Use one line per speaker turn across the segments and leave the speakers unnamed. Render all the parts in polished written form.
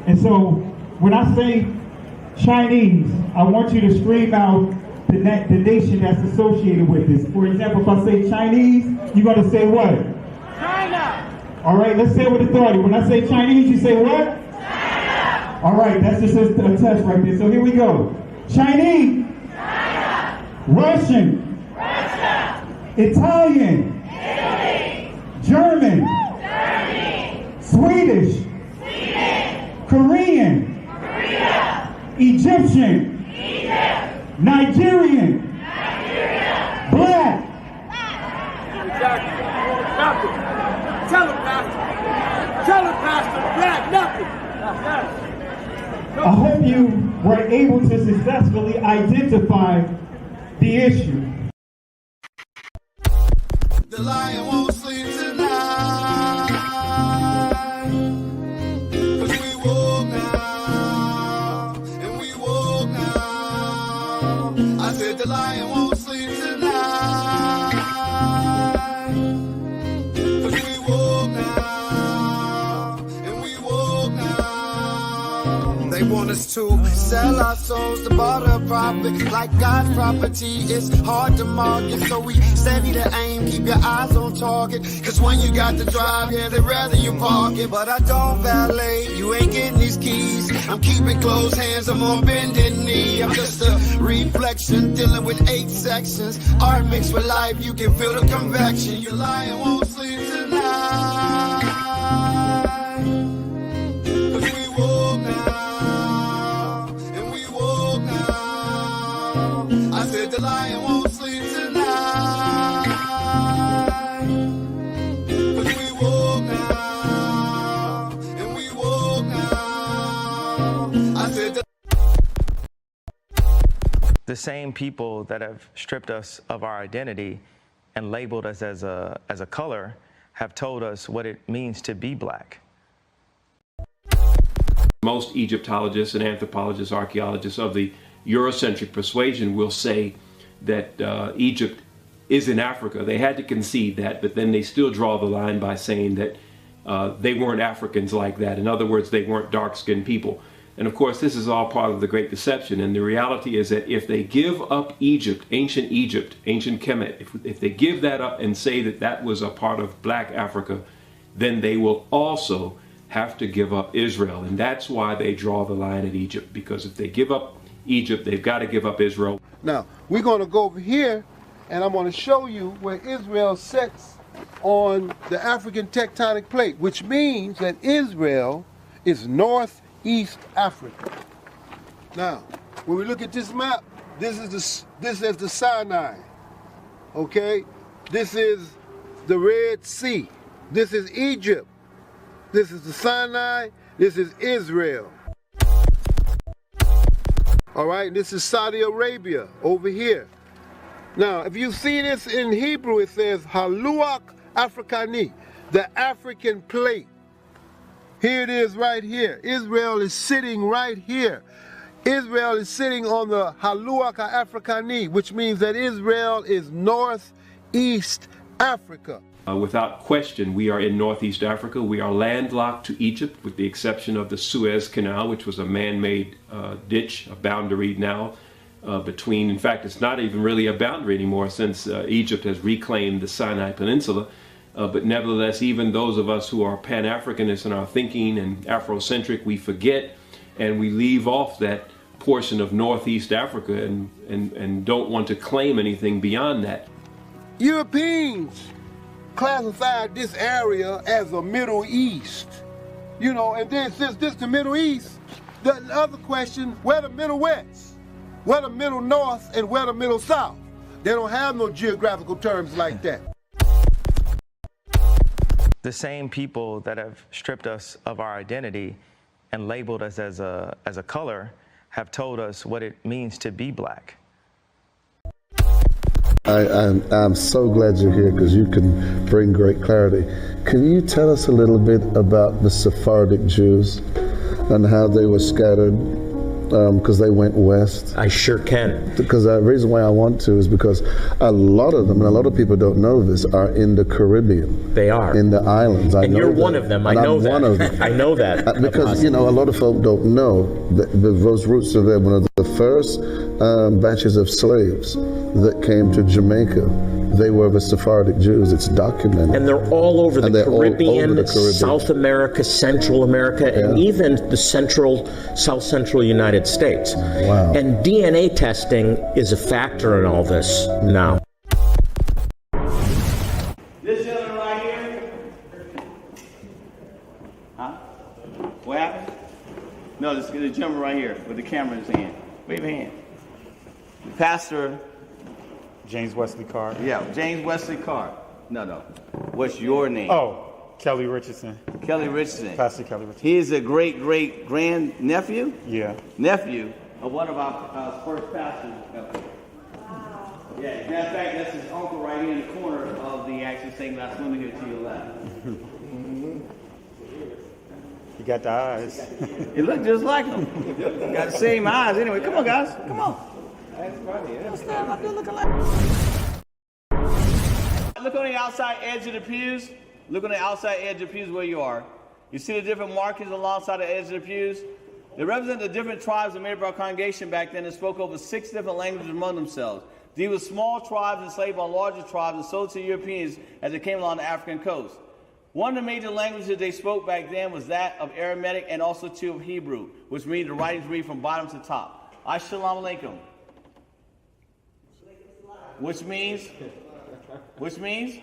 And so when I say Chinese, I want you to scream out the nation that's associated with this. For example, if I say Chinese, you're going to say what?
China.
All right, let's say it with authority. When I say Chinese, you say what? China. All right, that's just a test right there. So here we go. Chinese.
China.
Russian.
Russia.
Italian.
Italy.
German.
Germany.
Swedish.
Sweden.
Korean.
Korea.
Egyptian.
Egypt.
Nigerian.
Nigeria.
Black.
Exactly. Nothing. Tell him, Pastor. Tell him, Pastor. Black, nothing.
I hope you were able to successfully identify the issue.
The lion won't sleep tonight, 'cause we woke now, and we woke now. I said the lion won't sleep tonight, 'cause we woke now, and we woke now. They want us to sell our souls to barter profit, like God's property. It's hard to market, so we steady to aim, keep your eyes on target. 'Cause when you got to drive, yeah, they'd rather you park it. But I don't valet, you ain't getting these keys. I'm keeping closed hands, I'm on bended knee. I'm just a reflection, dealing with 8 sections. Art mixed with life, you can feel the convection. Your lion won't sleep tonight, 'cause we woke now, and we woke now. I said the lion won't sleep tonight, 'cause we woke now, and we woke now. I said
the same people that have stripped us of our identity and labeled us as a color have told us what it means to be black.
Most Egyptologists and anthropologists, archaeologists of the Eurocentric persuasion will say that Egypt is in Africa. They had to concede that, but then they still draw the line by saying that they weren't Africans like that. In other words, they weren't dark-skinned people. And of course, this is all part of the Great Deception. And the reality is that if they give up Egypt, ancient Kemet, if they give that up and say that that was a part of black Africa, then they will also have to give up Israel. And that's why they draw the line at Egypt, because if they give up Egypt, they've got to give up Israel.
Now, we're going to go over here, and I'm going to show you where Israel sits on the African tectonic plate, which means that Israel is northeast Africa. Now, when we look at this map, this is the Sinai, okay? This is the Red Sea. This is Egypt. This is the Sinai. This is Israel. All right, this is Saudi Arabia over here. Now, if you see this in Hebrew, it says Haluach Afrikani, the African plate. Here it is right here. Israel is sitting right here. Israel is sitting on the Haluach Afrikani, which means that Israel is northeast Africa.
Without question, we are in northeast Africa. We are landlocked to Egypt, with the exception of the Suez Canal, which was a man-made ditch, a boundary now between, in fact, it's not even really a boundary anymore since Egypt has reclaimed the Sinai Peninsula. But nevertheless, even those of us who are Pan-Africanists in our thinking and Afrocentric, we forget and we leave off that portion of northeast Africa and don't want to claim anything beyond that.
Europeans classified this area as the Middle East, you know, and then since this the Middle East, the other question, where the Middle West, where the Middle North, and where the Middle South? They don't have no geographical terms like that.
The same people that have stripped us of our identity and labeled us as a color have told us what it means to be black.
I'm so glad you're here because you can bring great clarity. Can you tell us a little bit about the Sephardic Jews and how they were scattered because they went west?
I sure can.
Because the reason why I want to is because a lot of them, and a lot of people don't know this, are in the Caribbean.
They are.
In the islands.
And you're one of them. I know that.
I'm one of them.
I know that.
Because, a lot of folk don't know that those roots are there. One of the first batches of slaves that came to Jamaica, they were the Sephardic Jews. It's documented.
And they're all over the Caribbean, South America, Central America, and even the South Central United States.
Wow.
And DNA testing is a factor in all this now.
This gentleman right here. Huh? What happened? No, this gentleman right here with the camera in his hand. Wave your hand. Pastor
James Wesley Carr.
Yeah, James Wesley Carr. No. What's your name?
Oh, Kelly Richardson.
Kelly Richardson.
Pastor Kelly Richardson.
He is a great-great-grand-nephew?
Yeah.
Nephew of one of our first pastors. Yeah, as a matter of fact, that's his uncle right here in the corner of the actual stained glass window here to your left.
You got the eyes.
He looked just like him. Got the same eyes. Anyway, come on, guys. Come on. That's funny. What's that up there looking like? Look on the outside edge of the pews. Look on the outside edge of the pews where you are. You see the different markings alongside the edge of the pews? They represent the different tribes that made up our congregation back then and spoke over 6 different languages among themselves. These were small tribes enslaved by larger tribes and sold to Europeans as they came along the African coast. One of the major languages they spoke back then was that of Aramaic and also two of Hebrew, which means the writings read from bottom to top. Assalamu alaikum. Which means,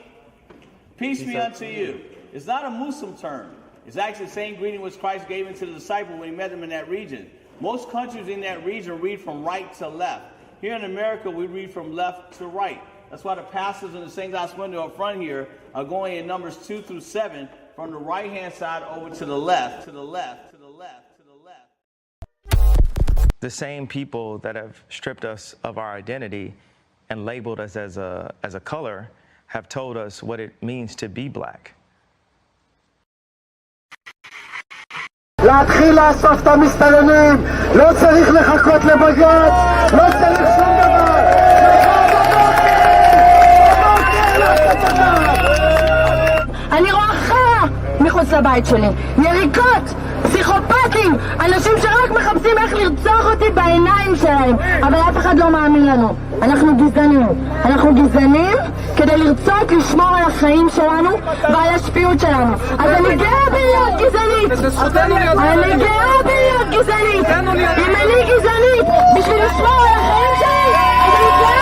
peace be unto you. It's not a Muslim term. It's actually the same greeting which Christ gave to the disciples when he met them in that region. Most countries in that region read from right to left. Here in America, we read from left to right. That's why the pastors in the stained glass window up front here are going in numbers 2 through 7 from the right-hand side over to the left, to the left, to the left, to the left.
The same people that have stripped us of our identity and labeled us as a color have told us what it means to be black.
להתחיל לאסוף את המסתננים, לא צריך לחכות לבג"ץ, לא צריך שום דבר.
אני רואה חרא מחוץ לבית שלי, יריקות, פסיכופטים, אנשים שרק מחפשים איך לרצוח אותי בעיניים שלהם, אבל אף אחד לא מאמין לנו. אנחנו גזענים כדי לרצות לשמור על החיים שלנו ועל השפיות שלנו. אז אני גאה בלהיות גזענית, אם אני גזענית בשביל לשמור על החיים שלי, אז אני גאה.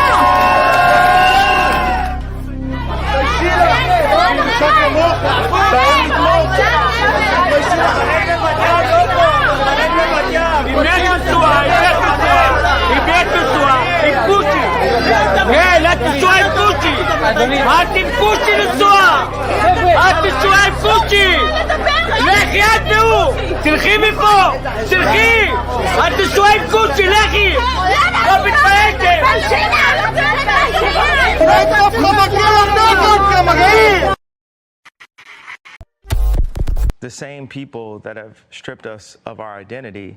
אל תפושי לנסוע! אל תנסוע עם פושי! לכי את והוא! תלכי מפה! תלכי! אל תנסוע עם פושי! לכי! לא מתפעלתם!
The same people that have stripped us of our identity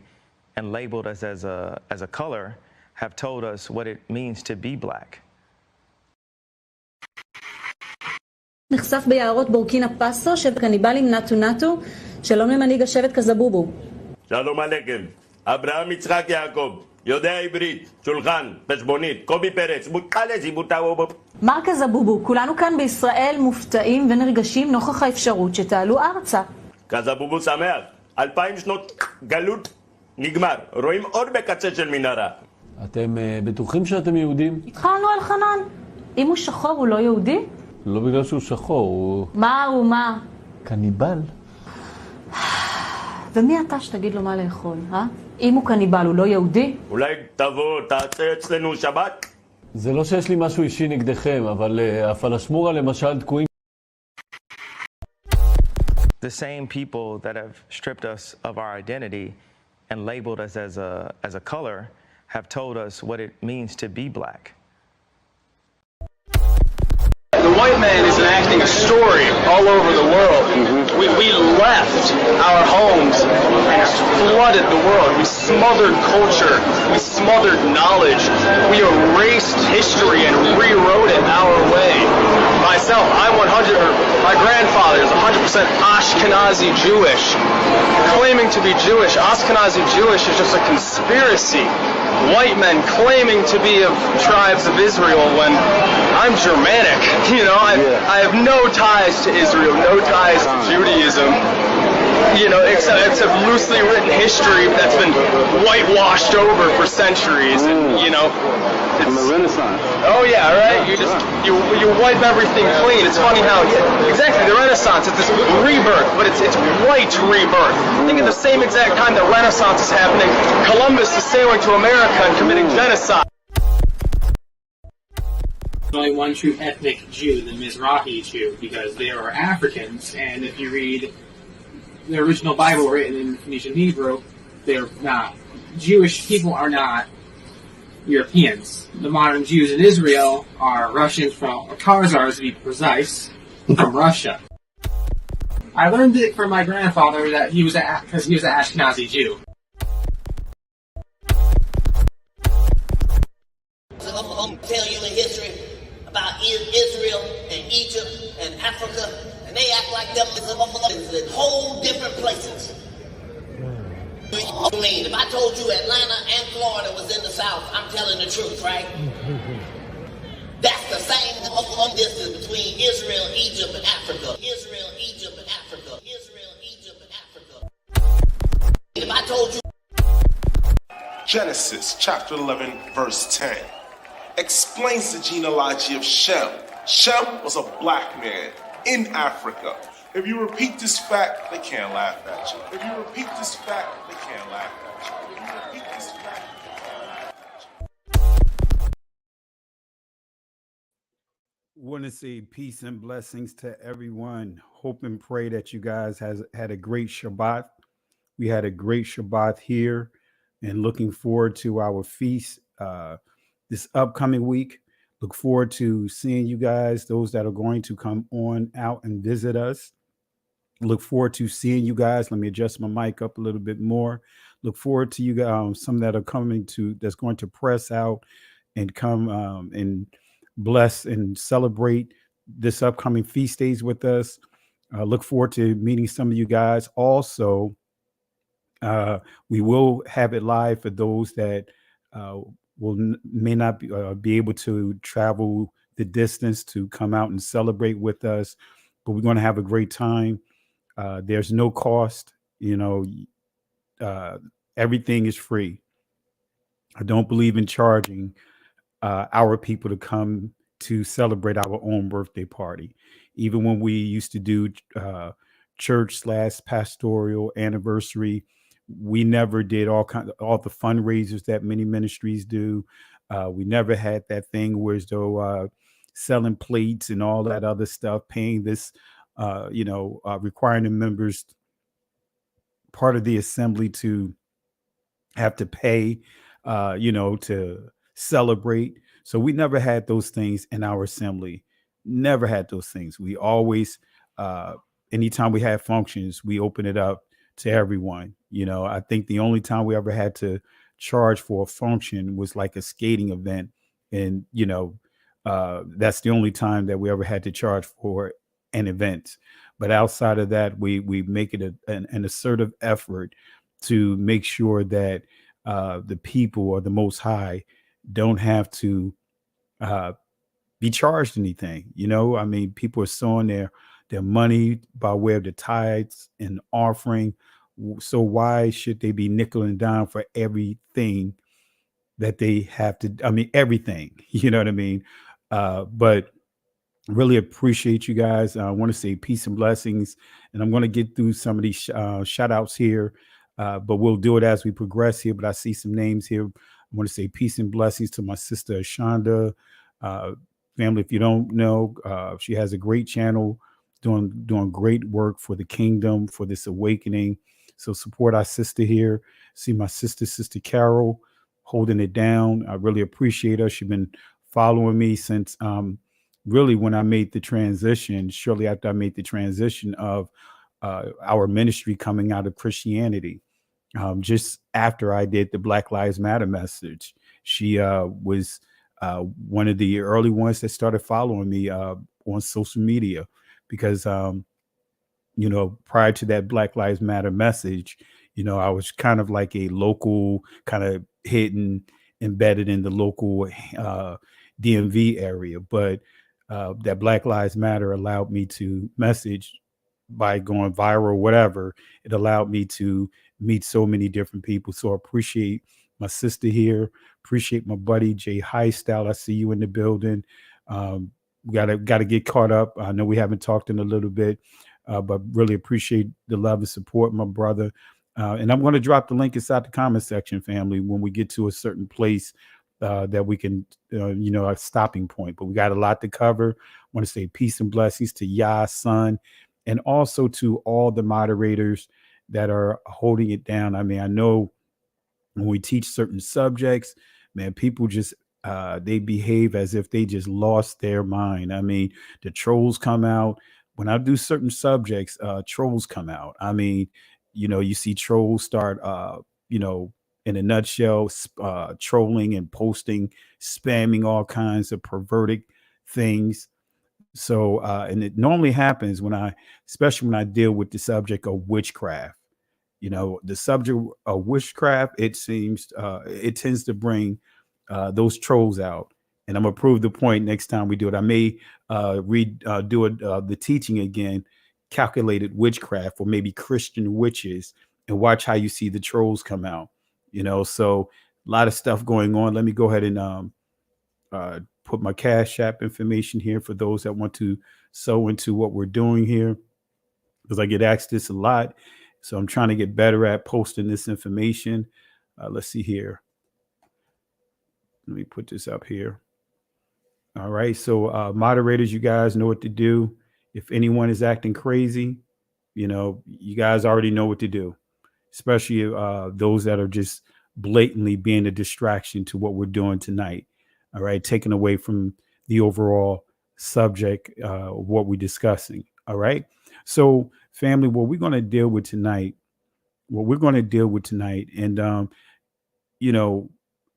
and labeled us as a color have told us what it means to be black.
נחשף ביערות בורקינה פאסו של קניבלים נטו. שלום למנהיג השבט קזבובו.
שלום עליכם. אברהם יצחק יעקב, יודע עברית, שולחן, חשבונית, קובי פרץ, מותקלס, יבוטאו.
מר קזבובו, כולנו כאן בישראל מופתעים ונרגשים נוכח האפשרות שתעלו ארצה.
קזבובו שמח, 2000 שנות גלות נגמר, רואים אור בקצה של מנהרה.
אתם בטוחים שאתם יהודים?
התחלנו על חנן. אם הוא שחור הוא לא יהודי?
לא בגלל שהוא שחור, הוא...
מה?
קניבל.
ומי אתה שתגיד לו מה לאכול, אם הוא קניבל, הוא לא יהודי?
אולי תבוא, תעשה אצלנו שבת?
זה לא שיש לי משהו אישי נגדכם, אבל הפלשמורה למשל תקועים.
The same people that have stripped us of our identity and labeled us as a color have told us what it means to be black.
The white man is an acting telling a story all over the world. We left our homes and flooded the world. We smothered culture. We smothered knowledge. We erased history and rewrote it our way. Myself, my grandfather is 100% Ashkenazi Jewish. Claiming to be Jewish, Ashkenazi Jewish is just a conspiracy. White men claiming to be of tribes of Israel when I'm Germanic. You know, I have no ties to Israel, no ties to Judaism. You know, except loosely written history that's been whitewashed over for centuries. And, you know, it's the Renaissance. Oh yeah, right. You wipe everything clean. It's funny how exactly the Renaissance. It's this rebirth, but it's white rebirth. I think at the same exact time the Renaissance is happening, Columbus is sailing to America and committing genocide.
There's only one true ethnic Jew, the Mizrahi Jew, because they are Africans, and if you read the original Bible written in Phoenician Hebrew, they're not. Jewish people are not Europeans. The modern Jews in Israel are Russians or Khazars to be precise, from Russia. I learned it from my grandfather that he was because he was an Ashkenazi Jew.
I'm telling you the history about Israel and Egypt and Africa, and they act like them in whole different places. I mean, if I told you Atlanta and Florida was in the South, I'm telling the truth, right? That's the same distance between Israel, Egypt, and Africa. Israel, Egypt, and Africa. Israel, Egypt, and Africa. If I told you...
Genesis chapter 11, verse 10 explains the genealogy of Shem. Shem was a black man in Africa. If you repeat this fact, they can't laugh at you. If you repeat this fact, they can't laugh at you. If you repeat this fact, they can't laugh at you.
Want to say peace and blessings to everyone. Hope and pray that you guys had a great Shabbat. We had a great Shabbat here, and looking forward to our feast this upcoming week. Look forward to seeing you guys, those that are going to come on out and visit us. Look forward to seeing you guys. Let me adjust my mic up a little bit more. Look forward to you guys, some that are that's going to press out and come and bless and celebrate this upcoming feast days with us. Look forward to meeting some of you guys. Also, we will have it live for those that may not be able to travel the distance to come out and celebrate with us, but we're going to have a great time. There's no cost, everything is free. I don't believe in charging our people to come to celebrate our own birthday party. Even when we used to do church/pastoral anniversary, we never did all the fundraisers that many ministries do. We never had that thing where as though selling plates and all that other stuff, paying this, requiring the members, part of the assembly, to have to pay, to celebrate. So we never had those things in our assembly. Never had those things. We always, anytime we had functions, we open it up to everyone. I think the only time we ever had to charge for a function was like a skating event. And, that's the only time that we ever had to charge for an event. But outside of that, we make it an assertive effort to make sure that the people or the Most High don't have to be charged anything. I mean, people are sowing their money by way of the tithes and offering. So why should they be nickel and dime for everything that they have to? I mean, everything, you know what I mean? But really appreciate you guys. I want to say peace and blessings, and I'm going to get through some of these shout outs here, but we'll do it as we progress here. But I see some names here. I want to say peace and blessings to my sister Ashonda. Family, if you don't know, she has a great channel doing great work for the kingdom, for this awakening. So support our sister here. See my sister Carol, holding it down. I really appreciate her. She's been following me since really when I made the transition, shortly after I made the transition of our ministry coming out of Christianity, just after I did the Black Lives Matter message. She was one of the early ones that started following me on social media because, prior to that Black Lives Matter message, I was kind of like a local, kind of hidden, embedded in the local DMV area. But that Black Lives Matter allowed me to message by going viral, whatever. It allowed me to meet so many different people. So I appreciate my sister here. Appreciate my buddy Jay Highstyle. I see you in the building. Gotta get caught up. I know we haven't talked in a little bit, but really appreciate the love and support, my brother. And I'm going to drop the link inside the comment section, family, when we get to a certain place that we can, a stopping point. But we got a lot to cover. I want to say peace and blessings to Yah, son, and also to all the moderators that are holding it down. I mean, I know when we teach certain subjects, man, people just they behave as if they just lost their mind. I mean, the trolls come out. When I do certain subjects, trolls come out. I mean, you see trolls start, in a nutshell, trolling and posting, spamming all kinds of perverted things. So, and it normally happens especially when I deal with the subject of witchcraft. The subject of witchcraft, it seems, it tends to bring those trolls out. And I'm gonna prove the point next time we do it. I may the teaching again, calculated witchcraft or maybe Christian witches, and watch how you see the trolls come out. So a lot of stuff going on. Let me go ahead and put my Cash App information here for those that want to sow into what we're doing here, because I get asked this a lot. So I'm trying to get better at posting this information. Let's see here. Let me put this up here. All right. So moderators, you guys know what to do. If anyone is acting crazy, you guys already know what to do, especially those that are just blatantly being a distraction to what we're doing tonight. All right. Taken away from the overall subject of what we're discussing. All right. So family, what we're going to deal with tonight, and,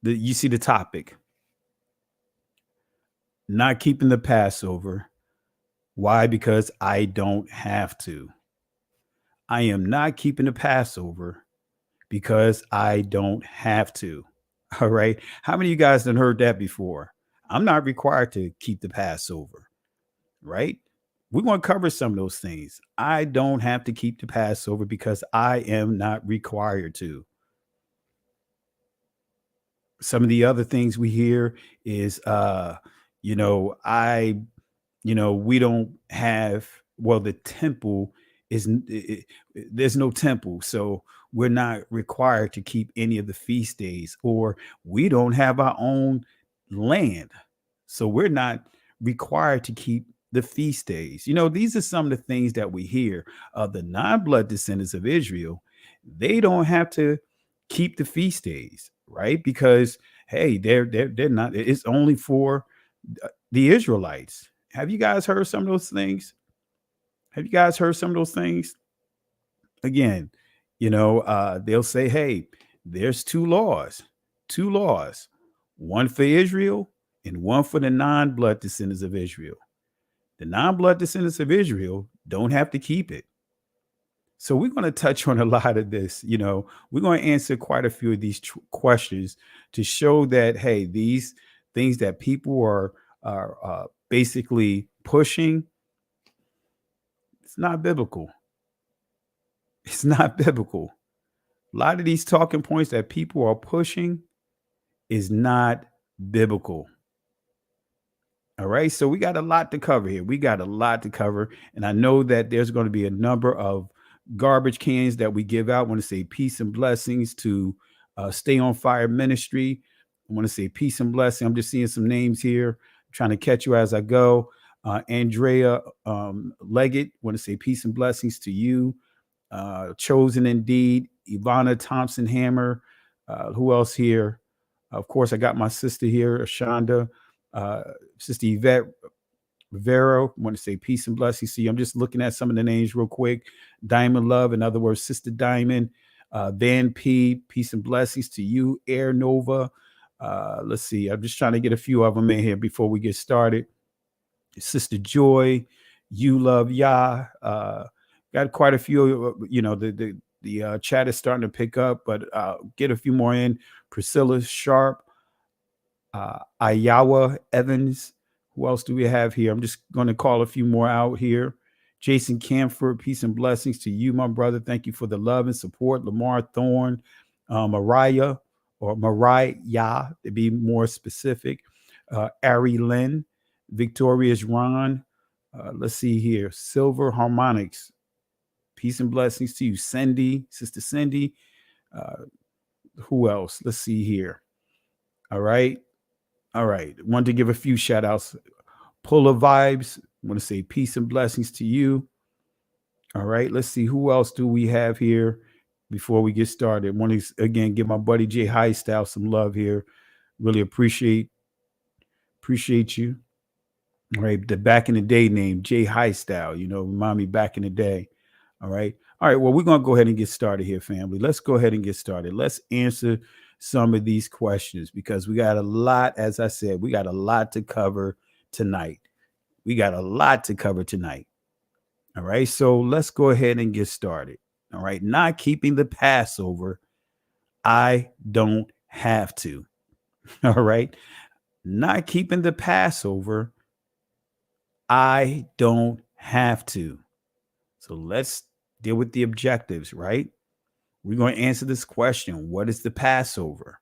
you see the topic, not keeping the Passover. Why? Because I don't have to. I am not keeping the Passover because I don't have to. All right. How many of you guys have heard that before? I'm not required to keep the Passover, right? We're going to cover some of those things. I don't have to keep the Passover because I am not required to. Some of the other things we hear is, we don't have, the temple there's no temple. So we're not required to keep any of the feast days, or we don't have our own land. So we're not required to keep the feast days. These are some of the things that we hear of the non-blood descendants of Israel. They don't have to keep the feast days, right? Because, hey, they're not, it's only for the Israelites. Have you guys heard some of those things? Again, they'll say, hey, there's two laws, one for Israel and one for the non-blood descendants of Israel. The non-blood descendants of Israel don't have to keep it. So we're going to touch on a lot of this. We're going to answer quite a few of these questions to show that, hey, these things that people are basically pushing, it's not biblical. It's not biblical. A lot of these talking points that people are pushing is not biblical. All right. So we got a lot to cover here. And I know that there's going to be a number of garbage cans that we give out. I want to say peace and blessings to Stay on Fire Ministry. I want to say peace and blessing. I'm just seeing some names here, trying to catch you as I go. Andrea Leggett, I want to say peace and blessings to you. Chosen Indeed, Ivana Thompson Hammer. Who else here? Of course, I got my sister here, Ashonda, Sister Yvette Rivera, want to say peace and blessings to you. I'm just looking at some of the names real quick. Diamond Love, in other words, Sister Diamond. Van P, peace and blessings to you. Air Nova. Let's see. I'm just trying to get a few of them in here before we get started. Sister Joy, you love Yah. Got quite a few. The chat is starting to pick up, but get a few more in. Priscilla Sharp, Ayawa Evans. Who else do we have here? I'm just going to call a few more out here. Jason Camford, peace and blessings to you, my brother. Thank you for the love and support. Lamar Thorne, Mariah, to be more specific. Ari Lynn, Victorious Ron. Let's see here. Silver Harmonics. Peace and blessings to you. Cindy, Sister Cindy. Who else? Let's see here. All right. Wanted to give a few shout outs. Polar Vibes. Want to say peace and blessings to you. All right. Let's see. Who else do we have here before we get started? Want to again give my buddy Jay Highstyle some love here. Really appreciate you. All right. The back in the day name, Jay Highstyle, remind me back in the day. All right. Well, we're going to go ahead and get started here, family. Let's go ahead and get started. Let's answer some of these questions because we got a lot, as I said, we got a lot to cover tonight. All right. So let's go ahead and get started. All right. Not keeping the Passover. I don't have to. All right. Not keeping the Passover. I don't have to. So let's deal with the objectives, right? We're going to answer this question. What is the Passover?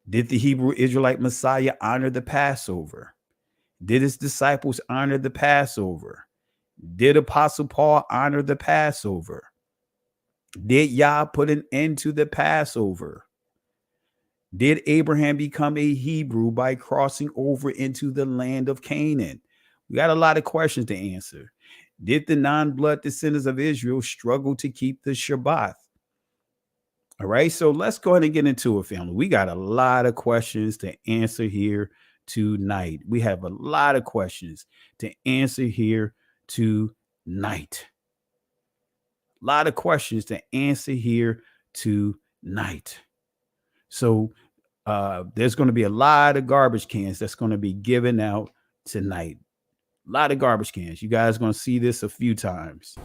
Did the Hebrew Israelite Messiah honor the Passover? Did his disciples honor the Passover? Did Apostle Paul honor the Passover? Did Yah put an end to the Passover? Did Abraham become a Hebrew by crossing over into the land of Canaan? We got a lot of questions to answer. Did the non-blood descendants of Israel struggle to keep the Shabbat? All right, so let's go ahead and get into it, family. We got a lot of questions to answer here tonight. We have a lot of questions to answer here tonight. So there's going to be a lot of garbage cans that's going to be given out tonight. A lot of garbage cans. You guys are going to see this a few times.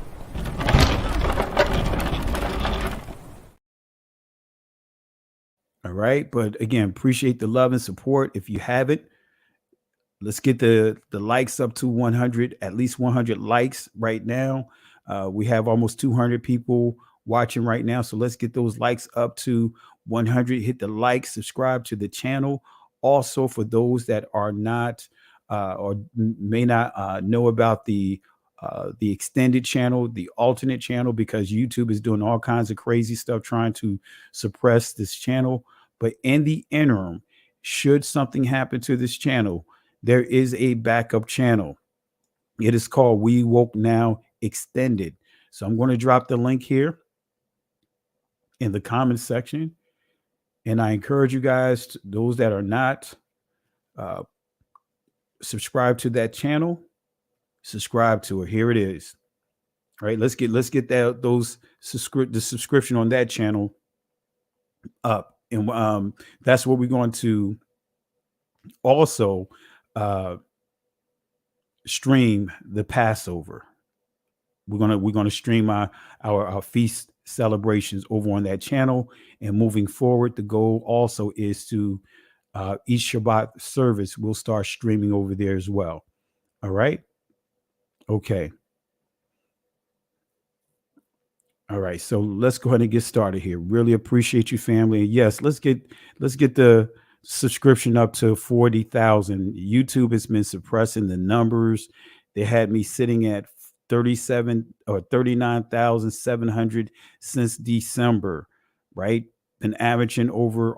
All right. But again, appreciate the love and support. If you haven't, let's get the likes up to 100, at least 100 likes right now. We have almost 200 people watching right now. So let's get those likes up to 100. Hit the like, subscribe to the channel. Also, for those that are not or may not know about the extended channel, the alternate channel, because YouTube is doing all kinds of crazy stuff trying to suppress this channel. But in the interim, should something happen to this channel, there is a backup channel. It is called We Woke Now Extended. So I'm going to drop the link here in the comment section. And I encourage you guys, those that are not subscribe to that channel, subscribe to it. Here it is. All right, let's get the subscription on that channel up. And that's what we're going to also stream the Passover. We're gonna stream our feast celebrations over on that channel. And moving forward, the goal also is to each Shabbat service we'll start streaming over there as well. All right. Okay. All right. So let's go ahead and get started here. Really appreciate you, family. And yes, let's get the subscription up to 40,000. YouTube has been suppressing the numbers. They had me sitting at 39,700 since December, right? Been averaging over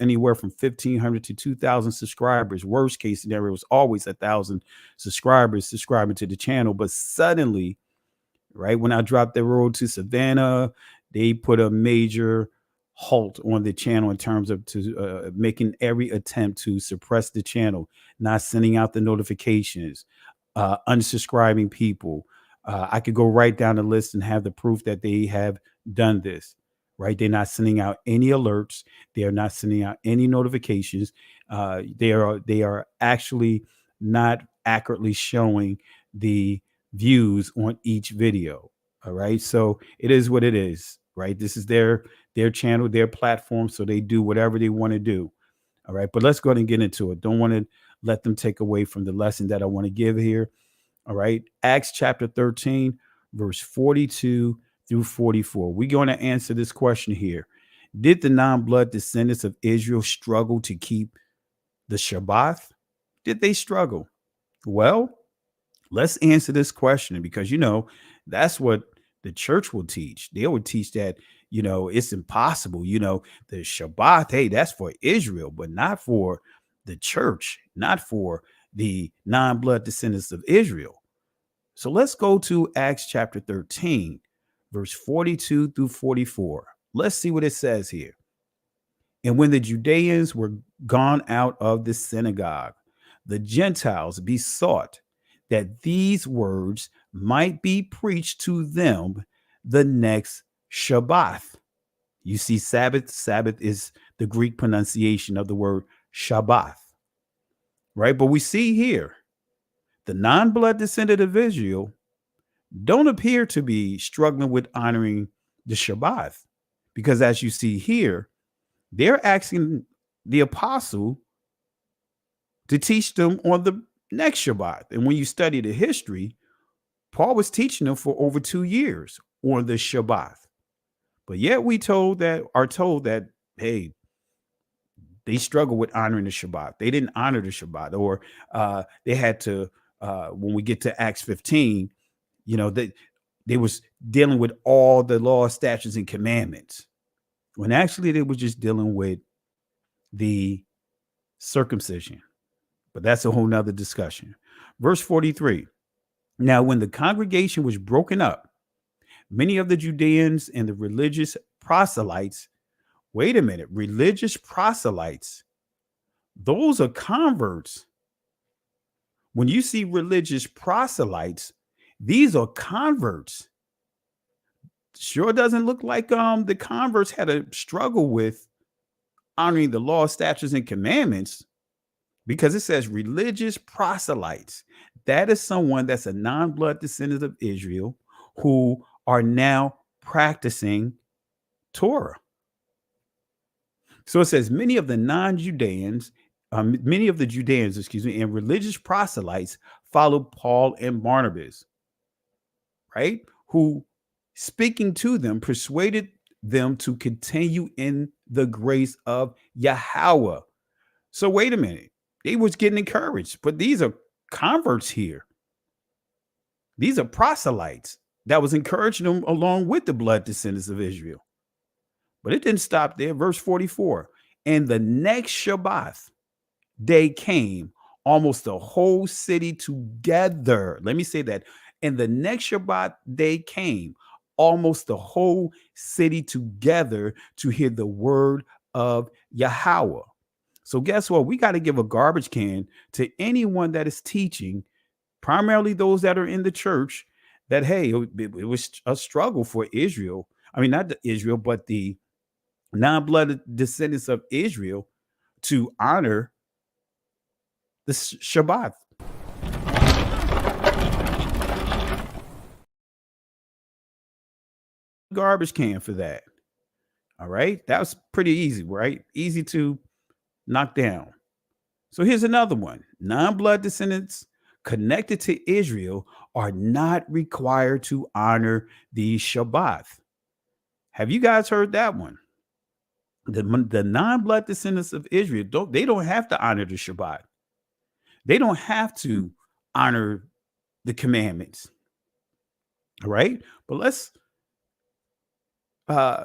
anywhere from 1,500 to 2,000 subscribers. Worst case scenario was always 1,000 subscribers subscribing to the channel. But suddenly, right when I dropped the road to Savannah, they put a major halt on the channel in terms of making every attempt to suppress the channel, not sending out the notifications, unsubscribing people. I could go right down the list and have the proof that they have done this, right? They're not sending out any alerts. They are not sending out any notifications. They are actually not accurately showing the views on each video. All right. So it is what it is, right? This is their channel, their platform. So they do whatever they want to do. All right. But let's go ahead and get into it. Don't want to let them take away from the lesson that I want to give here. All right. Acts chapter 13, verse 42 through 44. We're going to answer this question here. Did the non-blood descendants of Israel struggle to keep the Shabbat? Did they struggle? Well, let's answer this question, because, that's what the church will teach. They will teach that, it's impossible. The Shabbat, hey, that's for Israel, but not for the church, not for the non-blood descendants of Israel. So let's go to Acts chapter 13, verse 42 through 44. Let's see what it says here. And when the Judeans were gone out of the synagogue, the Gentiles besought that these words might be preached to them the next Shabbat. You see, Sabbath is the Greek pronunciation of the word Shabbat, right? But we see here, the non-blood descendant of Israel don't appear to be struggling with honoring the Shabbat, because as you see here, they're asking the apostle to teach them on the next Shabbat. And when you study the history, Paul was teaching them for over 2 years on the Shabbat. But yet we are told that, hey, they struggle with honoring the Shabbat. They didn't honor the Shabbat, or they had to, when we get to Acts 15, they was dealing with all the law, statutes, and commandments, when actually they were just dealing with the circumcision. But that's a whole nother discussion. Verse 43. Now, when the congregation was broken up, many of the Judeans and the religious proselytes, wait a minute, religious proselytes, those are converts. When you see religious proselytes, these are converts. Sure doesn't look like the converts had a struggle with honoring the law, statutes, and commandments, because it says religious proselytes. That is someone that's a non-blood descendant of Israel who are now practicing Torah. So it says many of the Judeans, and religious proselytes followed Paul and Barnabas, right? Who, speaking to them, persuaded them to continue in the grace of Yahuwah. So wait a minute. They was getting encouraged, but these are converts here. These are proselytes that was encouraging them along with the blood descendants of Israel. But it didn't stop there. Verse 44. And the next Shabbat day came, almost the whole city together. Let me say that. And the next Shabbat day came, almost the whole city together to hear the word of Yahuwah. So guess what? We got to give a garbage can to anyone that is teaching, primarily those that are in the church, that, hey, it was a struggle for Israel. I mean, not Israel, but the non-blood descendants of Israel to honor the Shabbat. Garbage can for that. All right. That was pretty easy, right? Easy to knock down. So here's another one. Non-blood descendants connected to Israel are not required to honor the Shabbat. Have you guys heard that one? The non-blood descendants of Israel, don't have to honor the Shabbat. They don't have to honor the commandments. All right. But let's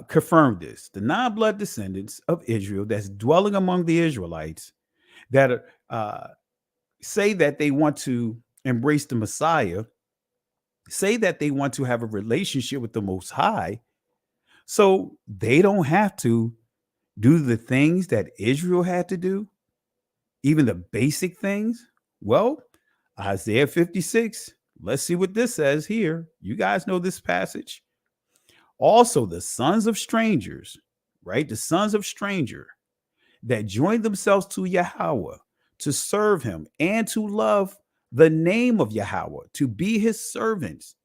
confirm this. The non-blood descendants of Israel that's dwelling among the Israelites that say that they want to embrace the Messiah, say that they want to have a relationship with the Most High, so they don't have to do the things that Israel had to do, even the basic things? Well, Isaiah 56, let's see what this says here. You guys know this passage. Also, the sons of strangers, right? The sons of stranger that joined themselves to Yahuwah to serve him and to love the name of Yahuwah, to be his servants.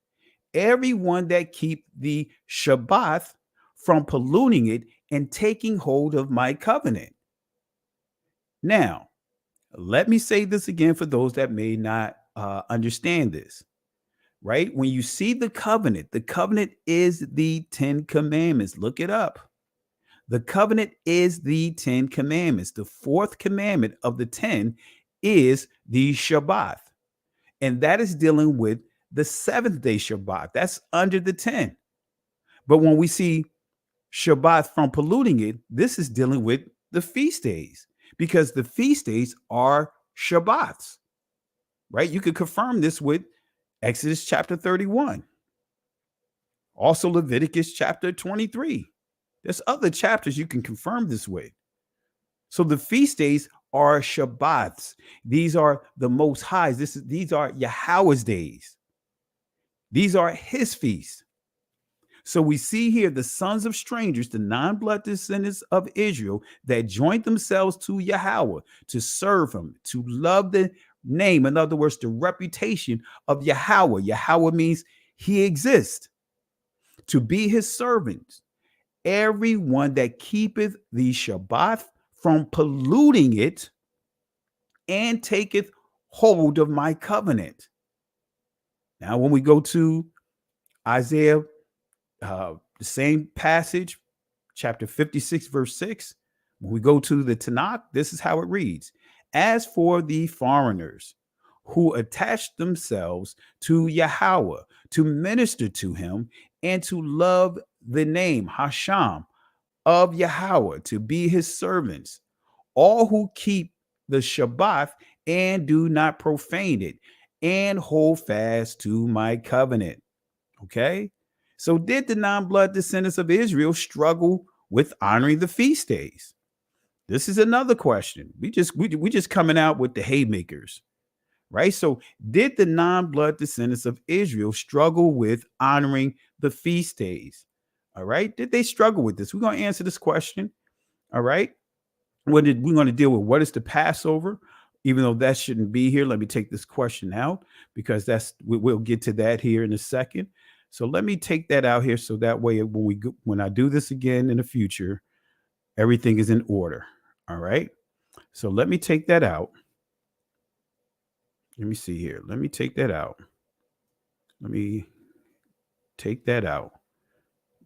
Everyone that keep the Shabbat from polluting it and taking hold of my covenant. Now, let me say this again for those that may not understand this, right? When you see the covenant is the 10 commandments. Look it up. The covenant is the 10 commandments. The fourth commandment of the 10 is the Shabbat. And that is dealing with the seventh day Shabbat. That's under the 10. But when we see Shabbat from polluting it, this is dealing with the feast days, because the feast days are Shabbats, right? You could confirm this with Exodus chapter 31. Also Leviticus chapter 23. There's other chapters you can confirm this with. So the feast days are Shabbats. These are the Most High's. These are Yahweh's days. These are his feasts. So we see here the sons of strangers, the non-blood descendants of Israel that joined themselves to Yahuwah to serve him, to love the name. In other words, the reputation of Yahuwah. Yahuwah means he exists. To be his servants. Everyone that keepeth the Shabbat from polluting it and taketh hold of my covenant. Now, when we go to Isaiah, the same passage, chapter 56, verse 6, when we go to the Tanakh, this is how it reads. As for the foreigners who attach themselves to Yahuwah, to minister to him, and to love the name Hashem of Yahuwah, to be his servants, all who keep the Shabbat and do not profane it, and hold fast to my covenant. Okay? So did the non-blood descendants of Israel struggle with honoring the feast days? This is another question. We just coming out with the haymakers, right? So did the non-blood descendants of Israel struggle with honoring the feast days? All right. Did they struggle with this? We're going to answer this question. All right. We're going to deal with what is the Passover, even though that shouldn't be here. Let me take this question out because we'll get to that here in a second. So let me take that out here so that way when I do this again in the future, everything is in order. All right. So let me take that out. Let me see here. Let me take that out. Let me take that out.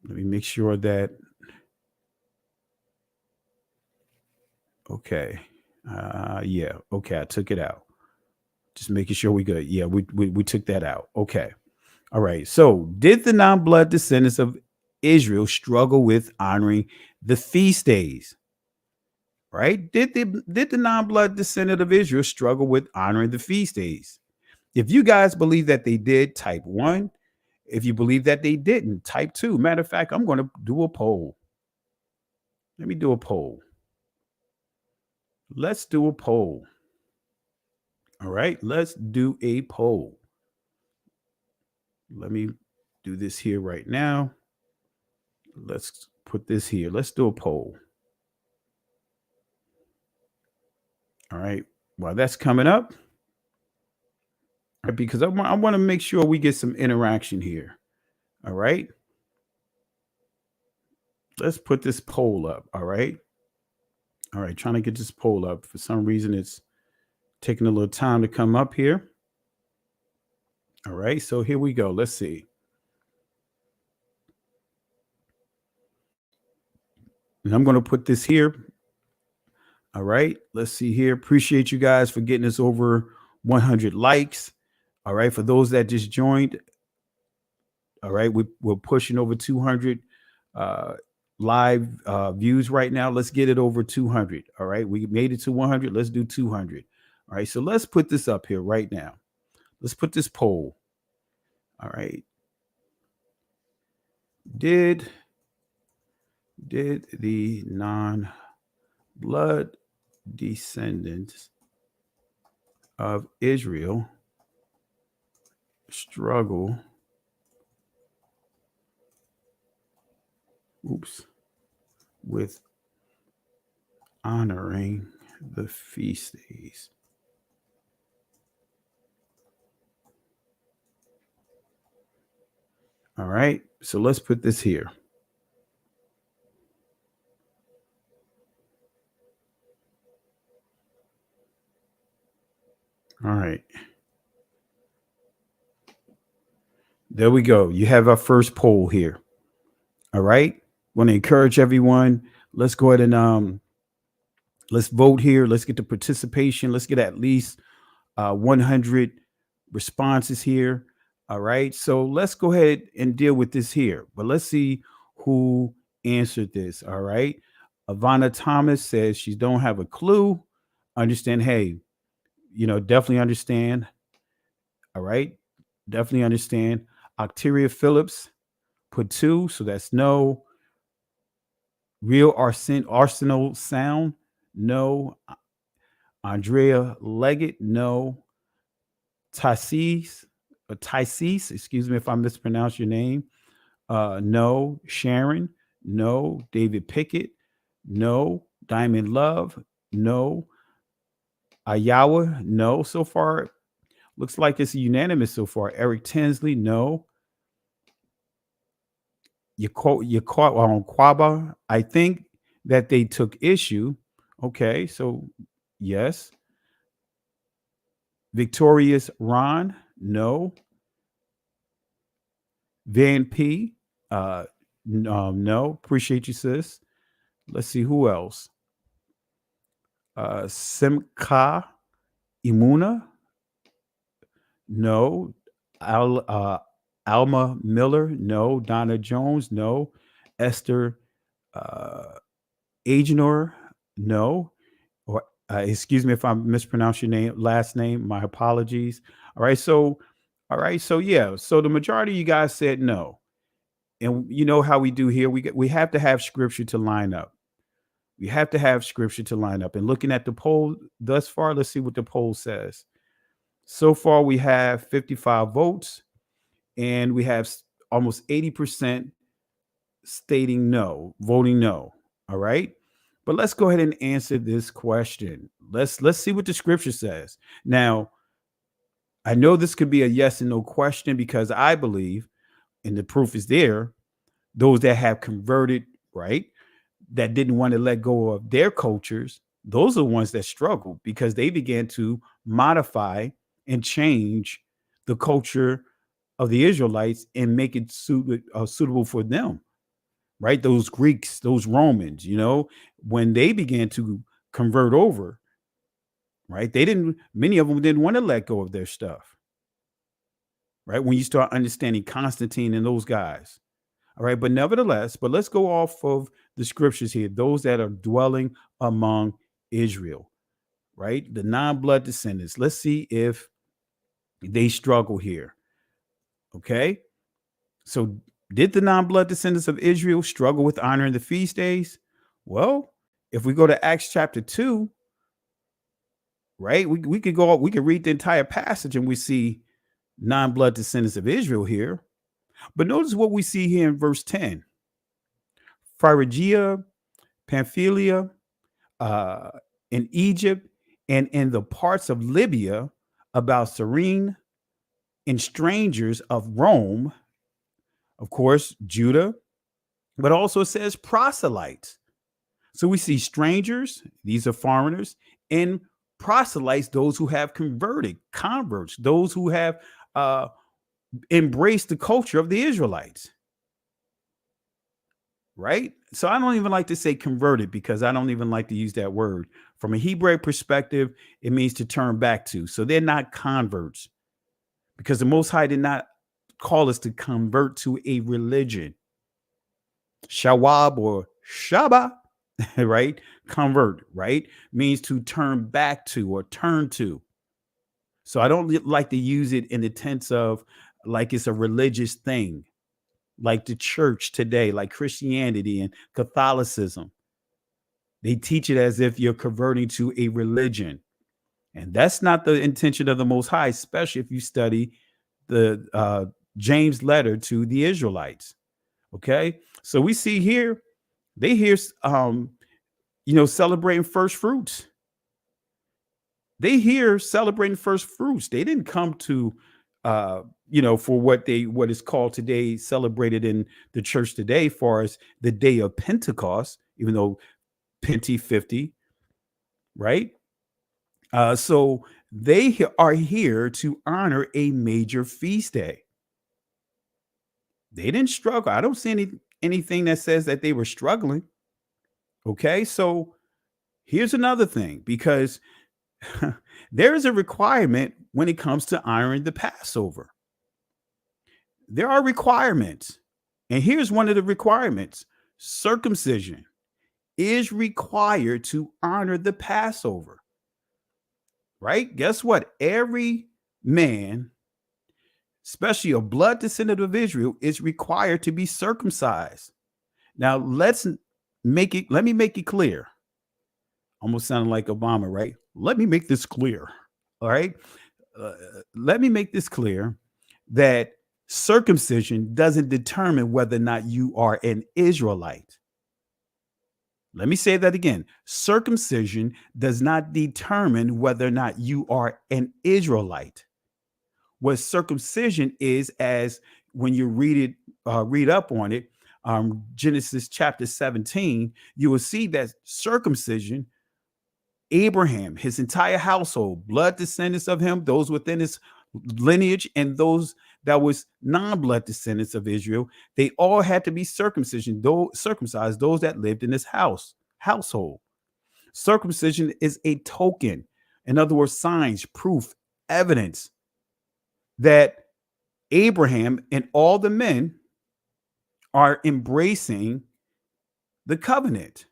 Let me make sure that. Okay. Yeah. Okay. I took it out. Just making sure we good. Yeah. We took that out. Okay. All right. So did the non-blood descendants of Israel struggle with honoring the feast days? Right? Did the non-blood descendant of Israel struggle with honoring the feast days? If you guys believe that they did, type 1. If you believe that they didn't, type 2. Matter of fact, I'm going to do a poll. Let me do a poll. Let's do a poll. All right, let's do a poll. Let me do this here right now. Let's put this here. Let's do a poll. All right, while that's coming up, because I want to make sure we get some interaction here. All right. Let's put this poll up. All right. All right. Trying to get this poll up. For some reason, it's taking a little time to come up here. All right. So here we go. Let's see. And I'm going to put this here. All right. Let's see here. Appreciate you guys for getting us over 100 likes. All right. For those that just joined. All right. We're pushing over 200 live views right now. Let's get it over 200. All right. We made it to 100. Let's do 200. All right. So let's put this up here right now. Let's put this poll. All right. Did Did the non-blood descendants of Israel struggle with honoring the feast days? All right, so let's put this here. All right. There we go. You have our first poll here. All right. Want to encourage everyone. Let's go ahead and let's vote here. Let's get the participation. Let's get at least 100 responses here. All right. So let's go ahead and deal with this here. But let's see who answered this. All right. Ivana Thomas says she don't have a clue. Understand. Hey, definitely understand. All right. Definitely understand. Octavia Phillips put 2. So that's no. Real Arsenal Sound. No. Andrea Leggett. No. Tysis, excuse me if I mispronounce your name. No. Sharon. No. David Pickett. No. Diamond Love. No. Ayawa. No. So far, looks like it's unanimous so far. Eric Tinsley. No. Kwaba. I think that they took issue. Okay. So, yes. Victorious Ron. No. Van P. No. Appreciate you, sis. Let's see who else. Simka Imuna. No. Alma Miller. No. Donna Jones. No. Esther Agenor. No. Or excuse me if I mispronounce your last name. My apologies. All right. So yeah. So the majority of you guys said no. And you know how we do here. We have to have scripture to line up. We have to have scripture to line up. And looking at the poll thus far, let's see what the poll says. So far, we have 55 votes, and we have almost 80% stating no, voting no. All right. But let's go ahead and answer this question. Let's see what the scripture says. Now, I know this could be a yes and no question because I believe, and the proof is there, those that have converted, right, that didn't want to let go of their cultures, those are the ones that struggled because they began to modify and change the culture of the Israelites and make it suitable for them, right? Those Greeks, those Romans, when they began to convert over, right? Many of them didn't want to let go of their stuff, right? When you start understanding Constantine and those guys. All right. But nevertheless, let's go off of the scriptures here. Those that are dwelling among Israel, right? The non-blood descendants. Let's see if they struggle here. Okay. So did the non-blood descendants of Israel struggle with honoring the feast days? Well, if we go to Acts chapter 2, right, we could read the entire passage and we see non-blood descendants of Israel here. But notice what we see here in verse 10. Phrygia, Pamphylia, in Egypt, and in the parts of Libya about Cyrene, and strangers of Rome, of course, Judah, but also it says proselytes. So we see strangers, these are foreigners, and proselytes, those who have converts, those who have embraced the culture of the Israelites. Right? So I don't even like to say converted because I don't even like to use that word. From a Hebrew perspective, it means to turn back to. So they're not converts because the Most High did not call us to convert to a religion. Shawab or Shaba, right? Convert, right? Means to turn back to or turn to. So I don't like to use it in the tense of like it's a religious thing, like the church today, like Christianity and Catholicism. They teach it as if you're converting to a religion. And that's not the intention of the Most High, especially if you study the James letter to the Israelites. Okay. So we see here, they here, celebrating first fruits. They here celebrating first fruits. They didn't come to, for what is called today, celebrated in the church today, far as the day of Pentecost, even though Penti 50, right? So they are here to honor a major feast day. They didn't struggle. I don't see anything that says that they were struggling. Okay, so here's another thing, because there is a requirement when it comes to honoring the Passover. There are requirements. And here's one of the requirements. Circumcision is required to honor the Passover. Right? Guess what? Every man, especially a blood descendant of Israel, is required to be circumcised. Now, let me make it clear. Almost sounding like Obama, right? Let me make this clear. All right. Let me make this clear that circumcision doesn't determine whether or not you are an Israelite. Let me say that again. Circumcision does not determine whether or not you are an Israelite. What circumcision is, as when you read up on it, Genesis chapter 17, you will see that circumcision, Abraham, his entire household, blood descendants of him, those within his lineage, and those that was non-blood descendants of Israel, they all had to be circumcised, those that lived in this household. Circumcision is a token. In other words, signs, proof, evidence that Abraham and all the men are embracing the covenant.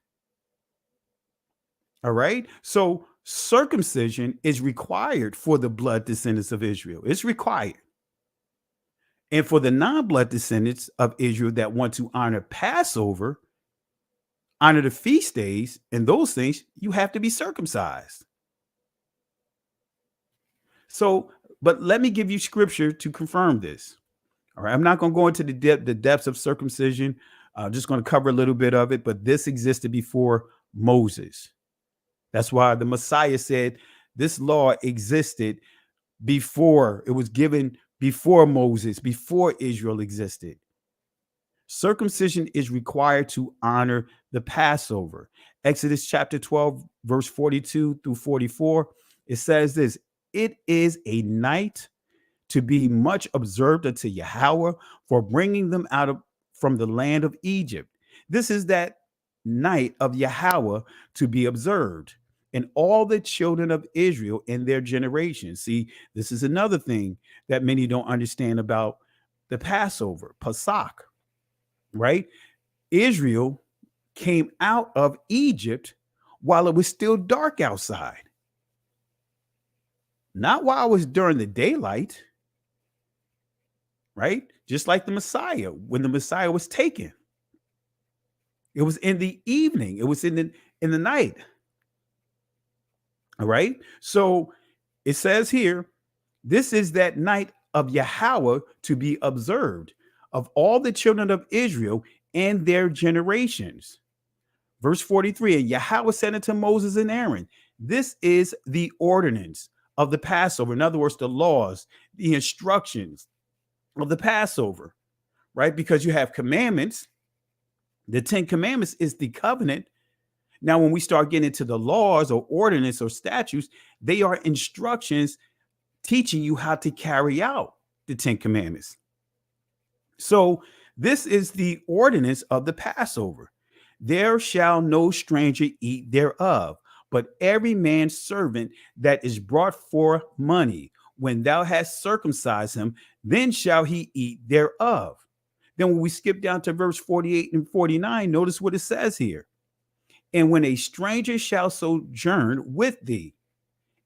All right. So circumcision is required for the blood descendants of Israel. It's required. And for the non-blood descendants of Israel that want to honor Passover, honor the feast days and those things, you have to be circumcised. So, but let me give you scripture to confirm this. All right. I'm not going to go into the depths of circumcision. I'm just going to cover a little bit of it, but this existed before Moses. That's why the Messiah said this law existed before it was given, before Moses, before Israel existed. Circumcision is required to honor the Passover. Exodus chapter 12, verse 42 through 44, it says this: it is a night to be much observed unto Yahuwah for bringing them out from the land of Egypt. This is that night of Yahuwah to be observed, and all the children of Israel in their generations. See, this is another thing that many don't understand about the Passover, Pesach, right? Israel came out of Egypt while it was still dark outside. Not while it was during the daylight, right? Just like the Messiah, when the Messiah was taken. It was in the evening. It was in the night. All right. So it says here, this is that night of Yahuwah to be observed of all the children of Israel and their generations. Verse 43, and Yahuwah said unto Moses and Aaron, this is the ordinance of the Passover. In other words, the laws, the instructions of the Passover, right? Because you have commandments. The 10 commandments is the covenant. Now, when we start getting into the laws or ordinance or statutes, they are instructions teaching you how to carry out the 10 commandments. So this is the ordinance of the Passover. There shall no stranger eat thereof, but every man's servant that is brought for money, when thou hast circumcised him, then shall he eat thereof. Then when we skip down to verse 48 and 49, notice what it says here. And when a stranger shall sojourn with thee,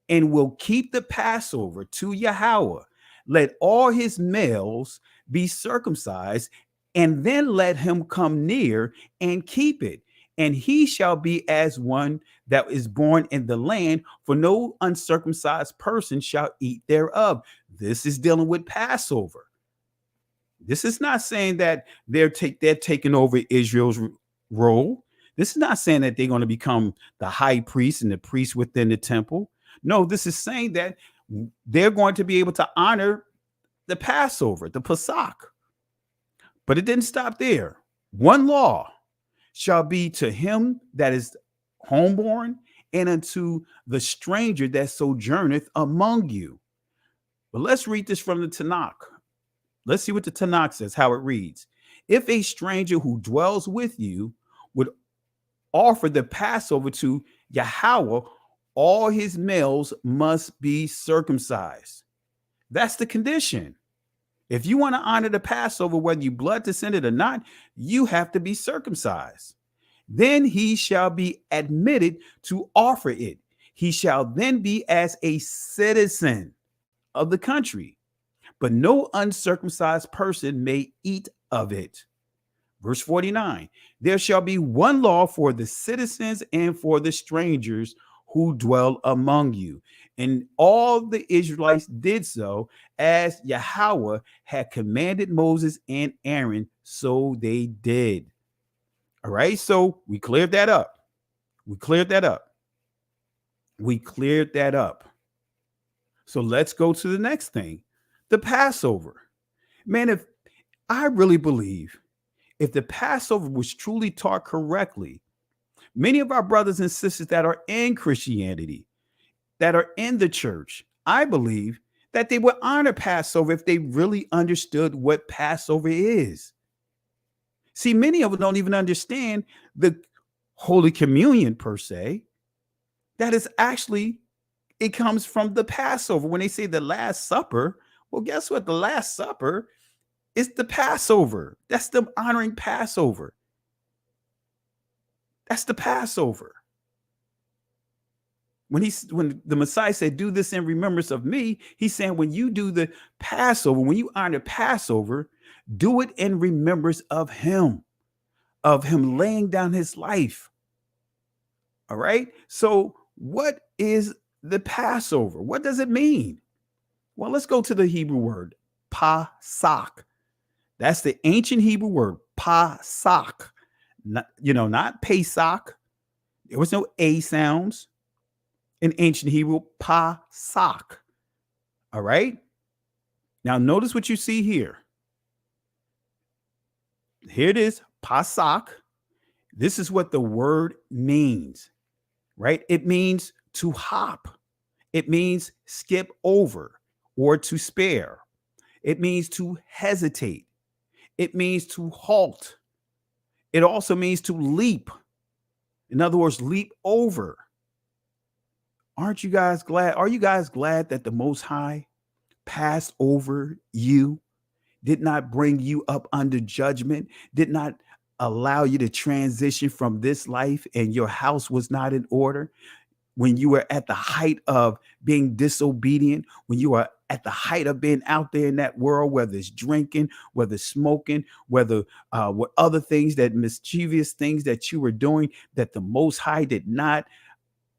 and will keep the Passover to Yahuwah, let all his males be circumcised, and then let him come near and keep it. And he shall be as one that is born in the land, for no uncircumcised person shall eat thereof. This is dealing with Passover. This is not saying that they're taking over Israel's role. This is not saying that they're going to become the high priest and the priest within the temple. No, this is saying that they're going to be able to honor the Passover, the Pesach. But it didn't stop there. One law shall be to him that is homeborn and unto the stranger that sojourneth among you. But let's read this from the Tanakh. Let's see what the Tanakh says, how it reads. If a stranger who dwells with you would offer the Passover to Yahuwah, all his males must be circumcised. That's the condition. If you want to honor the Passover, whether you blood descended or not, you have to be circumcised. Then he shall be admitted to offer it. He shall then be as a citizen of the country, but no uncircumcised person may eat of it. Verse 49, there shall be one law for the citizens and for the strangers who dwell among you. And all the Israelites did so as Yahuwah had commanded Moses and Aaron, so they did. All right, so we cleared that up. We cleared that up. So let's go to the next thing, the Passover. Man, if I really believe if the Passover was truly taught correctly, many of our brothers and sisters that are in Christianity, that are in the church, I believe that they would honor Passover if they really understood what Passover is. See, many of them don't even understand the Holy Communion per se. That is actually, it comes from the Passover. When they say the Last Supper, well, guess what? The Last Supper is the Passover. That's them honoring Passover. That's the Passover. When the Messiah said, do this in remembrance of me, he's saying when you do the Passover, when you honor Passover, do it in remembrance of him laying down his life. All right. So what is the Passover? What does it mean? Well, let's go to the Hebrew word, Pasach. That's the ancient Hebrew word, Pasach. Not Pesach. There was no A sounds in ancient Hebrew, Pasach. All right. Now notice what you see here. Here it is, Pasach. This is what the word means, right? It means to hop. It means skip over or to spare. It means to hesitate. It means to halt. It also means to leap. In other words, leap over. Aren't you guys glad? Are you guys glad that the Most High passed over you, did not bring you up under judgment, did not allow you to transition from this life and your house was not in order? When you were at the height of being disobedient, when you are at the height of being out there in that world, whether it's drinking, whether it's smoking, whether what other things, that mischievous things that you were doing, that the Most High did not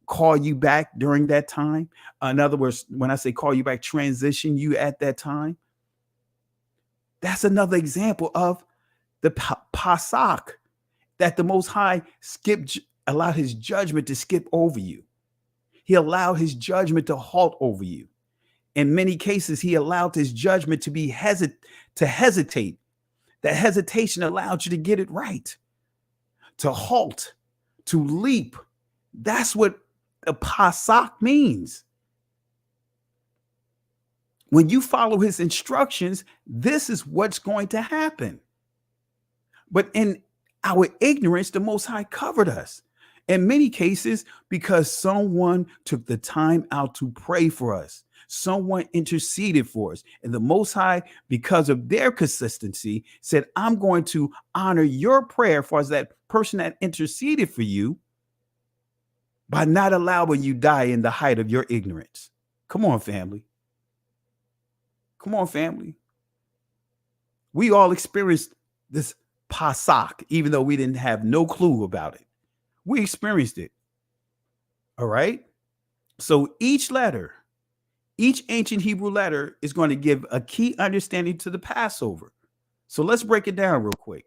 call you back during that time. In other words, when I say call you back, transition you at that time. That's another example of the Pasach, that the Most High allowed his judgment to skip over you. He allowed his judgment to halt over you. In many cases, he allowed his judgment to be hesitate. That hesitation allowed you to get it right, to halt, to leap. That's what a Pasach means. When you follow his instructions, this is what's going to happen. But in our ignorance, the Most High covered us. In many cases, because someone took the time out to pray for us. Someone interceded for us. And the Most High, because of their consistency, said, I'm going to honor your prayer for that person that interceded for you by not allowing you die in the height of your ignorance. Come on, family. Come on, family. We all experienced this Passover, even though we didn't have no clue about it. We experienced it. All right. So each ancient Hebrew letter is going to give a key understanding to the Passover. So let's break it down real quick.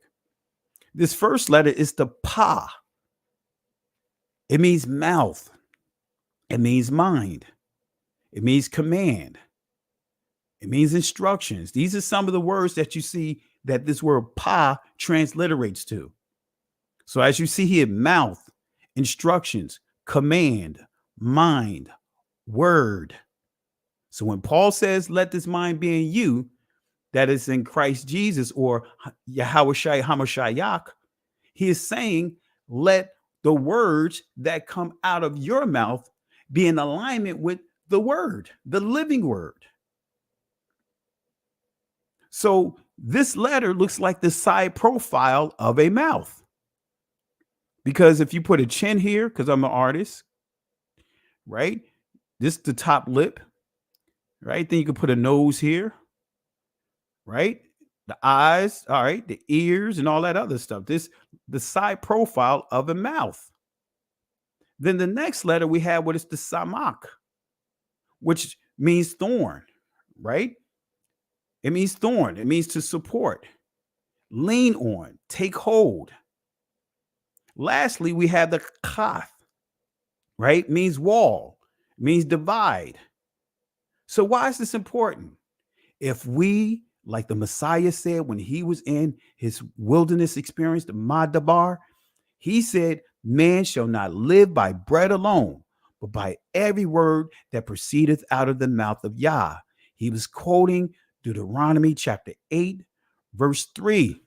This first letter is the Pa. It means mouth. It means mind. It means command. It means instructions. These are some of the words that you see that this word Pa transliterates to. So as you see here, mouth, instructions, command, mind, word. So when Paul says, let this mind be in you, that is in Christ Jesus, or Yahuwah Hamashiach, he is saying, let the words that come out of your mouth be in alignment with the word, the living word. So this letter looks like the side profile of a mouth. Because if you put a chin here, because I'm an artist, right? This is the top lip, right? Then you can put a nose here, right? The eyes, all right, the ears and all that other stuff. This the side profile of a mouth. Then the next letter we have what is the samak, which means thorn, right? It means thorn. It means to support, lean on, take hold. Lastly, we have the kath, right? Means wall, means divide. So why is this important? If we, like the Messiah said when he was in his wilderness experience, the Madabar, he said, man shall not live by bread alone, but by every word that proceedeth out of the mouth of Yah. He was quoting Deuteronomy chapter 8, verse 3,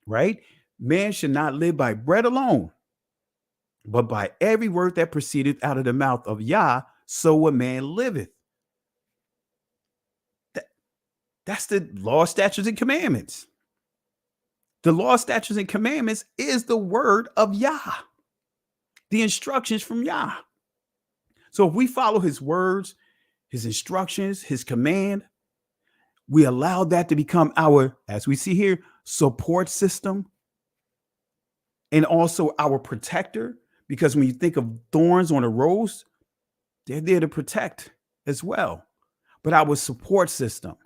right? Man should not live by bread alone, but by every word that proceedeth out of the mouth of Yah, so a man liveth. That's the law, statutes, and commandments. The law, statutes, and commandments is the word of Yah, the instructions from Yah. So if we follow his words, his instructions, his command, we allow that to become our, as we see here, support system and also our protector. Because when you think of thorns on a rose, they're there to protect as well. But our support system.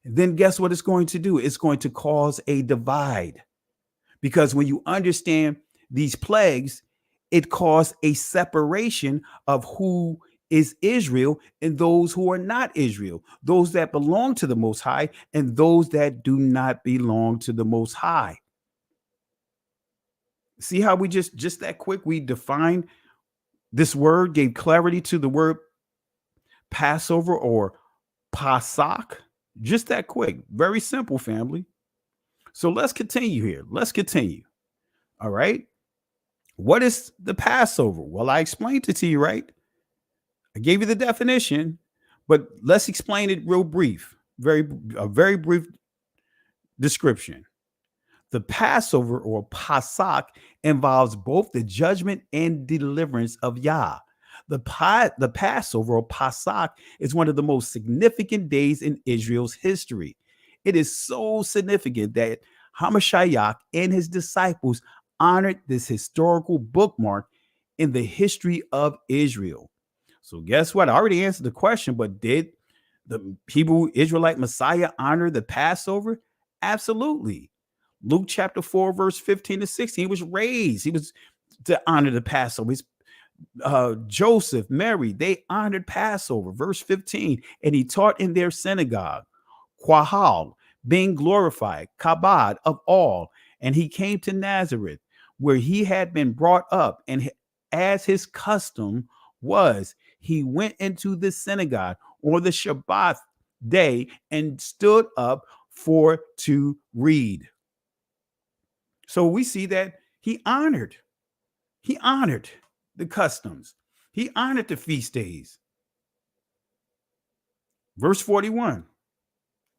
And then guess what it's going to do? It's going to cause a divide. Because when you understand these plagues, it caused a separation of who is Israel and those who are not Israel, those that belong to the Most High and those that do not belong to the Most High. See how we just that quick, we defined this word, gave clarity to the word Passover or Pasach. Just that quick. Very simple, family. So let's continue here. Let's continue. All right. What is the Passover? Well, I explained it to you, right? I gave you the definition, but let's explain it real brief. A very brief description. The Passover or Pasach involves both the judgment and deliverance of Yah. The Passover or Pasach is one of the most significant days in Israel's history. It is so significant that Hamashiach and his disciples honored this historical bookmark in the history of Israel. So guess what? I already answered the question, but did the Hebrew Israelite Messiah honor the Passover? Absolutely. Luke chapter 4, verse 15 to 16, he was raised. He was to honor the Passover. Joseph, Mary, they honored Passover. Verse 15, and he taught in their synagogue, Quahal, being glorified, kabod of all. And he came to Nazareth, where he had been brought up. And as his custom was, he went into the synagogue on the Shabbat day and stood up for to read. So we see that he honored the customs. He honored the feast days. Verse 41.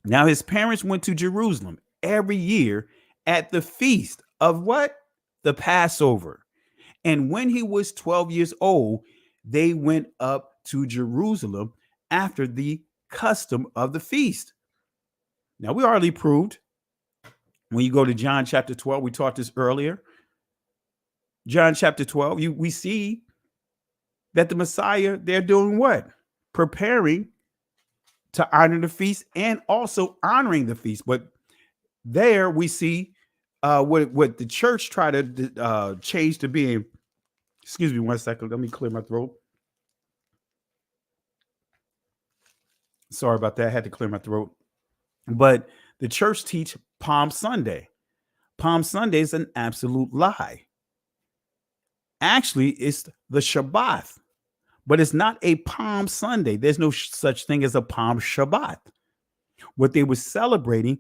Now his parents went to Jerusalem every year at the feast of what? The Passover. And when he was 12 years old, they went up to Jerusalem after the custom of the feast. Now we already proved When you go to John chapter 12, we taught this earlier. John chapter 12, we see that the Messiah, they're doing what? Preparing to honor the feast and also honoring the feast. But there we see what the church tried to change to being, excuse me 1 second, let me clear my throat. Sorry about that, I had to clear my throat. But the church teach Palm Sunday. Palm Sunday is an absolute lie. Actually, it's the Shabbat, but it's not a Palm Sunday. There's no such thing as a Palm Shabbat. What they were celebrating,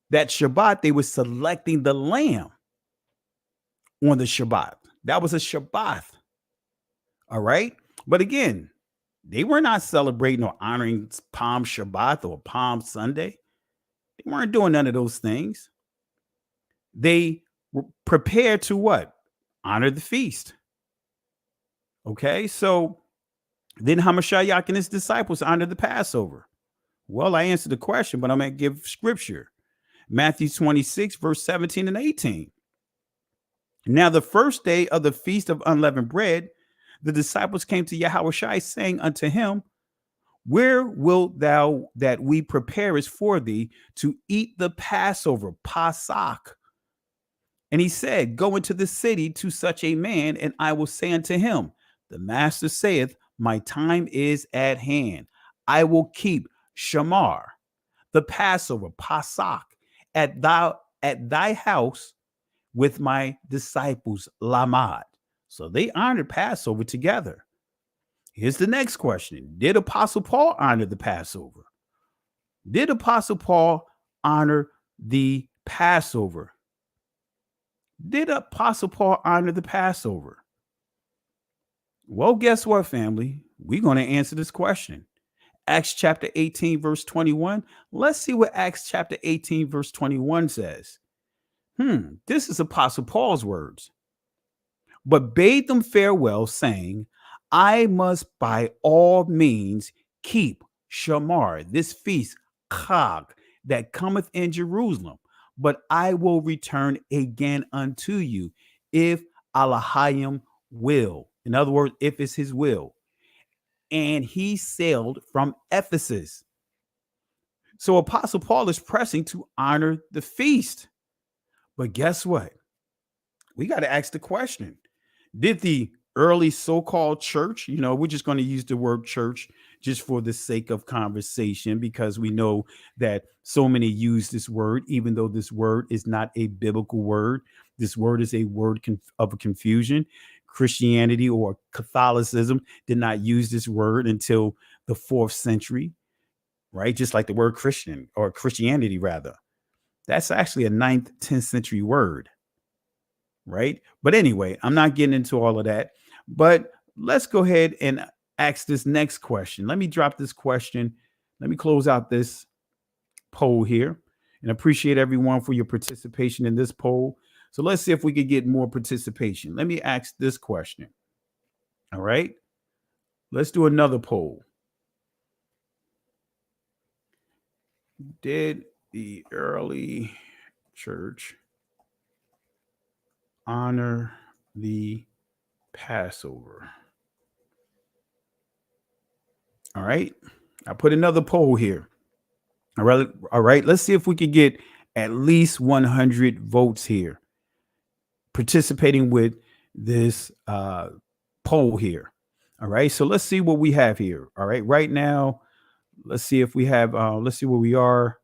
that Shabbat, they were selecting the lamb on the Shabbat. That was a Shabbat. All right. But again, they were not celebrating or honoring Palm Shabbat or Palm Sunday. They weren't doing none of those things. They were prepared to what? Honor the feast. Okay. So then Hamashiach and his disciples honored the Passover. Well, I answered the question, but I'm going to give scripture. Matthew 26, verse 17 and 18. Now, the first day of the feast of unleavened bread, the disciples came to Yahuwah, saying unto him, where wilt thou that we prepare us for thee to eat the Passover, Pasach? And he said, go into the city to such a man, and I will say unto him, the master saith, my time is at hand. I will keep Shamar, the Passover, Pasach, at thy house with my disciples, Lamad. So they honored Passover together. Here's the next question. Did Apostle Paul honor the Passover? Did Apostle Paul honor the Passover? Did Apostle Paul honor the Passover? Well, guess what, family? We're going to answer this question. Acts chapter 18, verse 21. Let's see what Acts chapter 18, verse 21 says. This is Apostle Paul's words. But bade them farewell, saying, I must by all means keep Shamar, this feast, Chag, that cometh in Jerusalem. But I will return again unto you, if Allahayim will. In other words, if it's his will. And he sailed from Ephesus. So Apostle Paul is pressing to honor the feast. But guess what? We got to ask the question. Did the early so-called church, we're just going to use the word church just for the sake of conversation, because we know that so many use this word, even though this word is not a biblical word. This word is a word of confusion. Christianity or Catholicism did not use this word until the 4th century, right? Just like the word Christian or Christianity, rather. That's actually a 9th, 10th century word, right? But anyway, I'm not getting into all of that. But let's go ahead and ask this next question. Let me drop this question. Let me close out this poll here and appreciate everyone for your participation in this poll. So let's see if we could get more participation. Let me ask this question. All right. Let's do another poll. Did the early church honor the Passover? All right. I put another poll here. All right. Let's see if we could get at least 100 votes here participating with this poll here. All right. So let's see what we have here. All right. Right now, let's see if we have, let's see where we are.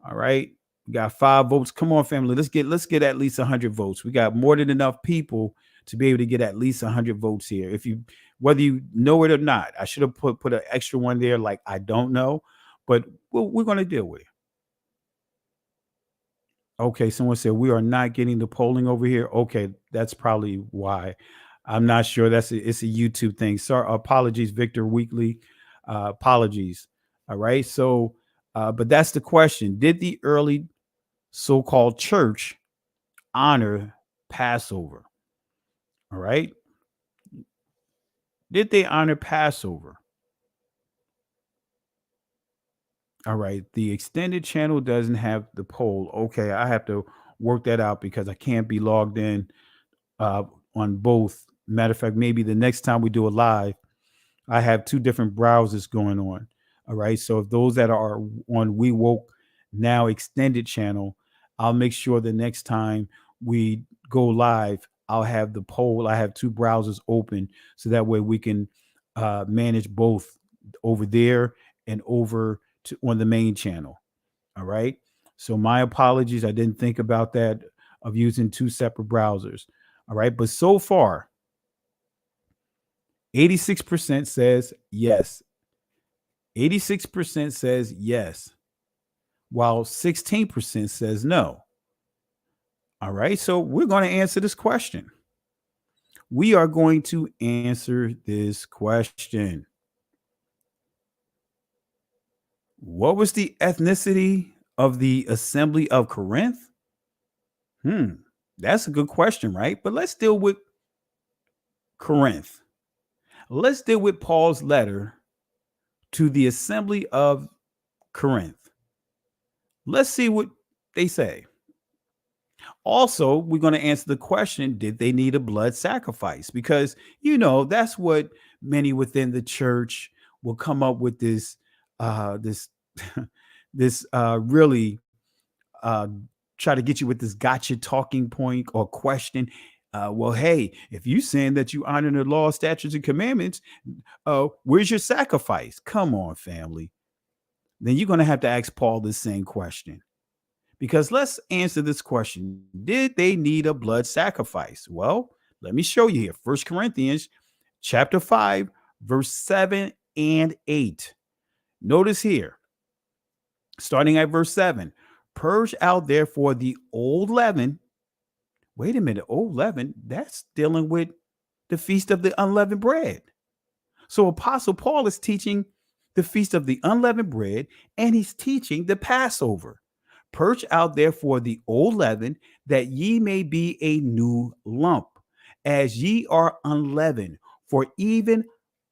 All right. We got 5 votes. Come on, family. Let's get at least 100 votes. We got more than enough people to be able to get at least 100 votes here. Whether you know it or not, I should have put an extra one there. Like, I don't know, but we're going to deal with it. Okay. Someone said we are not getting the polling over here. Okay. That's probably why. I'm not sure. It's a YouTube thing. Sorry. Apologies, Victor Weekly. Apologies. All right. So, but that's the question. Did the early so-called church honor Passover? All right. Did they honor Passover? All right. The extended channel doesn't have the poll. Okay. I have to work that out because I can't be logged in on both. Matter of fact, maybe the next time we do a live, I have two different browsers going on. All right. So if those that are on We Woke Now extended channel, I'll make sure the next time we go live, I'll have the poll. I have two browsers open so that way we can manage both over there and over to on the main channel. All right. So my apologies. I didn't think about that of using two separate browsers. All right. But so far, 86% says yes. 86% says yes, while 16% says no. All right. So we're going to answer this question. We are going to answer this question. What was the ethnicity of the assembly of Corinth? That's a good question, right? But let's deal with Corinth. Let's deal with Paul's letter to the assembly of Corinth. Let's see what they say. Also, we're going to answer the question, did they need a blood sacrifice? Because, that's what many within the church will come up with this really try to get you with this gotcha talking point or question. Well, hey, if you're saying that you honor the law, statutes, and commandments, where's your sacrifice? Come on, family. Then you're going to have to ask Paul the same question. Because let's answer this question. Did they need a blood sacrifice? Well, let me show you here. 1 Corinthians chapter 5, verse 7 and 8. Notice here, starting at verse 7, purge out therefore the old leaven. Wait a minute, old leaven, that's dealing with the feast of the unleavened bread. So Apostle Paul is teaching the feast of the unleavened bread, and he's teaching the Passover. Purge out therefore the old leaven, that ye may be a new lump, as ye are unleavened. For even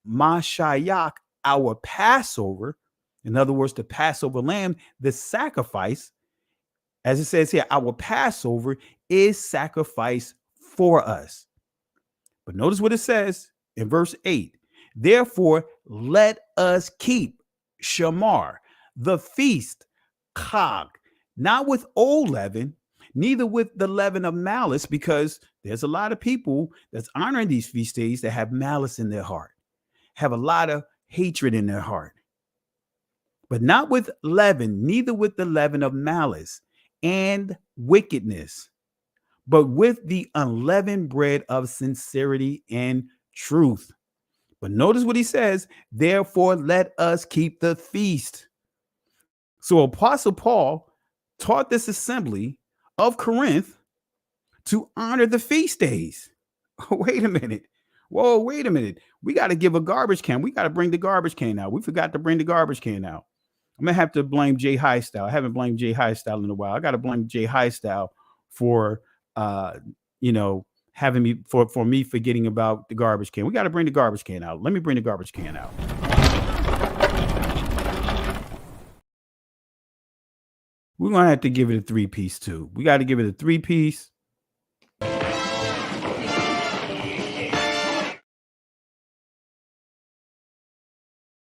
Mashiach, our Passover, in other words, the Passover lamb, the sacrifice, as it says here, our Passover is sacrificed for us. But notice what it says in verse 8. Therefore, let us keep Shamar, the feast, Chag, not with old leaven, neither with the leaven of malice, because there's a lot of people that's honoring these feast days that have malice in their heart, have a lot of hatred in their heart. But not with leaven, neither with the leaven of malice and wickedness, but with the unleavened bread of sincerity and truth. But notice what he says, therefore let us keep the feast. So Apostle Paul taught this assembly of Corinth to honor the feast days. Wait a minute. Whoa, wait a minute. We got to give a garbage can. We got to bring the garbage can out. We forgot to bring the garbage can out. I'm going to have to blame Jay Highstyle. I haven't blamed Jay Highstyle in a while. I got to blame Jay Highstyle for, having me for me forgetting about the garbage can. We got to bring the garbage can out. Let me bring the garbage can out. We're going to have to give it a 3-piece too. We got to give it a 3-piece.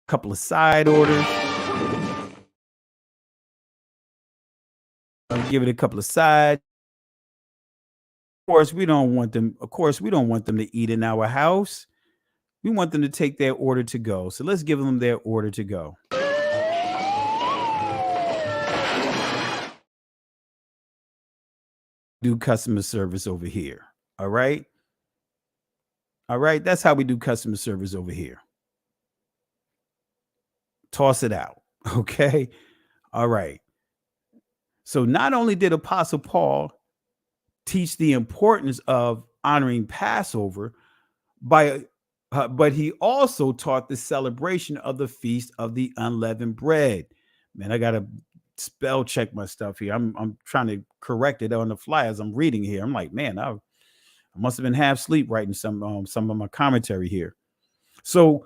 Couple of side orders. I'll give it a couple of side. Of course, we don't want them to eat in our house. We want them to take their order to go. So let's give them their order to go. Do customer service over here. All right. All right. That's how we do customer service over here. Toss it out. Okay. All right. So not only did Apostle Paul teach the importance of honoring Passover but he also taught the celebration of the feast of the unleavened bread. Man, I got to spell check my stuff here. I'm trying to correct it on the fly as I'm reading here. I'm like, man, I must have been half asleep writing some of my commentary here. So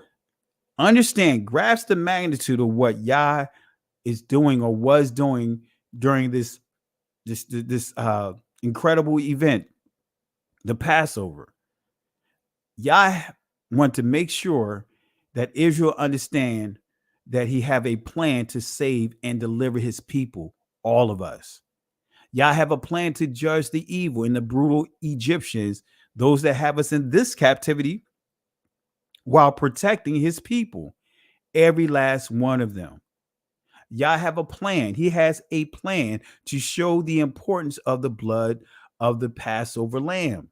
understand, grasp the magnitude of what Yah is doing or was doing during this incredible event, the Passover. Yah want to make sure that Israel understand that he have a plan to save and deliver his people, all of us. Yah have a plan to judge the evil and the brutal Egyptians, those that have us in this captivity, while protecting his people, every last one of them. Yah have a plan. He has a plan to show the importance of the blood of the Passover lamb.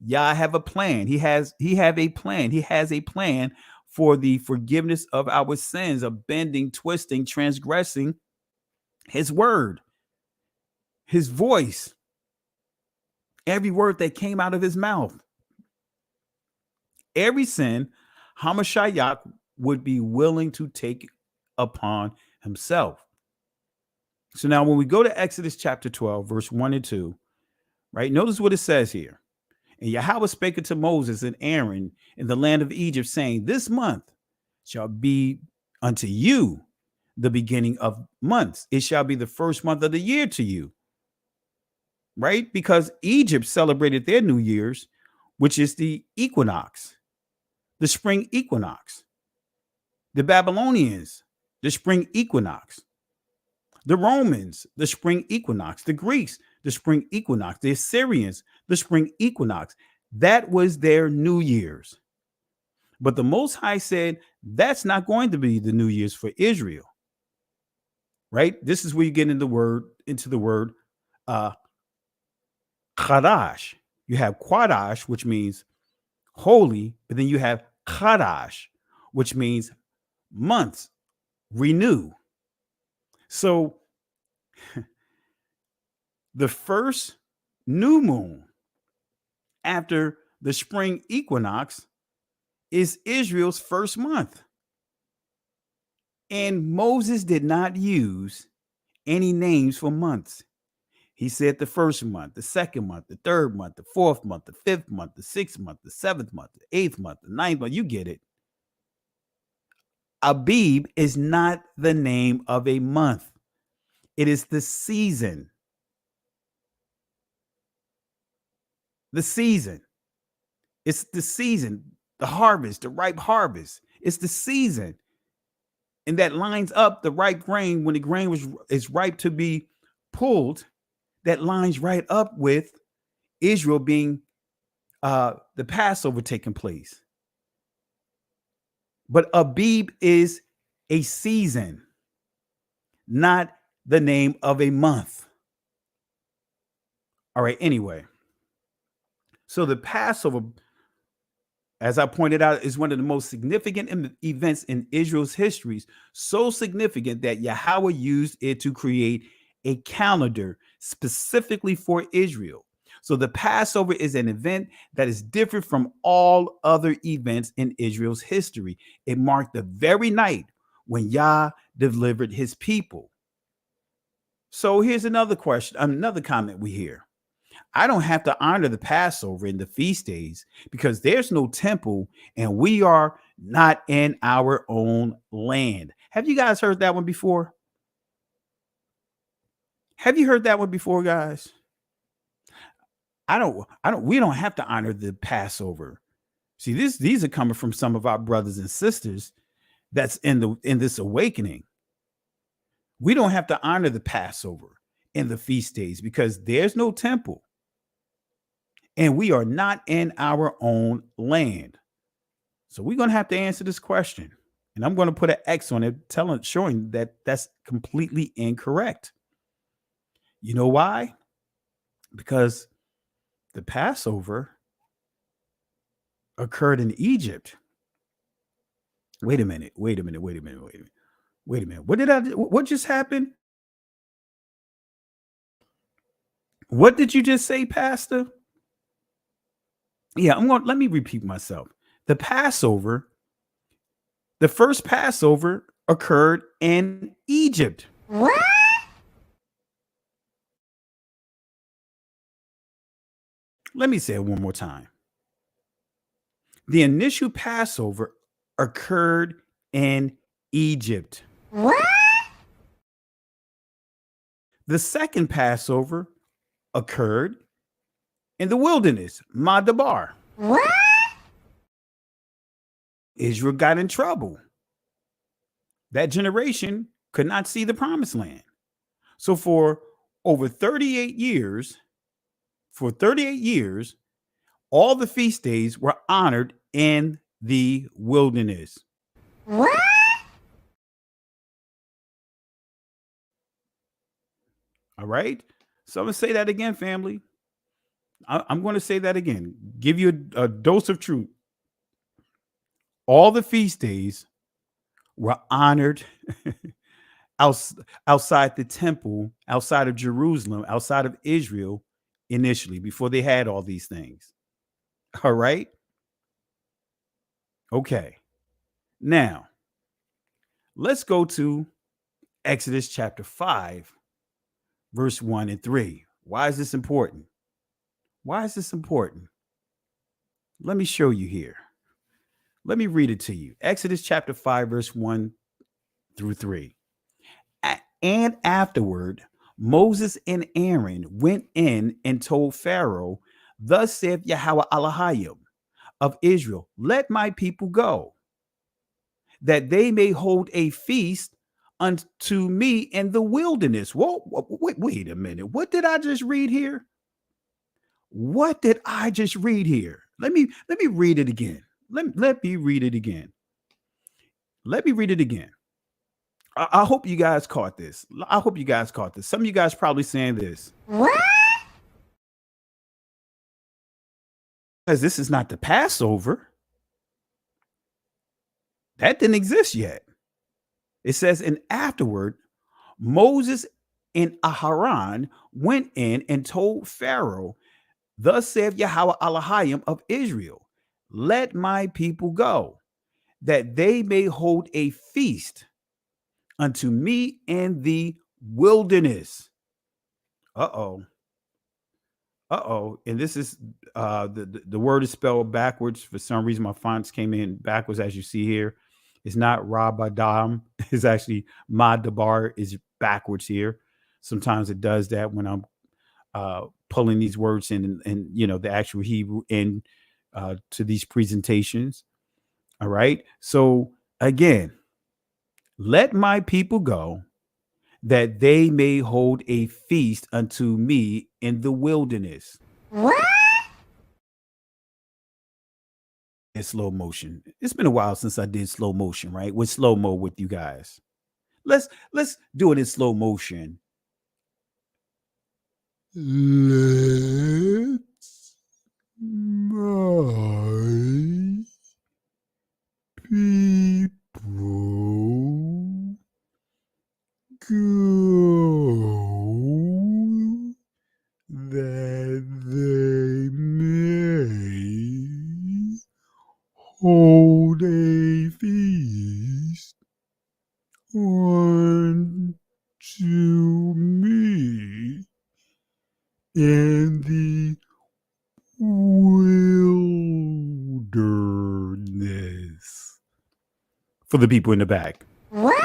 Yah have a plan. He has a plan. He has a plan for the forgiveness of our sins, of bending, twisting, transgressing his word, his voice, every word that came out of his mouth. Every sin, Hamashiach would be willing to take upon himself. So now when we go to Exodus chapter 12, verse 1 and 2, right? Notice what it says here. And Yahuwah spake unto Moses and Aaron in the land of Egypt, saying, this month shall be unto you the beginning of months. It shall be the first month of the year to you. Right? Because Egypt celebrated their New Year's, which is the equinox, the spring equinox. The Babylonians, the spring equinox. The Romans, the spring equinox. The Greeks, the spring equinox. The Assyrians, the spring equinox. That was their New Year's. But the Most High said that's not going to be the New Year's for Israel. Right? This is where you get into the word Chadash. You have Quadash, which means holy, but then you have Chadash, which means months, renew. So the first new moon after the spring equinox is Israel's first month. And Moses did not use any names for months. He said the first month, the second month, the third month, the fourth month, the fifth month, the sixth month, the seventh month, the eighth month, the ninth month. You get it. Abib is not the name of a month. It is the season. The season. It's the season, the harvest, the ripe harvest. It's the season. And that lines up the ripe grain when the grain is ripe to be pulled. That lines right up with Israel being the Passover taking place. But Abib is a season, not the name of a month. All right, anyway. So the Passover, as I pointed out, is one of the most significant events in Israel's histories, so significant that Yahuwah used it to create a calendar specifically for Israel. So the Passover is an event that is different from all other events in Israel's history. It marked the very night when Yah delivered his people. So here's another question, another comment we hear. I don't have to honor the Passover and the feast days because there's no temple and we are not in our own land. Have you guys heard that one before? Have you heard that one before, guys? We don't have to honor the Passover. See, these are coming from some of our brothers and sisters that's in this awakening. We don't have to honor the Passover and the feast days because there's no temple. And we are not in our own land. So we're going to have to answer this question. And I'm going to put an X on it, showing that that's completely incorrect. You know why? Because the Passover occurred in Egypt. Wait a minute. What just happened? What did you just say, Pastor? Yeah, let me repeat myself. The first Passover occurred in Egypt.
What?
Let me say it one more time. The initial Passover occurred in Egypt.
What?
The second Passover occurred in the wilderness, Madabar.
What?
Israel got in trouble. That generation could not see the promised land. So for over 38 years, all the feast days were honored in the wilderness.
What?
All right. So I'm going to say that again, family. I'm going to say that again. Give you a dose of truth. All the feast days were honored outside the temple, outside of Jerusalem, outside of Israel initially, before they had all these things. All right. Okay. Now, let's go to Exodus chapter 5, verse 1 and 3. Why is this important? Why is this important? Let me show you here. Let me read it to you. Exodus chapter 5, verse 1 through 3. And afterward, Moses and Aaron went in and told Pharaoh, thus saith Yahuwah Elohim of Israel, let my people go, that they may hold a feast unto me in the wilderness. Whoa, wait a minute. What did I just read here? What did I just read here? Let me read it again. Let me read it again. Let me read it again. I hope you guys caught this. Some of you guys probably saying this.
What?
Because this is not the Passover. That didn't exist yet. It says, and afterward, Moses and Aharon went in and told Pharaoh, thus saith Yahuwah Elohim of Israel, let my people go, that they may hold a feast unto me in the wilderness. And this is the word is spelled backwards. For some reason, my fonts came in backwards, as you see here. It's not Rabadam. It's actually Madabar is backwards here. Sometimes it does that when I'm pulling these words in and the actual Hebrew in to these presentations. All right. So again, let my people go, that they may hold a feast unto me in the wilderness.
What?
In slow motion. It's been a while since I did slow motion, right? With slow-mo with you guys. Let's do it in slow motion. Let my people go, that they may hold a feast unto me in the wilderness. For the people in the back.
What?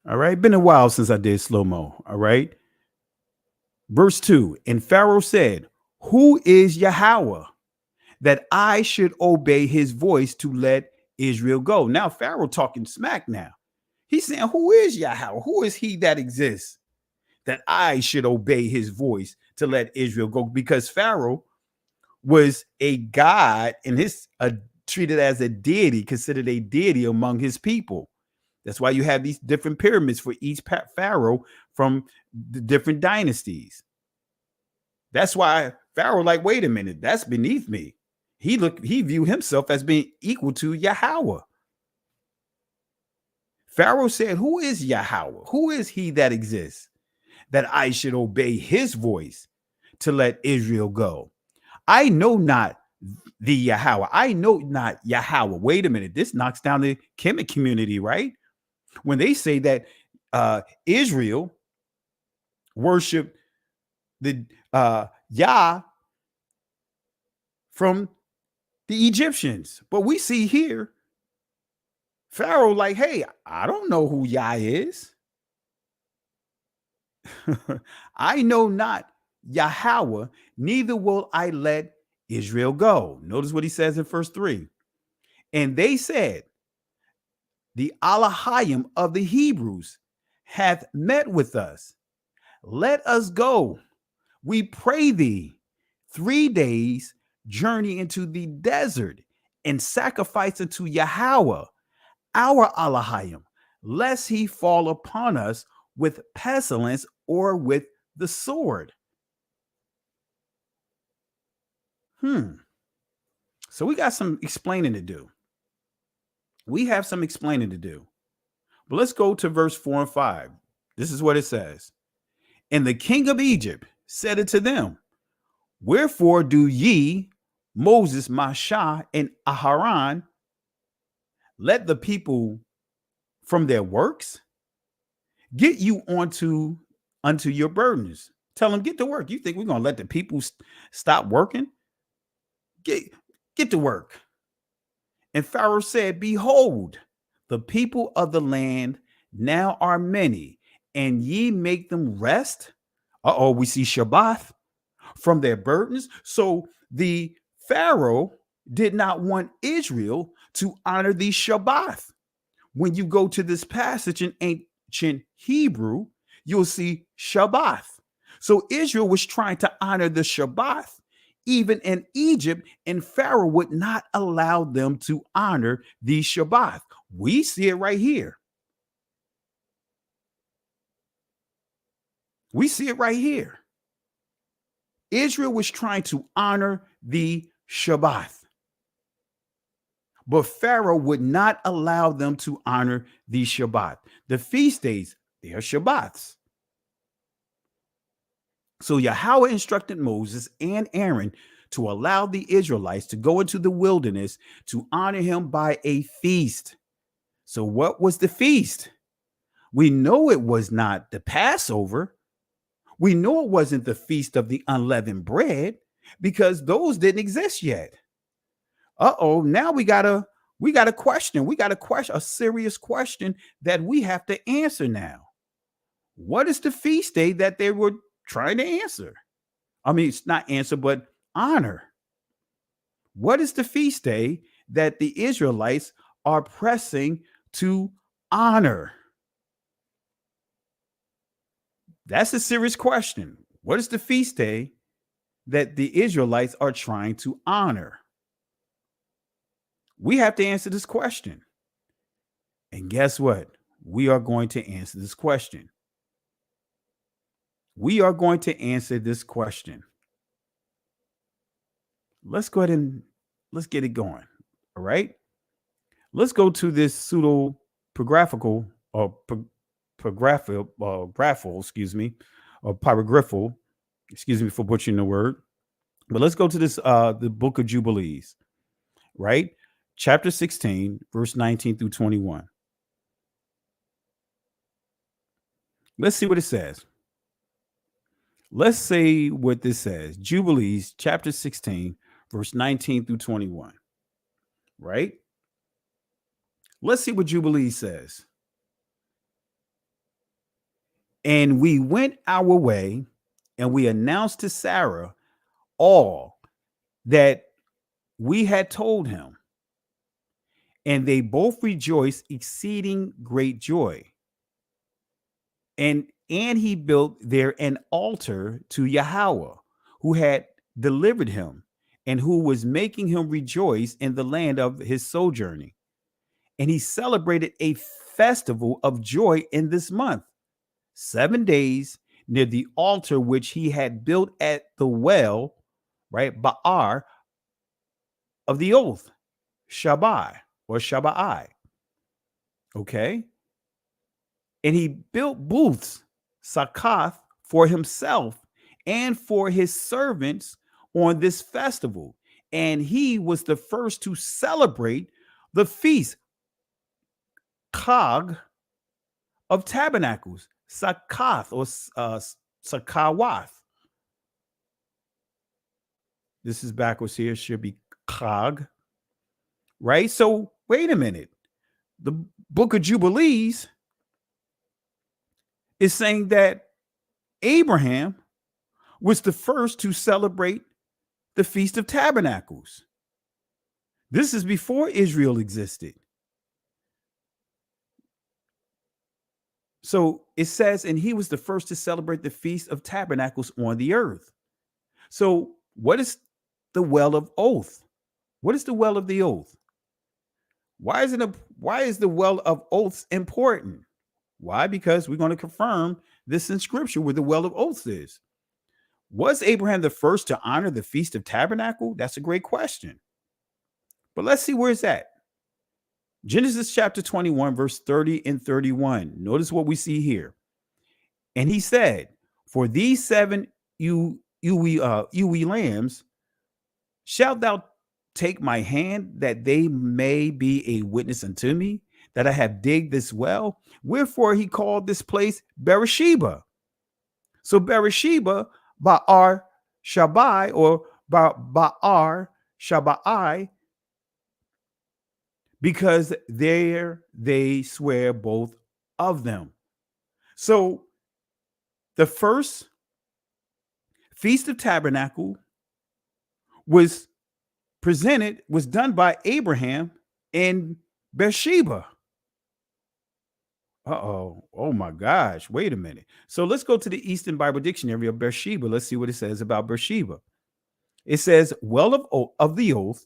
All right. Been a while since I did slow-mo. All right. Verse 2. And Pharaoh said, who is Yahuwah, that I should obey his voice to let Israel go? Now, Pharaoh talking smack now. He's saying, who is Yahuwah? Who is he that exists, that I should obey his voice to let Israel go? Because Pharaoh was a god and treated as a deity, considered a deity among his people. That's why you have these different pyramids for each pharaoh from the different dynasties. That's why Pharaoh, like, wait a minute, that's beneath me. He viewed himself as being equal to Yahuwah. Pharaoh said, who is Yahuwah? Who is he that exists, that I should obey his voice to let Israel go? I know not the Yahuwah. I know not Yahuwah. Wait a minute. This knocks down the Kemet community, right? When they say that Israel worshiped the Yah from the Egyptians. But we see here Pharaoh, like, hey, I don't know who Yah is. I know not Yahuwah, neither will I let Israel go. Notice what he says in verse 3. And they said, the Alahayim of the Hebrews hath met with us. Let us go, we pray thee, 3 days journey into the desert and sacrifice unto Yahuwah, our Alahayim, lest he fall upon us with pestilence or with the sword. So we got some explaining to do. We have some explaining to do. But let's go to verse 4 and 5. This is what it says. And the king of Egypt said unto them, wherefore do ye, Moses, Mashah, and Aharon, let the people from their works get you unto your burdens? Tell them, get to work. You think we're going to let the people stop working? Get to work. And Pharaoh said, behold, the people of the land now are many, and ye make them rest. We see Shabbat from their burdens. So the Pharaoh did not want Israel to honor the Shabbat. When you go to this passage in ancient Hebrew, you'll see Shabbat. So Israel was trying to honor the Shabbat, even in Egypt, and Pharaoh would not allow them to honor the Shabbat. We see it right here. We see it right here. Israel was trying to honor the Shabbat, but Pharaoh would not allow them to honor the Shabbat. The feast days, they are Shabbats. So Yahuwah instructed Moses and Aaron to allow the Israelites to go into the wilderness to honor him by a feast. So what was the feast? We know it was not the Passover. We know it wasn't the feast of the unleavened bread, because those didn't exist yet. Now we got a question. We got a serious question that we have to answer now. What is the feast day that they were trying to answer? I mean, it's not answer, but honor. What is the feast day that the Israelites are pressing to honor? That's a serious question. What is the feast day that the Israelites are trying to honor? We have to answer this question. And guess what? We are going to answer this question. We are going to answer this question. Let's go ahead and let's get it going. All right. Let's go to this pseudo-graphical or graphical, or pyrogryphal, excuse me for butchering the word. But let's go to this, the book of Jubilees, right? Chapter 16, verse 19 through 21. Let's see what it says. Let's say what this says. Jubilees, chapter 16, verse 19 through 21. Right? Let's see what Jubilees says. And we went our way, and we announced to Sarah all that we had told him. And they both rejoiced exceeding great joy. And he built there an altar to Yahuwah, who had delivered him, and who was making him rejoice in the land of his sojourning. And he celebrated a festival of joy in this month, 7 days, near the altar which he had built at the well, right, Ba'ar of the oath, Shabbai or Shabbai. Okay. And he built booths, Sakath, for himself and for his servants on this festival. And he was the first to celebrate the feast, Chag of Tabernacles, Sakath or Sakawath. This is backwards here, should be Chag, right? So wait a minute. the book of Jubilees is saying that Abraham was the first to celebrate the Feast of Tabernacles. This is before Israel existed. So it says, and he was the first to celebrate the Feast of Tabernacles on the earth. So what is the well of oath? What is the well of the oath? Why is the well of oaths important? Why? Because we're going to confirm this in scripture where the well of oaths is. Was Abraham the first to honor the Feast of Tabernacle? That's a great question. But let's see where it's at. Genesis chapter 21, verse 30 and 31. Notice what we see here. And he said, for these 7 ewe lambs, shalt thou take my hand, that they may be a witness unto me, that I have digged this well? Wherefore he called this place Beersheba. So Beersheba, Ba'ar Shabai, or Ba'ar Shabai, because there they swear both of them. So the first Feast of Tabernacle was done by Abraham in Beersheba. Oh my gosh, wait a minute. So let's go to the Eastern Bible Dictionary of Beersheba. Let's see what it says about Beersheba. It says well of the oath,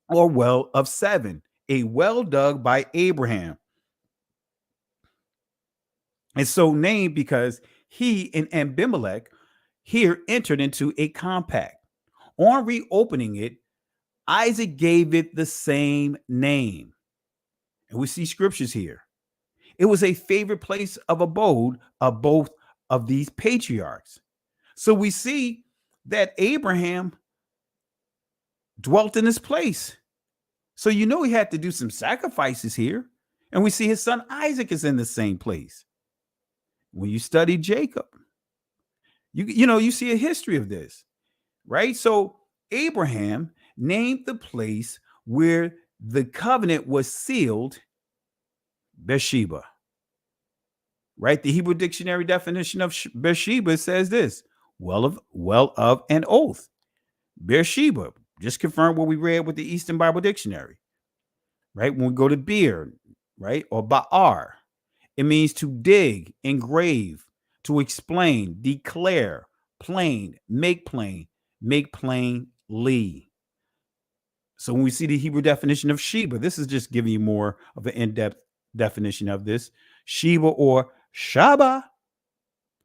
or well of 7, a well dug by Abraham. And so named because he and Abimelech here entered into a compact. On reopening it, Isaac gave it the same name. And we see scriptures here. It was a favorite place of abode of both of these patriarchs. So we see that Abraham dwelt in this place. So you know he had to do some sacrifices here. And we see his son Isaac is in the same place. When you study Jacob, you see a history of this, right? So Abraham named the place where the covenant was sealed Beersheba, right? The Hebrew dictionary definition of Beersheba says this: well of an oath. Beersheba, just confirm what we read with the Eastern Bible Dictionary, right? When we go to Beer, right, or Ba'ar, it means to dig, engrave, to explain, declare, plain, make plainly. So when we see the Hebrew definition of Sheba, this is just giving you more of an in-depth definition of this. Sheba or Shaba,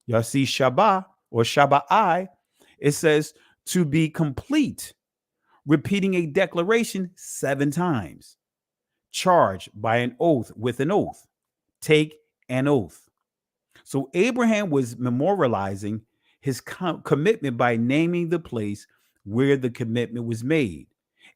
y'all see Shaba or Shabai, it says to be complete, repeating a declaration 7 times, charged by an oath with an oath, take an oath. So Abraham was memorializing his commitment by naming the place where the commitment was made.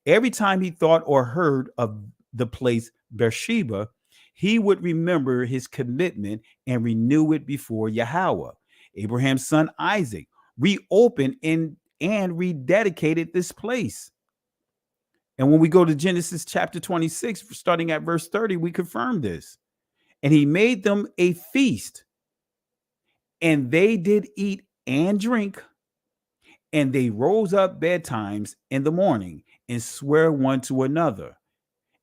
Every time he thought or heard of the place Beersheba, he would remember his commitment and renew it before Yahuwah. Abraham's son Isaac reopened and rededicated this place. And when we go to Genesis chapter 26, starting at verse 30, we confirm this. And he made them a feast, and they did eat and drink, and they rose up betimes in the morning and swear one to another.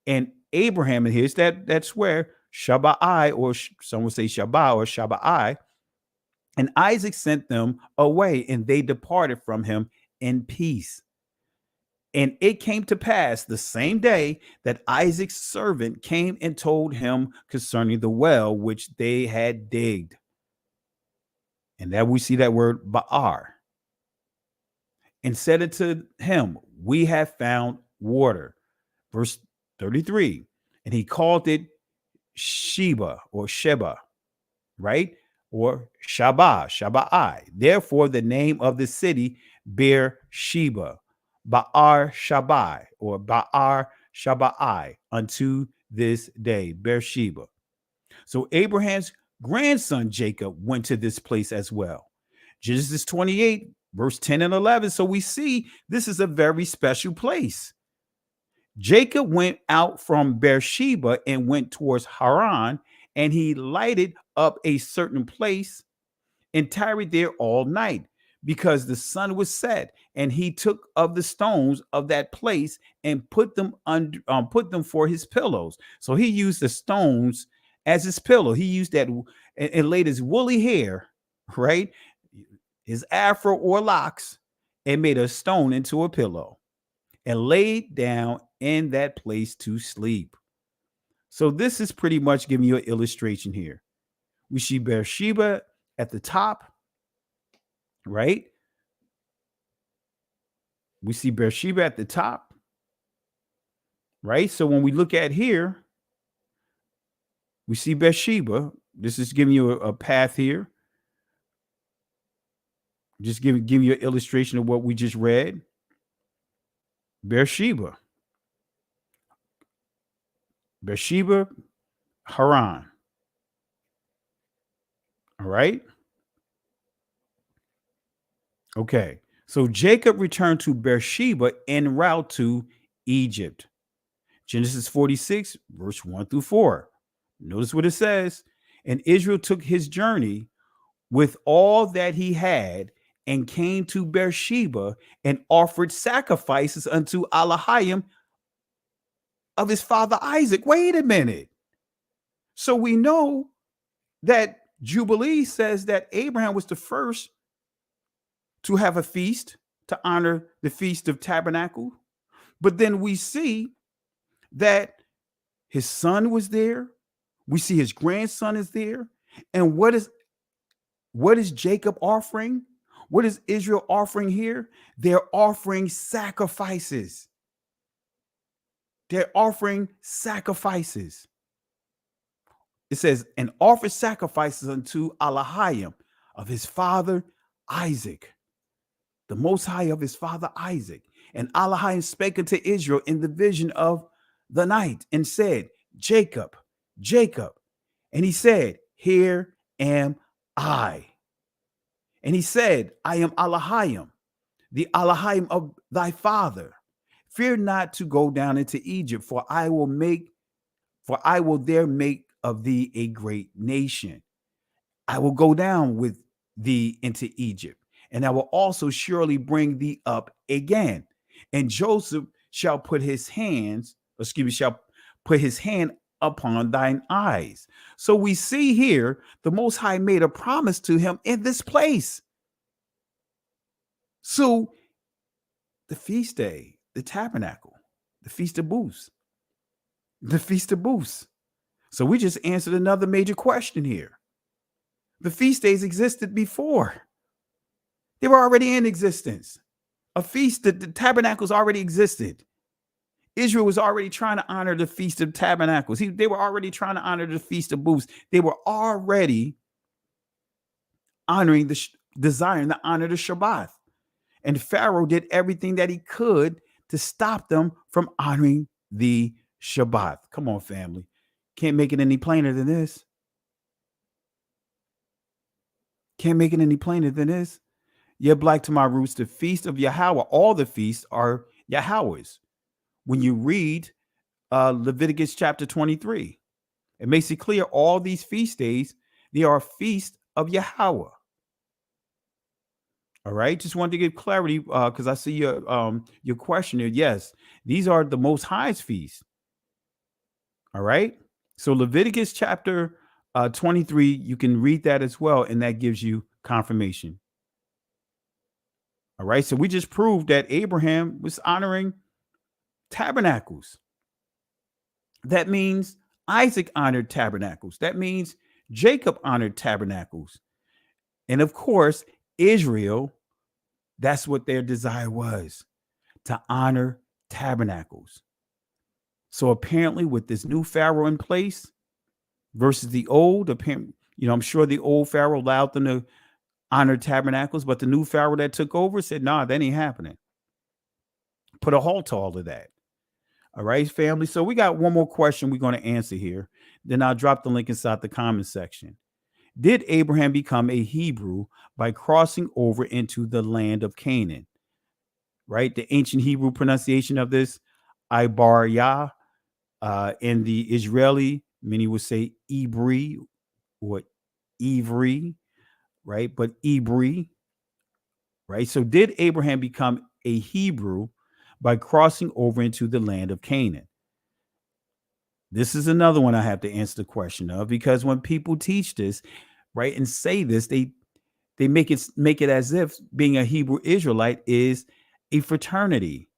And Abraham, and here's that swear, Shabai, or some would say Shabbat or Shabai, and Isaac sent them away, and they departed from him in peace. And it came to pass the same day that Isaac's servant came and told him concerning the well which they had digged. And there we see that word Ba'ar. And said unto him, we have found water. Verse 33. And he called it Sheba or Sheba, right? Or Shabai. Therefore, the name of the city Beersheba, Ba'ar Shabai, or Ba'ar Shabai, unto this day, Beersheba. So Abraham's grandson Jacob went to this place as well. Genesis 28, verse 10 and 11. So we see this is a very special place. Jacob went out from Beersheba and went towards Haran, and he lighted up a certain place and tarried there all night, because the sun was set. And he took of the stones of that place and put them for his pillows. So he used the stones as his pillow. He used that and laid his woolly hair, right, his afro or locks, and made a stone into a pillow and laid down in that place to sleep. So this is pretty much giving you an illustration here. We see Beersheba at the top, right? We see Beersheba at the top, right? So when we look at here, we see Beersheba. This is giving you a path here. Just give you an illustration of what we just read. Beersheba, Haran. All right. Okay. So Jacob returned to Beersheba en route to Egypt. Genesis 46, verse 1 through 4. Notice what it says. And Israel took his journey with all that he had and came to Beersheba and offered sacrifices unto Elohim of his father Isaac. Wait a minute. So we know that Jubilee says that Abraham was the first to have a feast to honor the Feast of Tabernacle. But then we see that his son was there. We see his grandson is there. And what is Jacob offering? What is Israel offering here? They're offering sacrifices. They're offering sacrifices. It says, and offer sacrifices unto Elohim of his father Isaac, the Most High of his father Isaac. And Elohim spake unto Israel in the vision of the night and said, Jacob, Jacob. And he said, here am I. And he said, I am Elohim, the Elohim of thy father. Fear not to go down into Egypt, for I will there make of thee a great nation. I will go down with thee into Egypt, and I will also surely bring thee up again. And Joseph shall put his hand upon thine eyes. So we see here the Most High made a promise to him in this place. So the feast day, the tabernacle, the Feast of Booths, the Feast of Booths. So we just answered another major question here. The feast days existed before. They were already in existence. A feast, the tabernacles already existed. Israel was already trying to honor the Feast of Tabernacles. They were already trying to honor the Feast of Booths. They were already desiring to honor the Shabbat. And Pharaoh did everything that he could to stop them from honoring the Shabbat. Come on, family. Can't make it any plainer than this. Can't make it any plainer than this. Yeah, Black to my roots, the feast of Yahuwah, all the feasts are Yahweh's. When you read Leviticus chapter 23, it makes it clear all these feast days, they are feasts of Yahuwah. All right, just wanted to give clarity because I see your question here. Yes, these are the Most High's feasts. All right, so Leviticus chapter 23, you can read that as well, and that gives you confirmation. All right, so we just proved that Abraham was honoring tabernacles. That means Isaac honored tabernacles. That means Jacob honored tabernacles. And of course, Israel, that's what their desire was, to honor tabernacles. So apparently with this new Pharaoh in place versus the old, I'm sure the old Pharaoh allowed them to honor tabernacles, but the new Pharaoh that took over said, nah, that ain't happening. Put a halt to all of that. All right, family. So we got one more question we're going to answer here. Then I'll drop the link inside the comment section. Did Abraham become a Hebrew by crossing over into the land of Canaan? Right? The ancient Hebrew pronunciation of this, Ibarya. In the Israeli, many would say Ibri or Ivri, right? But Ibri, right? So did Abraham become a Hebrew by crossing over into the land of Canaan? This is another one I have to answer the question of, because when people teach this, right, and say this, they make it as if being a Hebrew Israelite is a fraternity,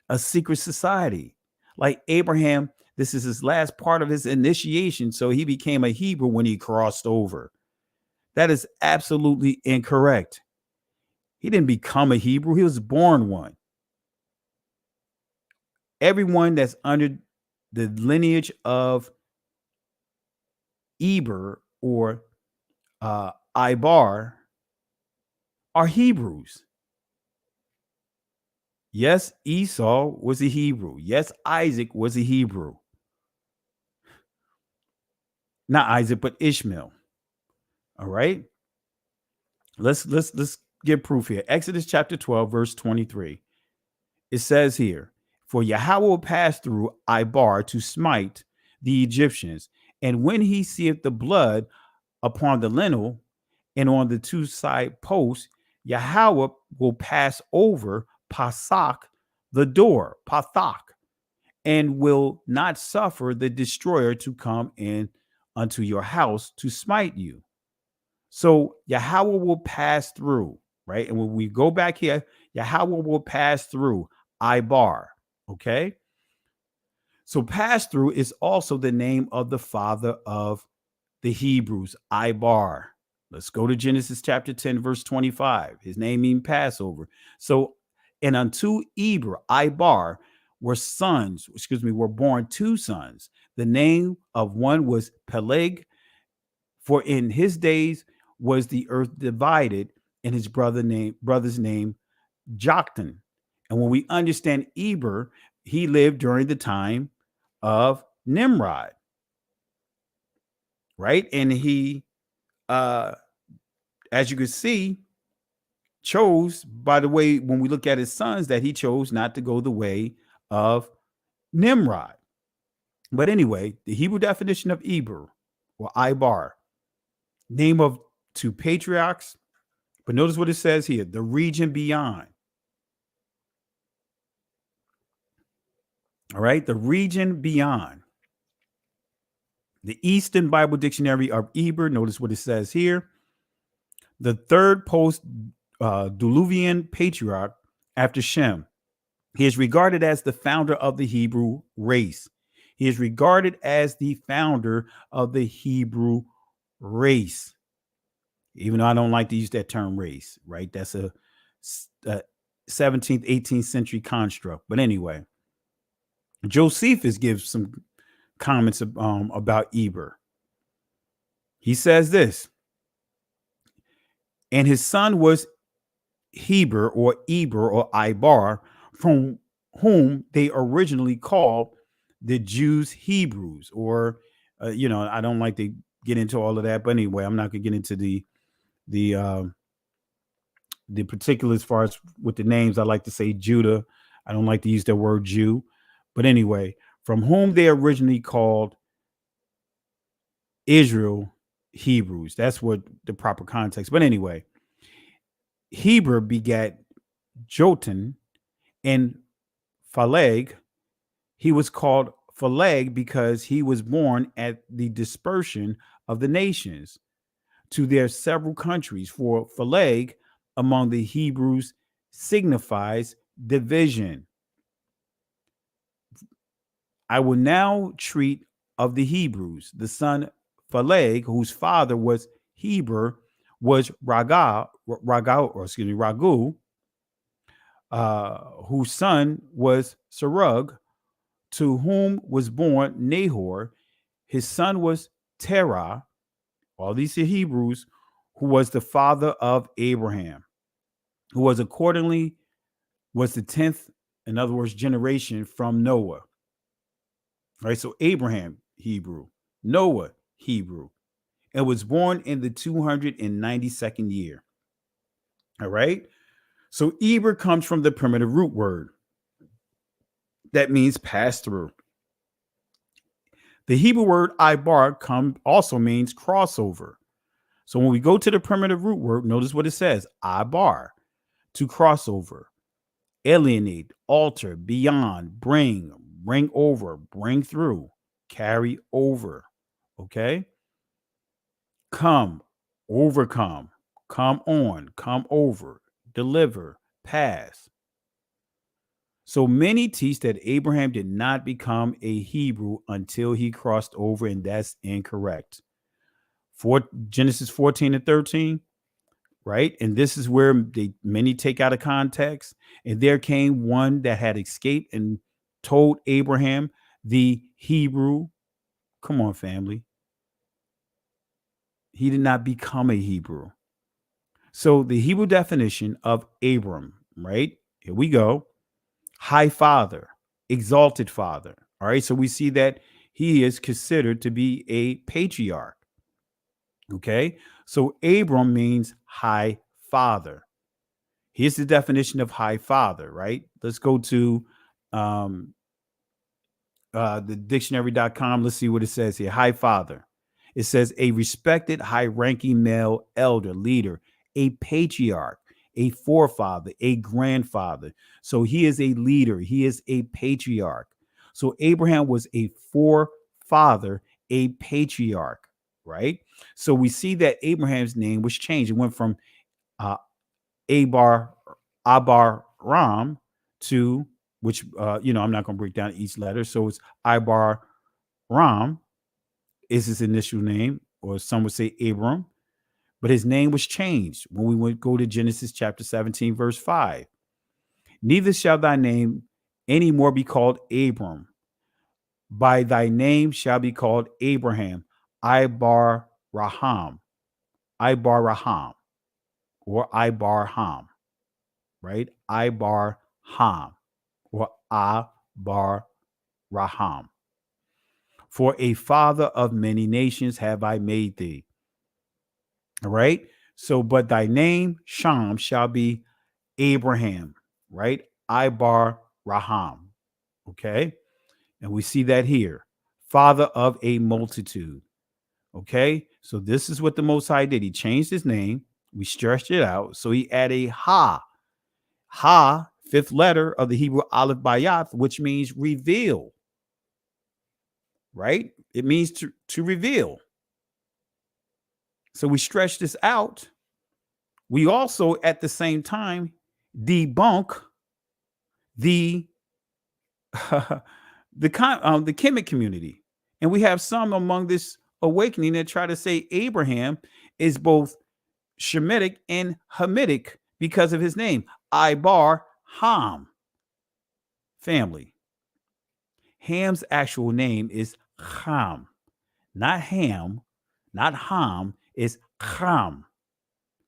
a secret society. Like Abraham, this is his last part of his initiation, so he became a Hebrew when he crossed over. That is absolutely incorrect. He didn't become a Hebrew, he was born one. Everyone that's under the lineage of Eber or Ibar are Hebrews. Yes, Esau was a Hebrew. Yes, Isaac was a Hebrew. Not Isaac, but Ishmael. All right. Let's get proof here. Exodus chapter 12, verse 23. It says here, for Yahuwah will pass through Ibar to smite the Egyptians, and when he seeth the blood upon the lintel and on the two side posts, Yahuwah will pass over Pasak, the door, Pathak, and will not suffer the destroyer to come in unto your house to smite you. So Yahuwah will pass through, right? And when we go back here, Yahuwah will pass through Ibar, okay? So pass through is also the name of the father of the Hebrews, Ibar. Let's go to Genesis chapter 10, verse 25. His name means Passover. So, and unto Eber, Ibar, were born two sons. The name of one was Peleg, for in his days was the earth divided, and his brother's name Joktan. And when we understand Eber, he lived during the time of Nimrod, right? And he, as you can see, chose, by the way, when we look at his sons, that he chose not to go the way of Nimrod. But anyway, the Hebrew definition of Eber or Ibar, name of two patriarchs. But notice what it says here, the region beyond. All right, the region beyond. The Eastern Bible Dictionary of Eber, notice what it says here. The third post-Diluvian patriarch after Shem. He is regarded as the founder of the Hebrew race. He is regarded as the founder of the Hebrew race. Even though I don't like to use that term race, right? That's a 17th, 18th century construct. But anyway, Josephus gives some comments about Eber. He says this, and his son was Heber or Eber or Ibar, from whom they originally called the Jews Hebrews, or I don't like to get into all of that, but anyway, I'm not gonna get into the particulars as far as with the names. I like to say Judah. I don't like to use the word Jew, but anyway, from whom they originally called Israel Hebrews. That's what the proper context. But anyway, Heber begat Jotan and Phaleg. He was called Phaleg because he was born at the dispersion of the nations to their several countries. For Phaleg among the Hebrews signifies division. I will now treat of the Hebrews. The son Phaleg, whose father was Heber, was Ragu, whose son was Serug, to whom was born Nahor. His son was Terah. All these are Hebrews, who was the father of Abraham, who was accordingly was the 10th, in other words, generation from Noah. Right, so Abraham, Hebrew, Noah, Hebrew, and was born in the 292nd year. All right, so Eber comes from the primitive root word that means pass through. The Hebrew word ibar also means crossover. So when we go to the primitive root word, notice what it says: ibar, to cross over, alienate, alter, beyond, bring over, bring through, carry over. Okay? Come, overcome, come on, come over, deliver, pass. So many teach that Abraham did not become a Hebrew until he crossed over, and that's incorrect. Genesis 14 and 13, right? And this is where many take out of context. And there came one that had escaped and told Abraham, the Hebrew. Come on, family. He did not become a Hebrew. So the Hebrew definition of Abram, right? Here we go. High father, exalted father. All right. So we see that he is considered to be a patriarch. Okay. So Abram means high father. Here's the definition of high father, right? Let's go to the dictionary.com. Let's see what it says here. High father. It says a respected, high-ranking male elder, leader, a patriarch, a forefather, a grandfather. So he is a leader. He is a patriarch. So Abraham was a forefather, a patriarch, right? So we see that Abraham's name was changed. It went from Abar Ram to, which, I'm not going to break down each letter. So it's Ibar Ram is his initial name, or some would say Abram, but his name was changed when we would go to Genesis chapter 17, verse 5. Neither shall thy name any more be called Abram. By thy name shall be called Abraham, Ibar Raham, or Ibar Ham, right? Ibar Ham, or Abar Raham. For a father of many nations have I made thee. All right. So, but thy name, Sham, shall be Abraham, right? Ibar Raham. Okay. And we see that here. Father of a multitude. Okay. So this is what the Most High did. He changed his name. We stretched it out. So he added a Ha. Ha, fifth letter of the Hebrew Aleph Bayath, which means reveal. Right? It means to reveal. So we stretch this out. We also, at the same time, debunk the Kemet community. And we have some among this awakening that try to say Abraham is both Shemitic and Hamitic because of his name, Ibar Ham. Family. Ham's actual name is Ham, not Ham, not Ham, is Ham.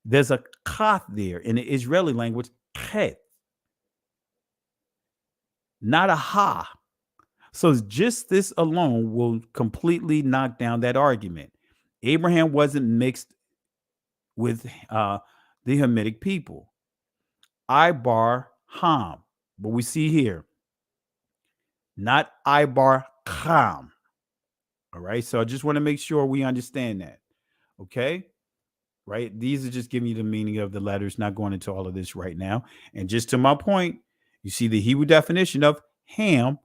There's a kath there in the Israeli language, chet, not a ha. So just this alone will completely knock down that argument. Abraham wasn't mixed with the Hamitic people. Ibar Ham, but we see here, not Ibar Ham. All right, so I just want to make sure we understand that. Okay, right? These are just giving you the meaning of the letters, not going into all of this right now. And just to my point, you see the Hebrew definition of Ham,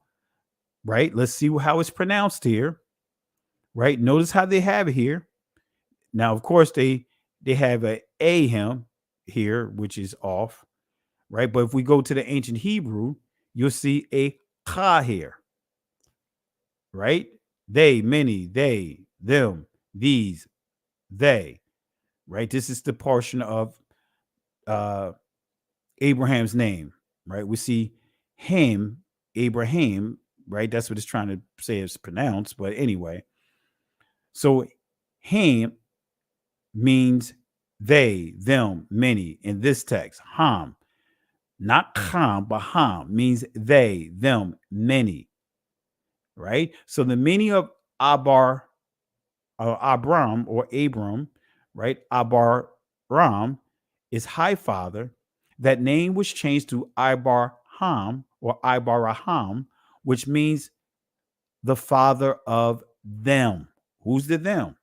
right? Let's see how it's pronounced here, right? Notice how they have it here. Now, of course, they have a Ham here, which is off, right? But if we go to the ancient Hebrew, you'll see a Ka here, right? They, many, they, them, these, they, right? This is the portion of Abraham's name, right? We see him, Abraham, right? That's what it's trying to say it's pronounced. But anyway, so Ham means they, them, many in this text. Ham, not Ham, but Ham means they, them, many, right? So the meaning of Abram, right? Abar Ram is high father. That name was changed to Ibar Ham or Ibar Raham which means the father of them. Who's the them?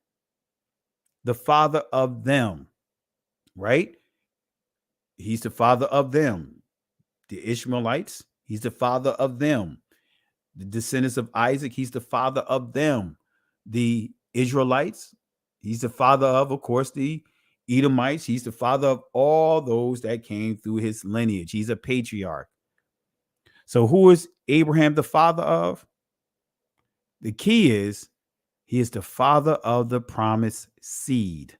The father of them, right? He's the father of them. The Ishmaelites, he's the father of them. The descendants of Isaac, he's the father of them. The Israelites, he's the father of course, the Edomites. He's the father of all those that came through his lineage. He's a patriarch. So who is Abraham the father of? The key is he is the father of the promised seed.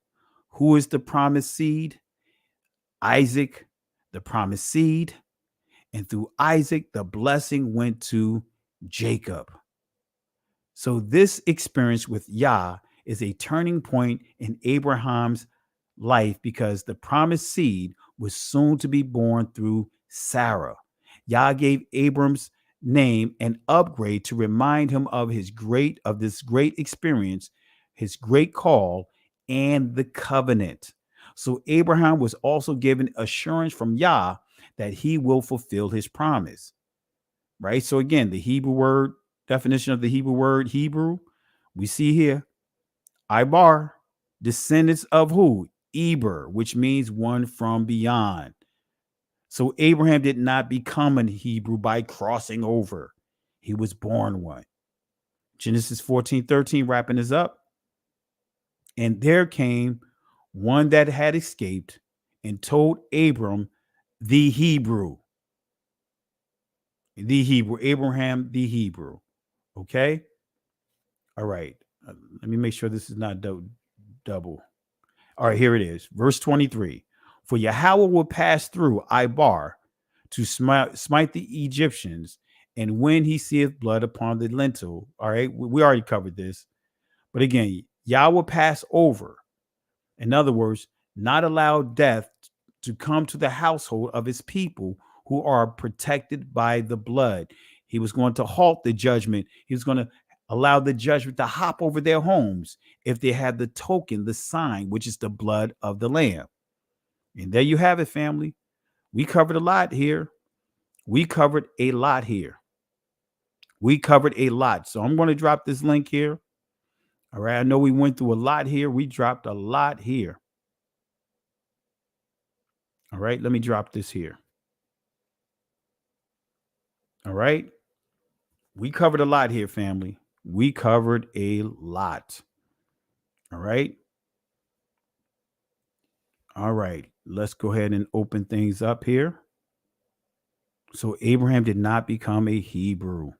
Who is the promised seed? Isaac, the promised seed. And through Isaac, the blessing went to Jacob. So this experience with Yah is a turning point in Abraham's life because the promised seed was soon to be born through Sarah. Yah gave Abram's name an upgrade to remind him of this great experience, his great call, and the covenant. So Abraham was also given assurance from Yah that he will fulfill his promise. Right? So again, the Hebrew word, definition of the Hebrew word Hebrew, we see here, Ibar, descendants of who? Eber, which means one from beyond. So Abraham did not become a Hebrew by crossing over. He was born one. Genesis 14:13, wrapping this up. And there came one that had escaped and told Abram, the Hebrew. The Hebrew, Abraham, the Hebrew. Okay. All right. Let me make sure this is not double. All right, here it is. Verse 23. For Yahuwah will pass through Ibar to smite the Egyptians, and when he seeth blood upon the lintel. All right, we already covered this. But again, Yah will pass over. In other words, not allow death to come to the household of his people who are protected by the blood. He was going to halt the judgment. He was going to allow the judgment to hop over their homes if they had the token, the sign, which is the blood of the Lamb. And there you have it, family. We covered a lot here. We covered a lot here. We covered a lot. So I'm going to drop this link here. All right. I know we went through a lot here. We dropped a lot here. All right. Let me drop this here. All right. We covered a lot here, family. We covered a lot. All right. All right. Let's go ahead and open things up here. So Abraham did not become a Hebrew.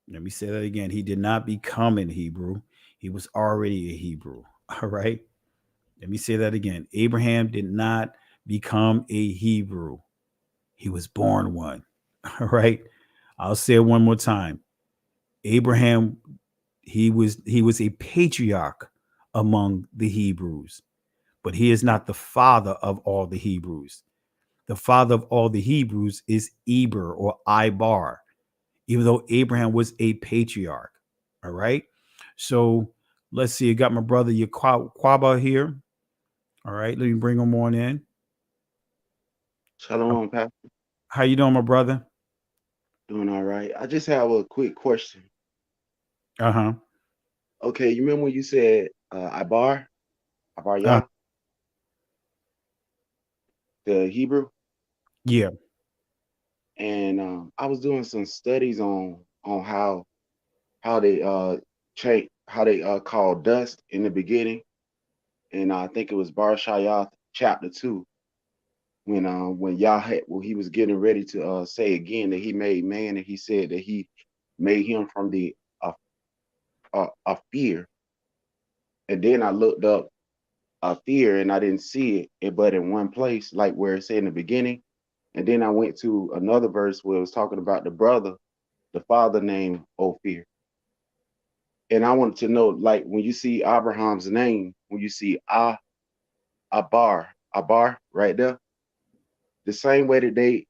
Let me say that again. He did not become a Hebrew. He was already a Hebrew. All right. Let me say that again. Abraham did not become a Hebrew. He was born one. All right. I'll say it one more time. Abraham, he was a patriarch among the Hebrews, but he is not the father of all the Hebrews. The father of all the Hebrews is Eber or Ibar, even though Abraham was a patriarch. All right. So let's see. I got my brother Yaquaba here. All right. Let me bring him on in.
Shalom, Pastor.
How you doing, my brother?
Doing all right. I just have a quick question.
Uh-huh.
Okay, you remember when you said Ibar Yah, the Hebrew?
Yeah.
And I was doing some studies on how they call dust in the beginning, and I think it was Bar Shayath chapter 2 when Yah he was getting ready to say again that he made man, and he said that he made him from the fear. And then I looked up fear and I didn't see it, but in one place, like where it said in the beginning. And then I went to another verse where it was talking about the father named Ophir. And I wanted to know, like, when you see Abraham's name, when you see Abar right there, the same way that they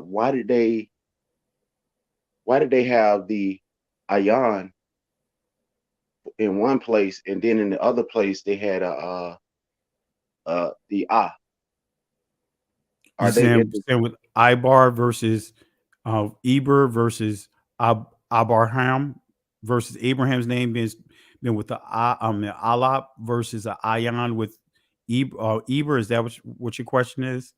why did they have the Ayan in one place, and then in the other place they had the Are
they saying with Ibar versus Eber versus Abraham versus Abraham's name been with the Alap versus a Ayan with Eber. Is that what your question is?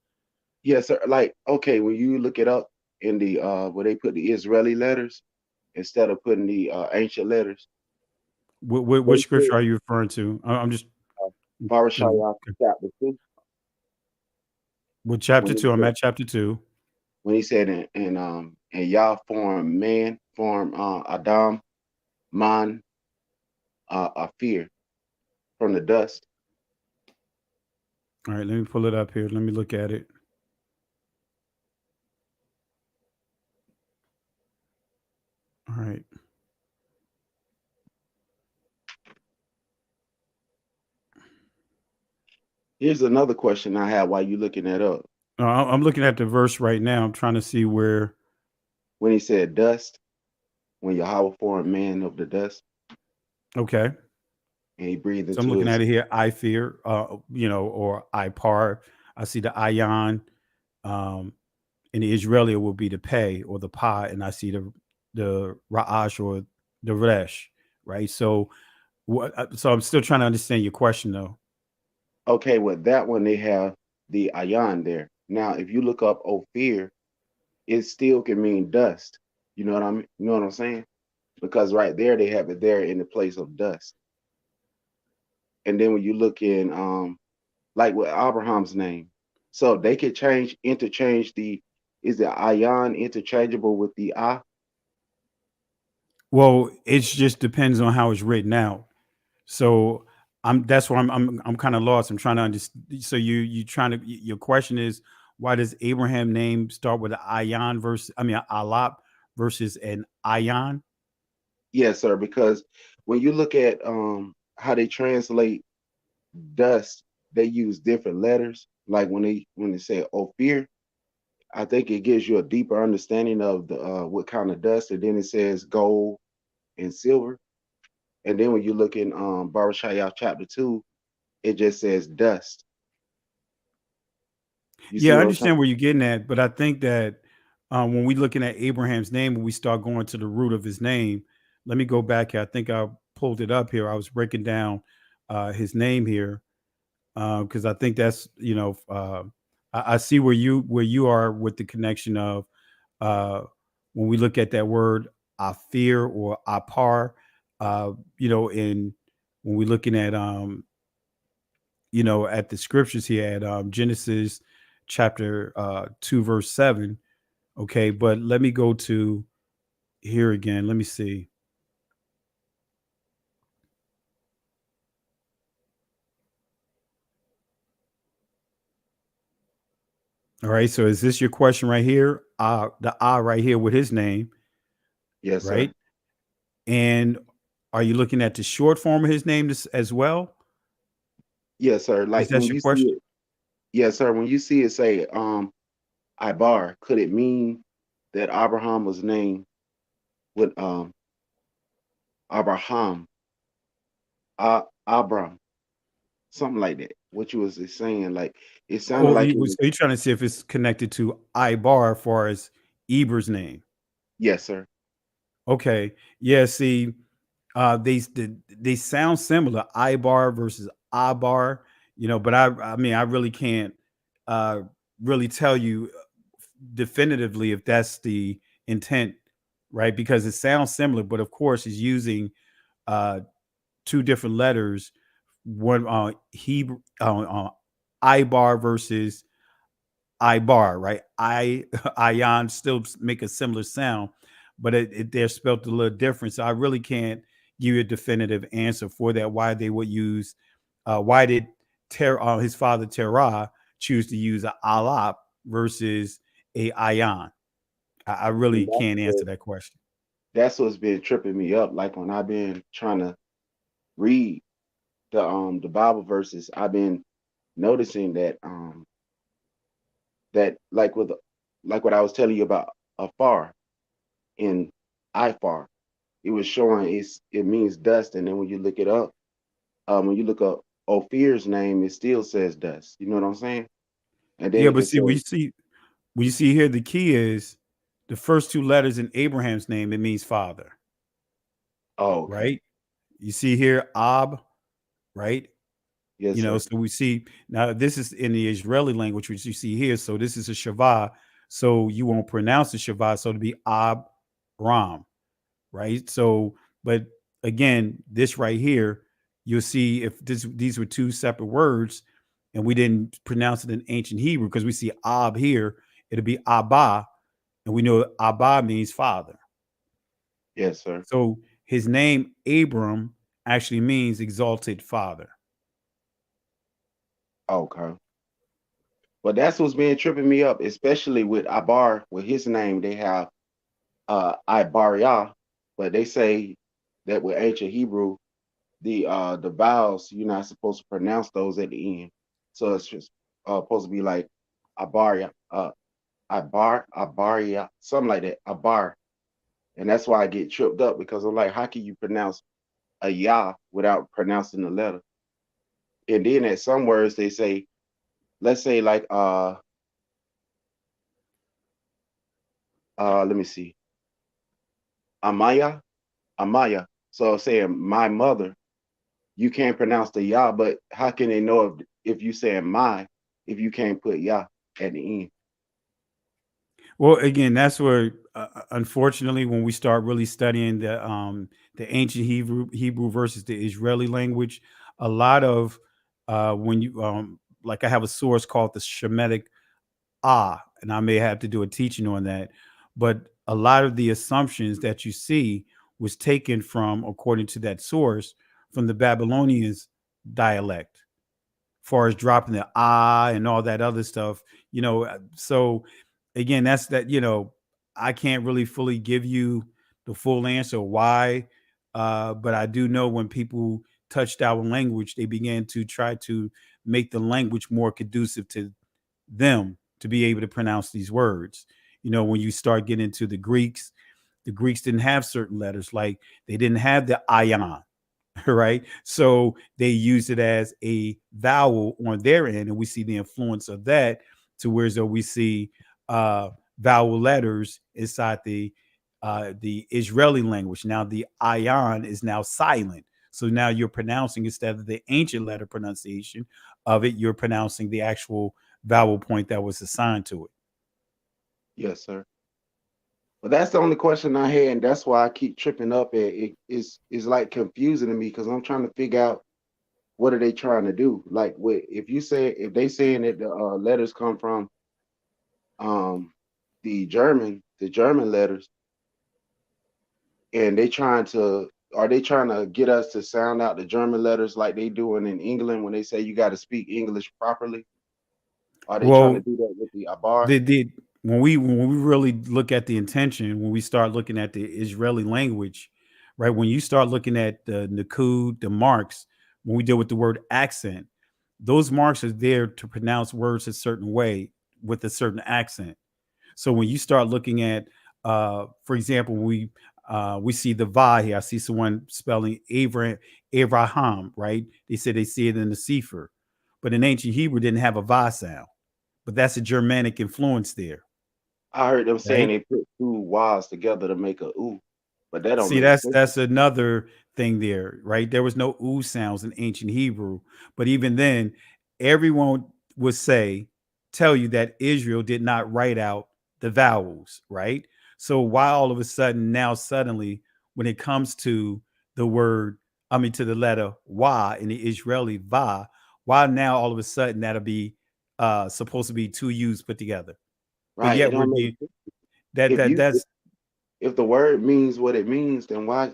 Yes, sir. Like, okay, when you look it up in the where they put the Israeli letters instead of putting the ancient letters,
What
they
scripture
said
are you referring to? I'm just
Barashaya chapter 2
with chapter
when
2. I'm at chapter 2.
he said and Yah formed man, formed Adam, man, a fear from the dust.
All right, let me pull it up here. Let me look at it. All right.
Here's another question I have while you looking that up.
I'm looking at the verse right now. I'm trying to see where.
When he said dust, when Yahuwah formed man of the dust,
Okay.
and he breathed
So I'm
into
looking
his.
at it here. I fear, or I par. I see the ayan, and the Israeli will be the pay or the pa, and I see the ra'ash or the resh, right? So what? So I'm still trying to understand your question though.
Okay, with that one they have the ayan there. Now, if you look up Ophir, it still can mean dust. You know what I mean? You know what I'm saying? Because right there they have it there in the place of dust. And then when you look in like with Abraham's name, so they could interchange is the ayan interchangeable with the ah?
Well, it just depends on how it's written out. So that's why I'm kind of lost. I'm trying to understand. So you trying to your question is, why does Abraham name start with an ayan versus alap versus an ayan?
Yes, sir. Because when you look at how they translate dust, they use different letters. Like when they say Ophir, I think it gives you a deeper understanding of the what kind of dust. And then it says gold and silver. And then when you look in Barashaya chapter 2, it just says dust. You see
Yeah, I
what I'm saying?
understand where you're getting at, but I think that when we looking at Abraham's name, when we start going to the root of his name, let me go back here. I think I pulled it up here. I was breaking down his name here because I think that's I see where you are with the connection of when we look at that word fear or apar, in when we're looking at at the scriptures here at Genesis chapter 2 verse 7. Okay, but let me go to here again. Let me see. All right, so is this your question right here? The right here with his name,
Yes,
right?
sir.
And are you looking at the short form of his name as well?
Yes, sir.
Is
Like
that
when
your
you see
question?
it, yes, sir. When you see it say Ibar, could it mean that Abraham was named with Abraham, Abram, something like that? What you was saying, like it sounded
Oh,
like it was.
so you're trying to see if it's connected to Ibar as far as Eber's name.
Yes, sir.
Okay. Yeah, see, they sound similar, Ibar versus Abar, but I really can't uh really tell you definitively if that's the intent, right? Because it sounds similar, but of course he's using uh two different letters, one Hebrew Ibar versus Ibar, right? Ion still make a similar sound, but they're spelled a little different. So I really can't give you a definitive answer for that. Why they would use? Why did his father Terah choose to use a alap versus a ion? I really
And
can't answer that question.
that's what's been tripping me up. Like when I've been trying to read the Bible verses, I've been noticing that that like what I was telling you about afar in Ifar, it was showing it means dust, and then when you look it up, when you look up Ophir's name, it still says dust. You know what I'm saying? And then
Yeah, but
it
see,
says
we see here the key is the first two letters in Abraham's name, it means father.
Oh, okay.
Right? You see here, Ab, right?
Yes, sir.
So we see now this is in the Israeli language, which you see here. So this is a Shavah. So you won't pronounce the Shavah. So to be Ab Ram, right? So, but again, this right here, you'll see if these were two separate words and we didn't pronounce it in ancient Hebrew because we see Ab here, it'll be Abba, and we know Abba means father.
Yes, sir.
So his name, Abram, actually means exalted father.
Okay. But that's what's been tripping me up, especially with Abar, with his name, they have Ibaria, but they say that with ancient Hebrew, the vowels, you're not supposed to pronounce those at the end. So it's just supposed to be like Abaria, Abaria, something like that, Abar. And that's why I get tripped up because I'm like, how can you pronounce a Yah without pronouncing the letter? And then at some words they say, let's say like let me see, Amaya. So saying my mother, you can't pronounce the Yah, but how can they know if you saying my, if you can't put Yah at the end?
Well, again, that's where, unfortunately, when we start really studying the ancient Hebrew versus the Israeli language, a lot of when you like, I have a source called the Shemitic and I may have to do a teaching on that, but a lot of the assumptions that you see was taken from, according to that source, from the Babylonians dialect, far as dropping the and all that other stuff, so again, that's that, I can't really fully give you the full answer why, but I do know when people touched our language, they began to try to make the language more conducive to them to be able to pronounce these words. When you start getting into the Greeks didn't have certain letters, like they didn't have the ion, right? So they use it as a vowel on their end, and we see the influence of that to where so we see vowel letters inside the Israeli language. Now the ion is now silent, so now you're pronouncing, instead of the ancient letter pronunciation of it, you're pronouncing the actual vowel point that was assigned to it.
Yes, sir. But that's the only question I had, and that's why I keep tripping up at it. It's like confusing to me because I'm trying to figure out what are they trying to do. Like, if they saying that the letters come from the German letters, and are they trying to get us to sound out the German letters like they doing in England when they say you got to speak English properly? Are they trying to do that with the Abar?
When we really look at the intention, when we start looking at the Israeli language, right? When you start looking at the Nakud, the marks, when we deal with the word accent, those marks are there to pronounce words a certain way with a certain accent. So when you start looking at, for example, we see the va here. I see someone spelling Abraham, right? They said they see it in the Sefer, but in ancient Hebrew didn't have a va sound, but that's a Germanic influence there.
I heard them saying they put two Y's together to make a U, but that don't
See,
make sense.
that's another thing there, right? There was no oo sounds in ancient Hebrew, but even then, everyone would tell you that Israel did not write out the vowels, right? So why all of a sudden now suddenly, when it comes to the word, to the letter Y in the Israeli va, why now all of a sudden that'll be supposed to be two U's put together? But
Right? It
yet we're
don't make
being
sense.
that's
If the word means what it means, then why?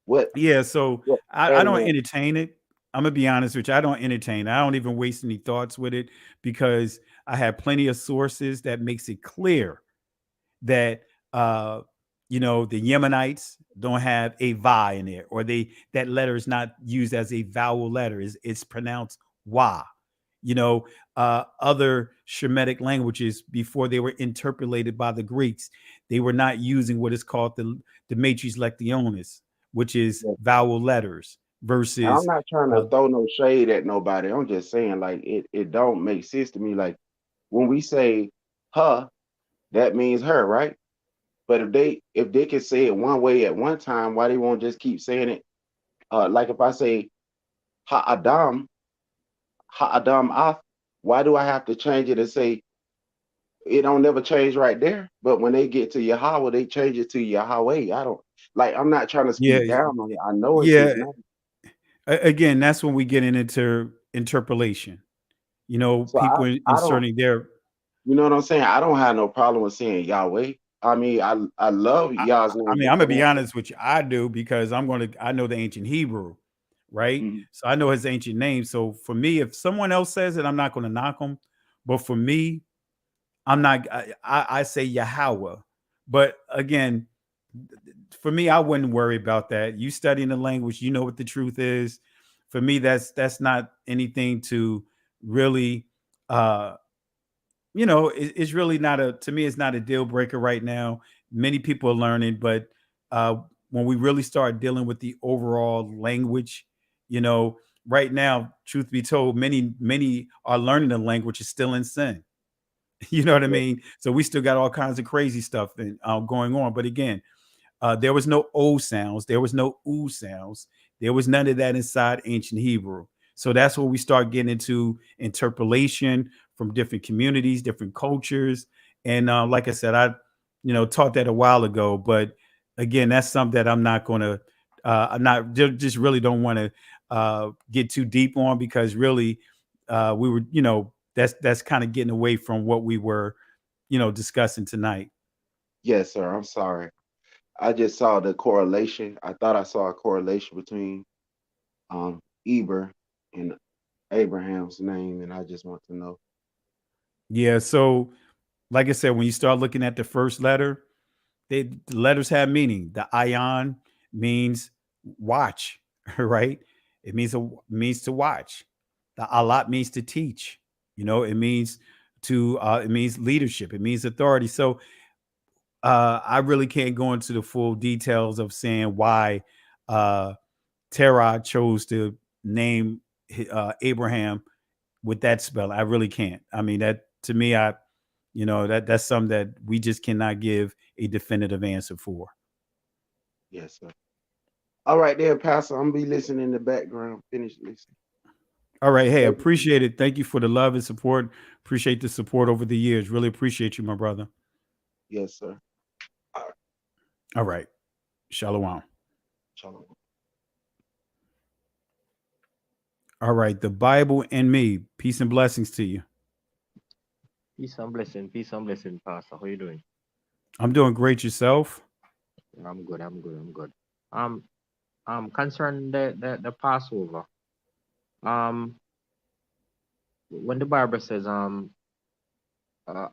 What?
Yeah, so
What
I
adding
don't
on?
entertain it. I'm gonna be honest with you. I don't entertain. I don't even waste any thoughts with it because I have plenty of sources that makes it clear that the Yemenites don't have a va in there, or that letter is not used as a vowel letter. It's pronounced wa. Other Shemitic languages, before they were interpolated by the Greeks, they were not using what is called the matrix lectionis, which is vowel letters
Now, I'm
versus
not trying to throw no shade at nobody. I'm just saying, like, it don't make sense to me. Like, when we say her, that means her, right? But if they can say it one way at one time, why they won't just keep saying it? Like if I say Ha Adam Af, why do I have to change it and say it don't never change right there? But when they get to Yahweh, they change it to Yahweh. I don't like. I'm not trying to
Yeah,
speak down on it. I know it's
yeah.
his name.
Again, that's when we get into interpolation. You know,
So
people
I don't.
inserting their.
You know what I'm saying? I don't have no problem with saying Yahweh. I mean, I love Yah's
I
name.
mean, I'm gonna be honest with you. I do because I know the ancient Hebrew, right?
Mhm.
So I know his ancient name. So for me, if someone else says it, I'm not going to knock them. But for me, I'm not. I say Yahweh. But again, for me, I wouldn't worry about that. You studying the language, you know what the truth is. For me, that's not anything to really it's really not to me, it's not a deal breaker right now. Many people are learning, but when we really start dealing with the overall language, right now, truth be told, many are learning the language is still in sin. You know what I
Yeah.
mean? So we still got all kinds of crazy stuff going on. But again, there was no O sounds. There was no oo sounds. There was none of that inside ancient Hebrew. So that's where we start getting into interpolation from different communities, different cultures. And like I said, I taught that a while ago. But again, that's something that I'm not going to. I'm not just really don't want to get too deep on because really we were that's kind of getting away from what we were discussing tonight.
Yes, sir. I'm sorry. I just saw the correlation. I thought I saw a correlation between Eber and Abraham's name, and I just want to know.
Yeah. So, like I said, when you start looking at the first letter, the letters have meaning. The ion means watch, right? It means to watch. The alat means to teach. It means it means leadership. It means authority. So I really can't go into the full details of saying why Terah chose to name Abraham with that spell. I really can't. I mean, that to me, that's something that we just cannot give a definitive answer for.
Yes, sir. All right, there, Pastor. I'm gonna be listening in the background. Finish listening.
All right. Hey, appreciate it. Thank you for the love and support. Appreciate the support over the years. Really appreciate you, my brother.
Yes, sir.
All right. Shalom.
Shalom.
All right. The Bible and me. Peace and blessings to you.
Peace and blessing, Pastor. How you doing?
I'm doing great. Yourself?
I'm good. Concerning the Passover. When the Bible says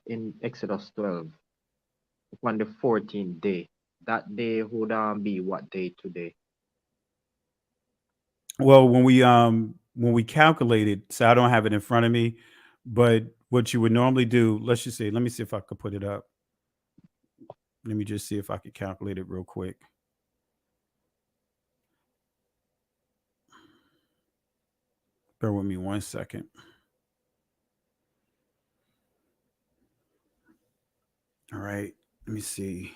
in Exodus 12, on the 14th day, that day would be what day today?
Well, when we calculated, so I don't have it in front of me, but what you would normally do, let's just say, let me see if I could put it up. Let me just see if I could calculate it real quick. Bear with me 1 second. All right, let me see.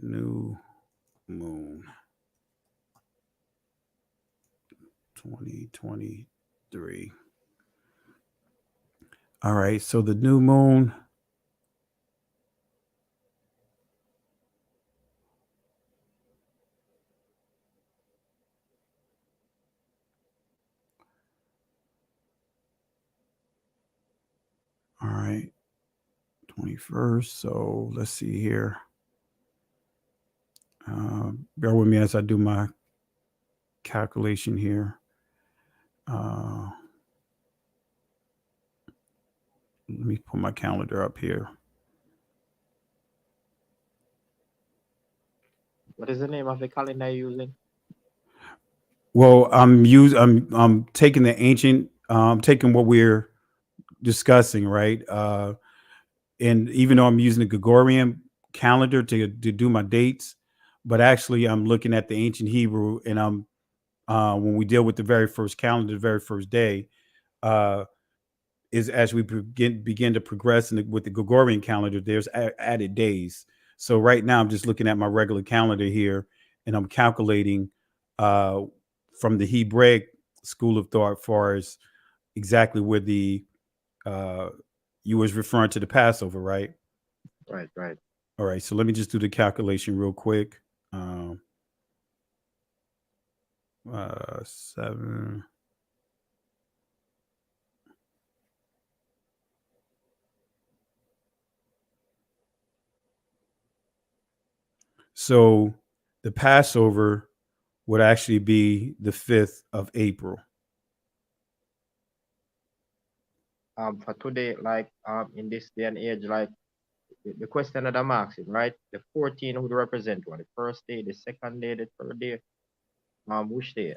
New moon 2023. All right, so the new moon. All right, 21st. So let's see here. Bear with me as I do my calculation here. Let me put my calendar up here.
What is the name of the calendar you're using?
Well, I'm taking the ancient, taking what we're discussing, right? And even though I'm using the Gregorian calendar to do my dates, but actually I'm looking at the ancient Hebrew, and I'm when we deal with the very first calendar, the very first day, is as we begin to progress with the Gregorian calendar, there's added days. So right now I'm just looking at my regular calendar here, and I'm calculating from the Hebraic school of thought, as far as exactly where the you was referring to the Passover, right?
Right.
All right. So let me just do the calculation real quick. 7. So the Passover would actually be the 5th of April.
For today, like in this day and age, like the question that I'm asking, right? The 14 would represent what? The first day, the second day, the third day. Which day?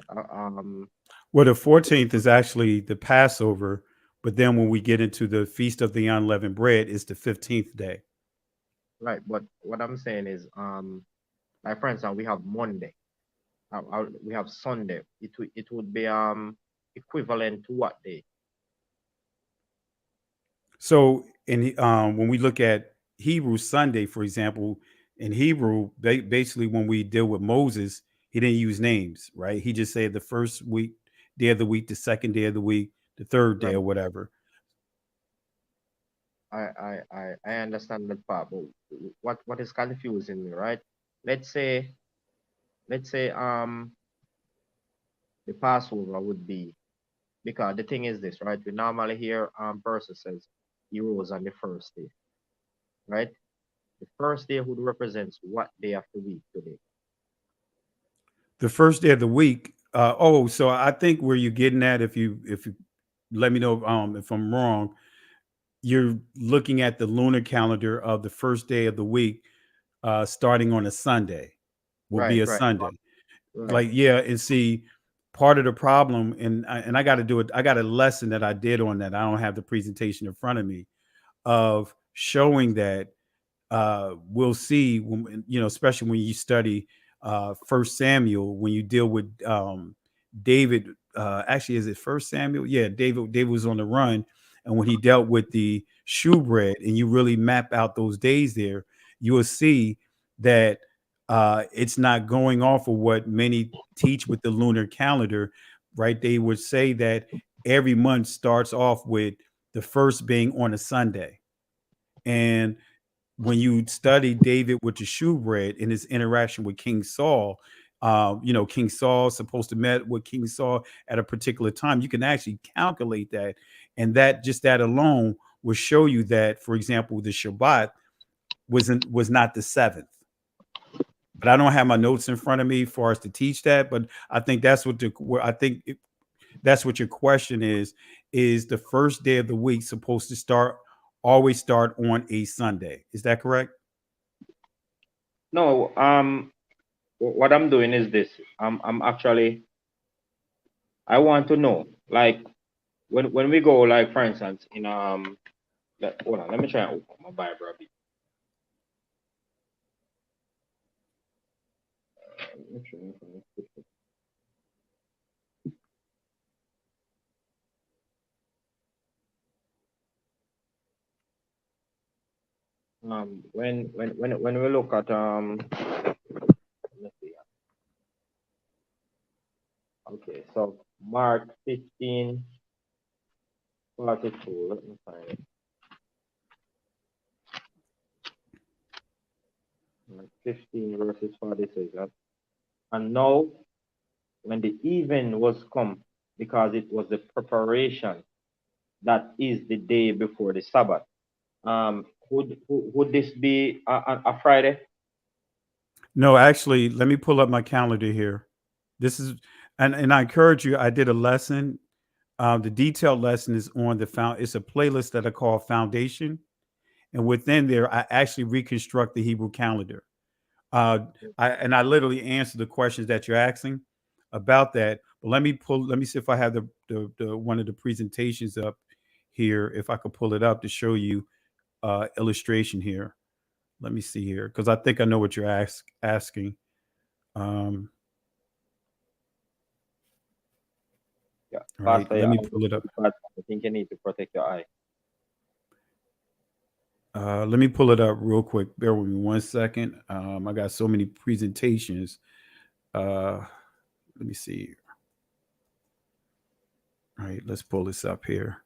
Well, the 14th is actually the Passover, but then when we get into the Feast of the Unleavened Bread, it's the 15th day.
Right, but what I'm saying is, like for instance, we have Monday, we have Sunday. It would be equivalent to what day?
So when we look at Hebrew Sunday, for example, in Hebrew, basically when we deal with Moses, he didn't use names, right? He just said the first day of the week, the second day of the week, the third day, or whatever.
I understand that part, but what is confusing me, right? Let's say the Passover would be, because the thing is this, right? We normally hear verses says he rose on the first day, right? The first day would represents what day of the week today?
The first day of the week. So I think where you're getting at, if you let me know if I'm wrong, you're looking at the lunar calendar of the first day of the week, starting on a Sunday, will be a Sunday.
Right.
Like, yeah, and see, part of the problem, and I got to do it. I got a lesson that I did on that. I don't have the presentation in front of me, of showing that we'll see when, especially when you study First Samuel, when you deal with David. Actually, is it First Samuel? Yeah, David was on the run, and when he dealt with the shewbread, and you really map out those days there, you will see that it's not going off of what many teach with the lunar calendar, right? They would say that every month starts off with the first being on a Sunday. And when you study David with the shewbread in his interaction with King Saul, King Saul supposed to met with King Saul at a particular time. You can actually calculate that, and that alone will show you that, for example, the Shabbat was not the 7th. But I don't have my notes in front of me for us to teach that. But I think that's what that's what your question is. Is the first day of the week supposed to always start on a Sunday? Is that correct?
No. What I'm doing is this. I'm actually, I want to know, like, when we go, like, for instance, in hold on, let me try and open my Bible a bit. When we look at let's see. Okay, so Mark 15:42. Let me find it. Mark 15 verses 46. And now, when the even was come, because it was the preparation, that is the day before the Sabbath. Would this be a Friday?
No, actually, let me pull up my calendar here. This is, and I encourage you. I did a lesson. The detailed lesson is on it's a playlist that I call Foundation, and within there, I actually reconstruct the Hebrew calendar. I literally answer the questions that you're asking about that. But let me see if I have the one of the presentations up here. If I could pull it up to show you illustration here. Let me see here, because I think I know what you're asking.
Yeah.
Right, let me pull it up.
I think you need to protect your eye.
Let me pull it up real quick. Bear with me 1 second. I got so many presentations. Let me see. All right, let's pull this up here.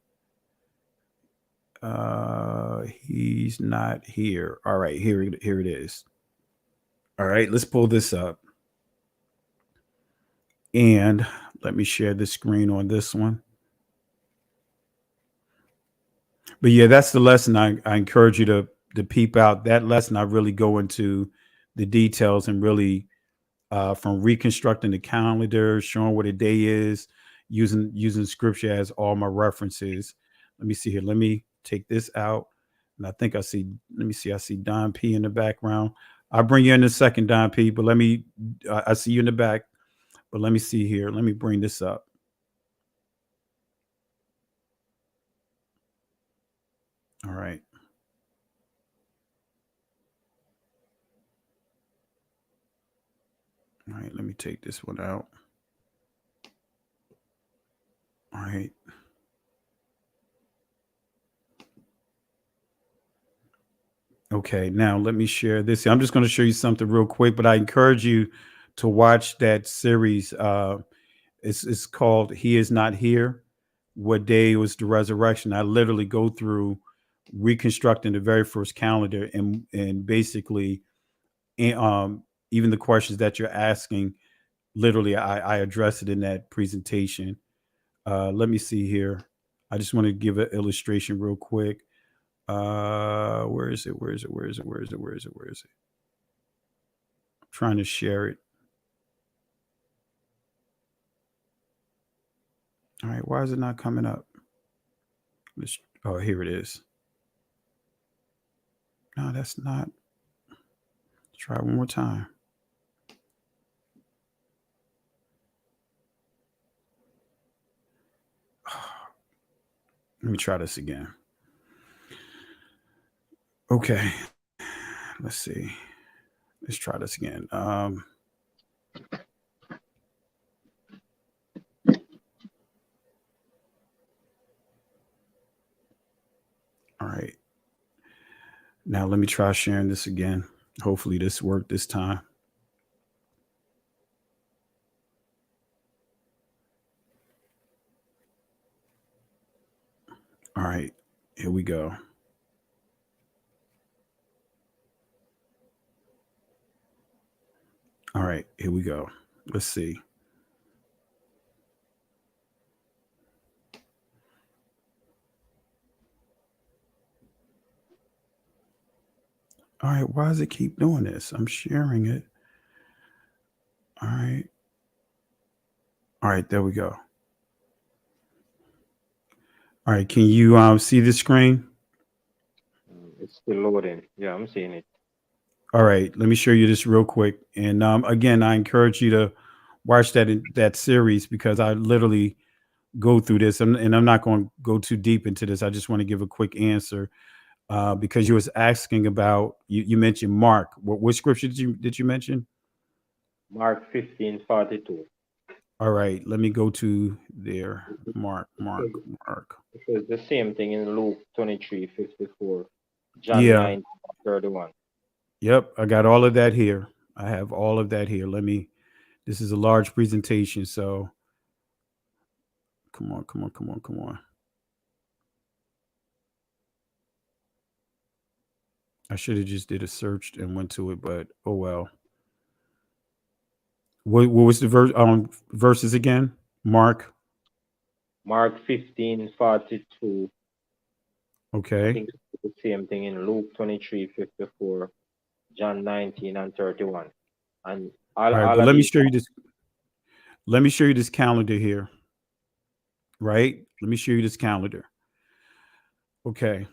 He's not here. All right, here it is. All right, let's pull this up. And let me share the screen on this one. But yeah, that's the lesson I encourage you to peep out. That lesson, I really go into the details and really from reconstructing the calendar, showing what a day is, using scripture as all my references. Let me see here. Let me take this out. And I think I see, let me see, I see Don P in the background. I'll bring you in a second, Don P, but I see you in the back, but let me see here. Let me bring this up. All right. All right, let me take this one out. All right. Okay, now let me share this. I'm just going to show you something real quick, but I encourage you to watch that series. It's called He Is Not Here. What day was the resurrection? I literally go through reconstructing the very first calendar and basically even the questions that you're asking, literally I address it in that presentation. Let me see here. I just want to give an illustration real quick. Where is it? I'm trying to share it. All right, why is it not coming up? Oh, here it is. No, that's not. Let's try it one more time. Let me try this again. Okay, let's see. Let's try this again. All right. Now let me try sharing this again. Hopefully this worked this time. All right, here we go. All right, here we go. Let's see. All right, why does it keep doing this? I'm sharing it. All right. All right, there we go. All right, can you see the screen?
It's still loading. Yeah, I'm seeing it.
All right, let me show you this real quick. And again, I encourage you to watch that series because I literally go through this, and I'm not going to go too deep into this. I just want to give a quick answer because you was asking about you mentioned Mark. What scripture did you mention?
Mark 15:42.
All right, let me go to there. Mark.
It says the same thing in Luke 23:54, John
Yeah.
9:31.
Yep, I got all of that here. I have all of that here. This is a large presentation, so come on. I should have just did a search and went to it, but oh well. What was the verses again? Mark
15:42.
Okay.
I think it's the same thing in Luke 23:54, John 19:31. And
All right, but let me show you this. Let me show you this calendar here. Right? Let me show you this calendar. Okay.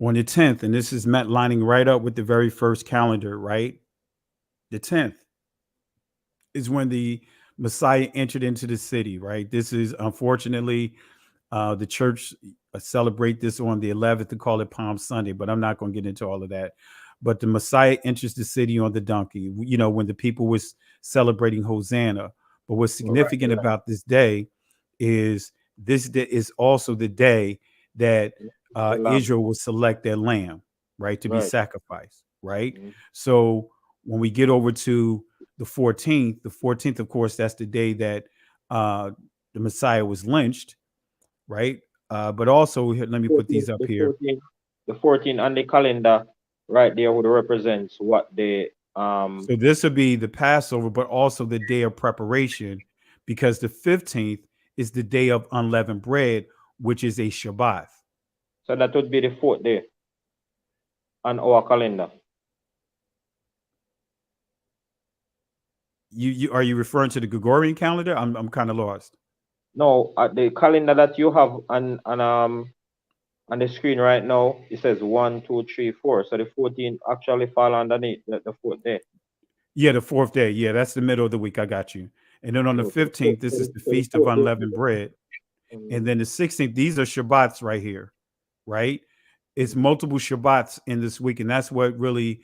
On the 10th, and this is lining right up with the very first calendar, right? The 10th is when the Messiah entered into the city, right? This is unfortunately the church celebrate this on the 11th to call it Palm Sunday, but I'm not going to get into all of that. But the Messiah enters the city on the donkey, when the people was celebrating Hosanna. But what's significant about this day is this day is also the day that Israel would select their lamb, right, to be sacrificed, right? So when we get over to the 14th, of course, that's the day that the Messiah was lynched, right? But also, let me put these up here.
The 14 on the calendar right there would represent what the
So this would be the Passover, but also the day of preparation, because the 15th is the day of unleavened bread, which is a Shabbat.
So that would be the 4th day on our calendar.
You are you referring to the Gregorian calendar? I'm kind of lost.
No, the calendar that you have on the screen right now, it says 1, 2, 3, 4. So the 14 actually fall underneath the 4th day.
Yeah, the 4th day. Yeah, that's the middle of the week. I got you. And then on the 15th, this is the Feast of Unleavened Bread. And then the 16th, these are Shabbats right here, right? It's multiple Shabbats in this week. And that's what really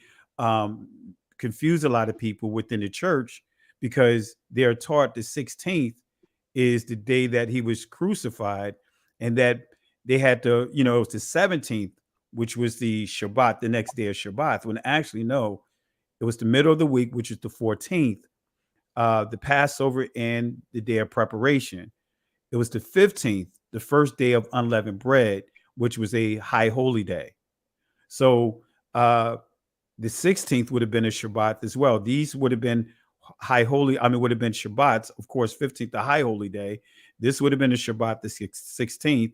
confused a lot of people within the church, because they're taught the 16th is the day that he was crucified, and that they had to, it's the 17th, which was the Shabbat, the next day of Shabbat, when actually, no, it was the middle of the week, which is the 14th, the Passover and the day of preparation. It was the 15th, the first day of unleavened bread, which was a high holy day. So the 16th would have been a Shabbat as well. These would have been would have been Shabbats. Of course, 15th, the high holy day. This would have been a Shabbat, the 16th.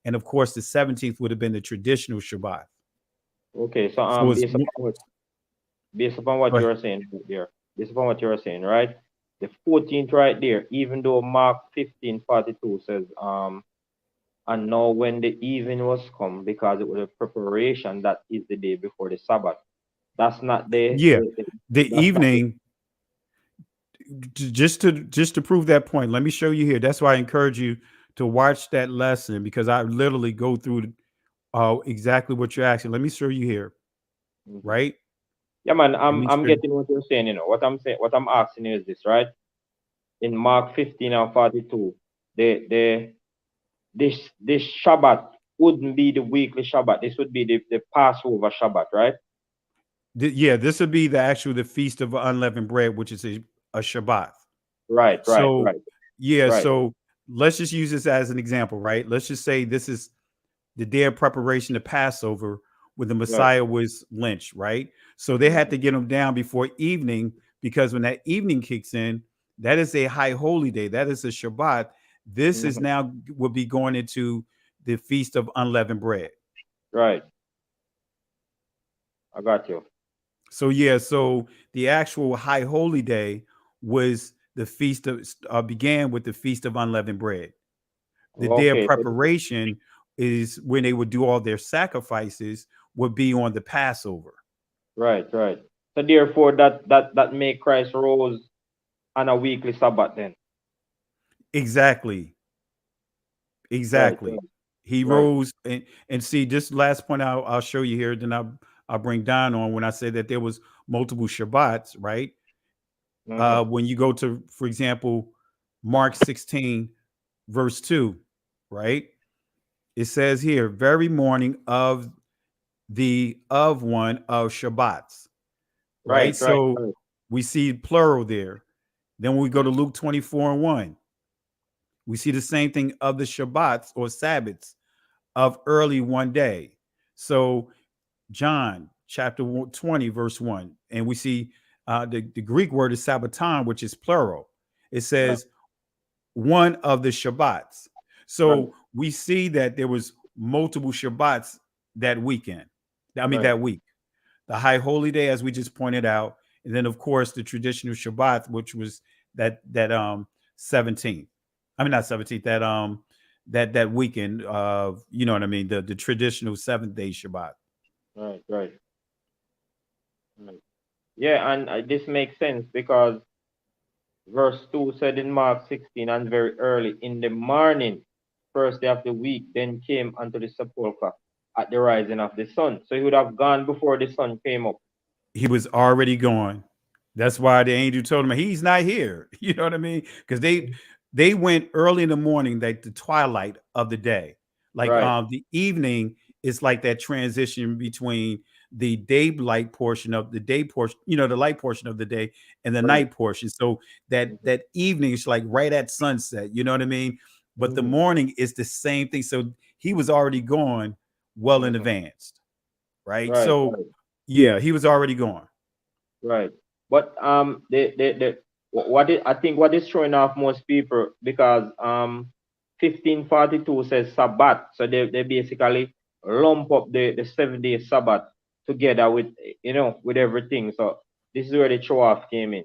And of course, the 17th would have been the traditional Shabbat.
Okay, so based upon what you're saying there, right? The 14th right there, even though Mark 15:42 says, and now when the evening was come, because it was a preparation, that is the day before the Sabbath. That's not the
evening. Just to prove that point, let me show you here. That's why I encourage you to watch that lesson, because I literally go through exactly what you're asking. Let me show you here. Right?
Yeah, man, I'm getting what you're saying. What I'm saying, what I'm asking you is this, right? In Mark 15:42, this Shabbat wouldn't be the weekly Shabbat. This would be the Passover Shabbat, right?
This would be the Feast of Unleavened Bread, which is a Shabbat.
Right.
So let's just use this as an example, right? Let's just say this is the day of preparation to Passover, when the Messiah was lynched, right? So they had to get him down before evening, because when that evening kicks in, that is a high holy day. That is a Shabbat. This is now will be going into the Feast of Unleavened Bread.
Right. I got you.
So so the actual high holy day was the feast of began with the Feast of Unleavened Bread. The day of preparation is when they would do all their sacrifices, would be on the Passover. Right.
So therefore that make Christ rose on a weekly Sabbath then.
Exactly. Right. He rose, and see, this last point I'll show you here, then I'll bring Don on when I say that there was multiple Shabbats, right? When you go to, for example, Mark 16, verse 2, right? It says here, very morning of one of Shabbats, right? So we see plural there. Then when we go to Luke 24:1, we see the same thing, of the Shabbats or Sabbaths of early one day. So John chapter 20, verse 1, and we see the Greek word is Sabbaton, which is plural. It says one of the Shabbats. So we see that there was multiple Shabbats that weekend. That week. The high holy day, as we just pointed out, and then of course the traditional Shabbat, which was that 17th. Not 17th. That weekend of, you know what I mean, the traditional 7th-day Shabbat.
Right. Yeah, and this makes sense, because verse 2 said in Mark 16, and very early in the morning, first day of the week, then came unto the sepulchre at the rising of the sun. So he would have gone before the sun came up.
He was already gone. That's why the angel told him he's not here. You know what I mean? Because they went early in the morning, like the twilight of the day. Like the evening it's like that transition between the daylight portion of the day portion, the light portion of the day, and the night portion. So that evening is like right at sunset, you know what I mean? But the morning is the same thing. So he was already gone well in advance, right?
Right,
So
right,
yeah, he was already gone.
right. But I think what is throwing off most people, because 1542 says Sabbath, so they basically lump up the 7 day Sabbath together with with everything. So this is where the throw off came in.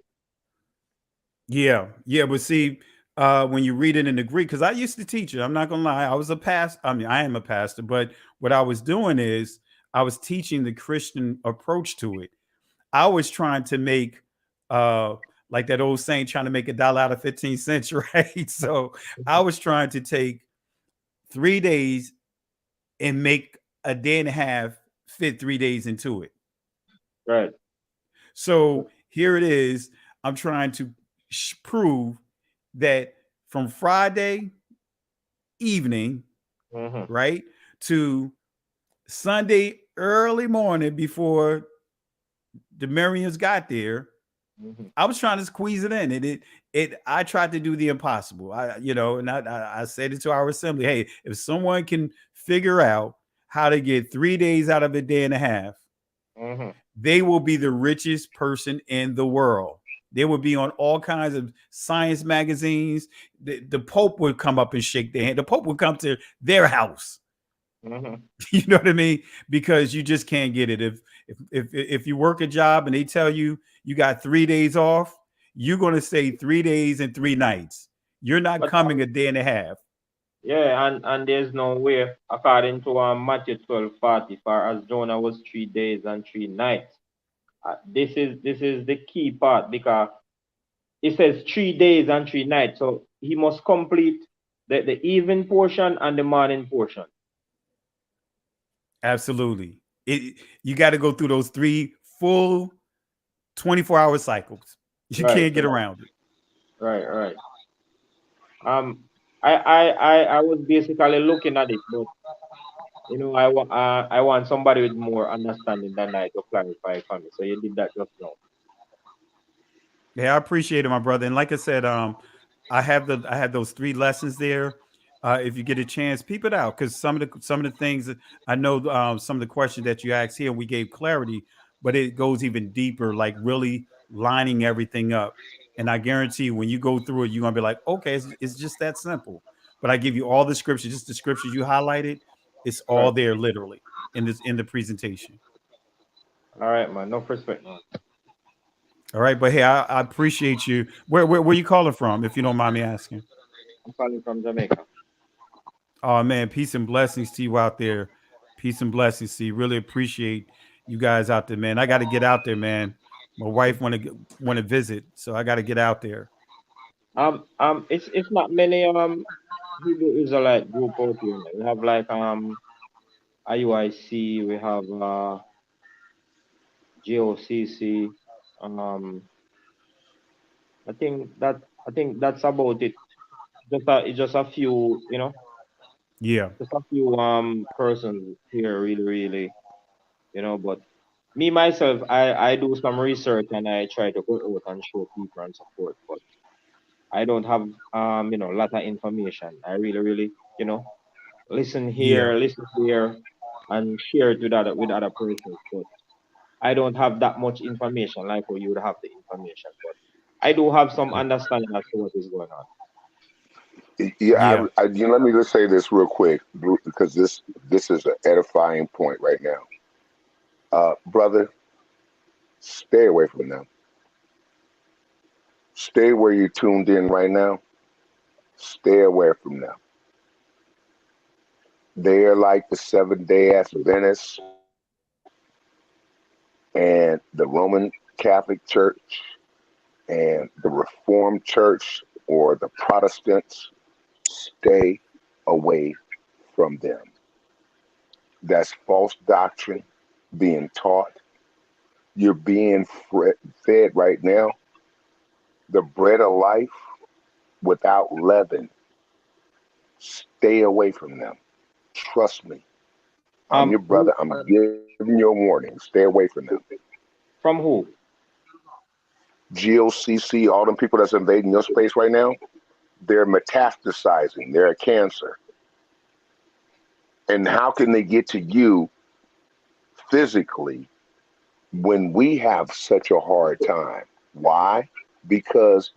Yeah, yeah, but see, when you read it in the Greek, because I used to teach it, I'm not gonna lie, I was a pastor. I mean, I am a pastor, but what I was doing is I was teaching the Christian approach to it. I was trying to make, like that old saying, trying to make a dollar out of 15 cents, right? So I was trying to take 3 days and make a day and a half fit 3 days into it.
Right.
So here it is. I'm trying to prove that from Friday evening, right, to Sunday early morning before the Marians got there, I was trying to squeeze it in. And I tried to do the impossible. I said it to our assembly. Hey, if someone can figure out how to get 3 days out of a day and a half, they will be the richest person in the world. They would be on all kinds of science magazines. The Pope would come up and shake their hand. The Pope would come to their house. You know what I mean? Because you just can't get it. If you work a job and they tell you you got 3 days off, you're going to say 3 days and 3 nights. You're not coming a day and a half.
Yeah, and there's no way, according to Matthew 12:40, for as Jonah was 3 days and 3 nights. This is the key part, because it says 3 days and 3 nights. So he must complete the evening portion and the morning portion.
Absolutely. You got to go through those 3 full 24-hour cycles. You can't get around it.
Right. I was basically looking at it, but I want somebody with more understanding than I to clarify for me. So you did that just now.
Yeah, I appreciate it, my brother. And like I said, I have those 3 lessons there. If you get a chance, peep it out, because some of the things that I know, some of the questions that you asked here, we gave clarity, but it goes even deeper, like really lining everything up. And I guarantee you, when you go through it, you're gonna be like, okay, it's just that simple. But I give you all the scriptures, just the scriptures you highlighted. It's all there, literally, in the presentation.
All right, man. No respect, man.
All right, but hey, I appreciate you. Where you calling from, if you don't mind me asking?
I'm calling from Jamaica.
Oh man, peace and blessings to you out there. Peace and blessings to you. Really appreciate you guys out there, man. I got to get out there, man. My wife want to visit, so I got to get out there.
It's not many Hebrew Israelite group out here. We have like IUIC, we have GOCC. I think that's about it. Just a few,
Yeah.
just a few persons here, really, But me myself, I do some research and I try to go out and show people and support, but I don't have a lot of information. I really, listen here, listen there, and share it with other persons. But I don't have that much information like how you would have the information. But I do have some understanding as to what is going on.
Yeah. Let me just say this real quick, because this is an edifying point right now. Brother, stay away from them. Stay where you're tuned in right now. Stay away from them. They are like the Seventh-day Adventists and the Roman Catholic Church and the Reformed Church or the Protestants. Stay away from them. That's false doctrine being taught. You're being fed right now the bread of life without leaven. Stay away from them. Trust me. I'm your brother. I'm giving you a warning. Stay away from them.
From who?
GOCC, all them people that's invading your space right now, they're metastasizing. They're a cancer. And how can they get to you physically when we have such a hard time? Why? Because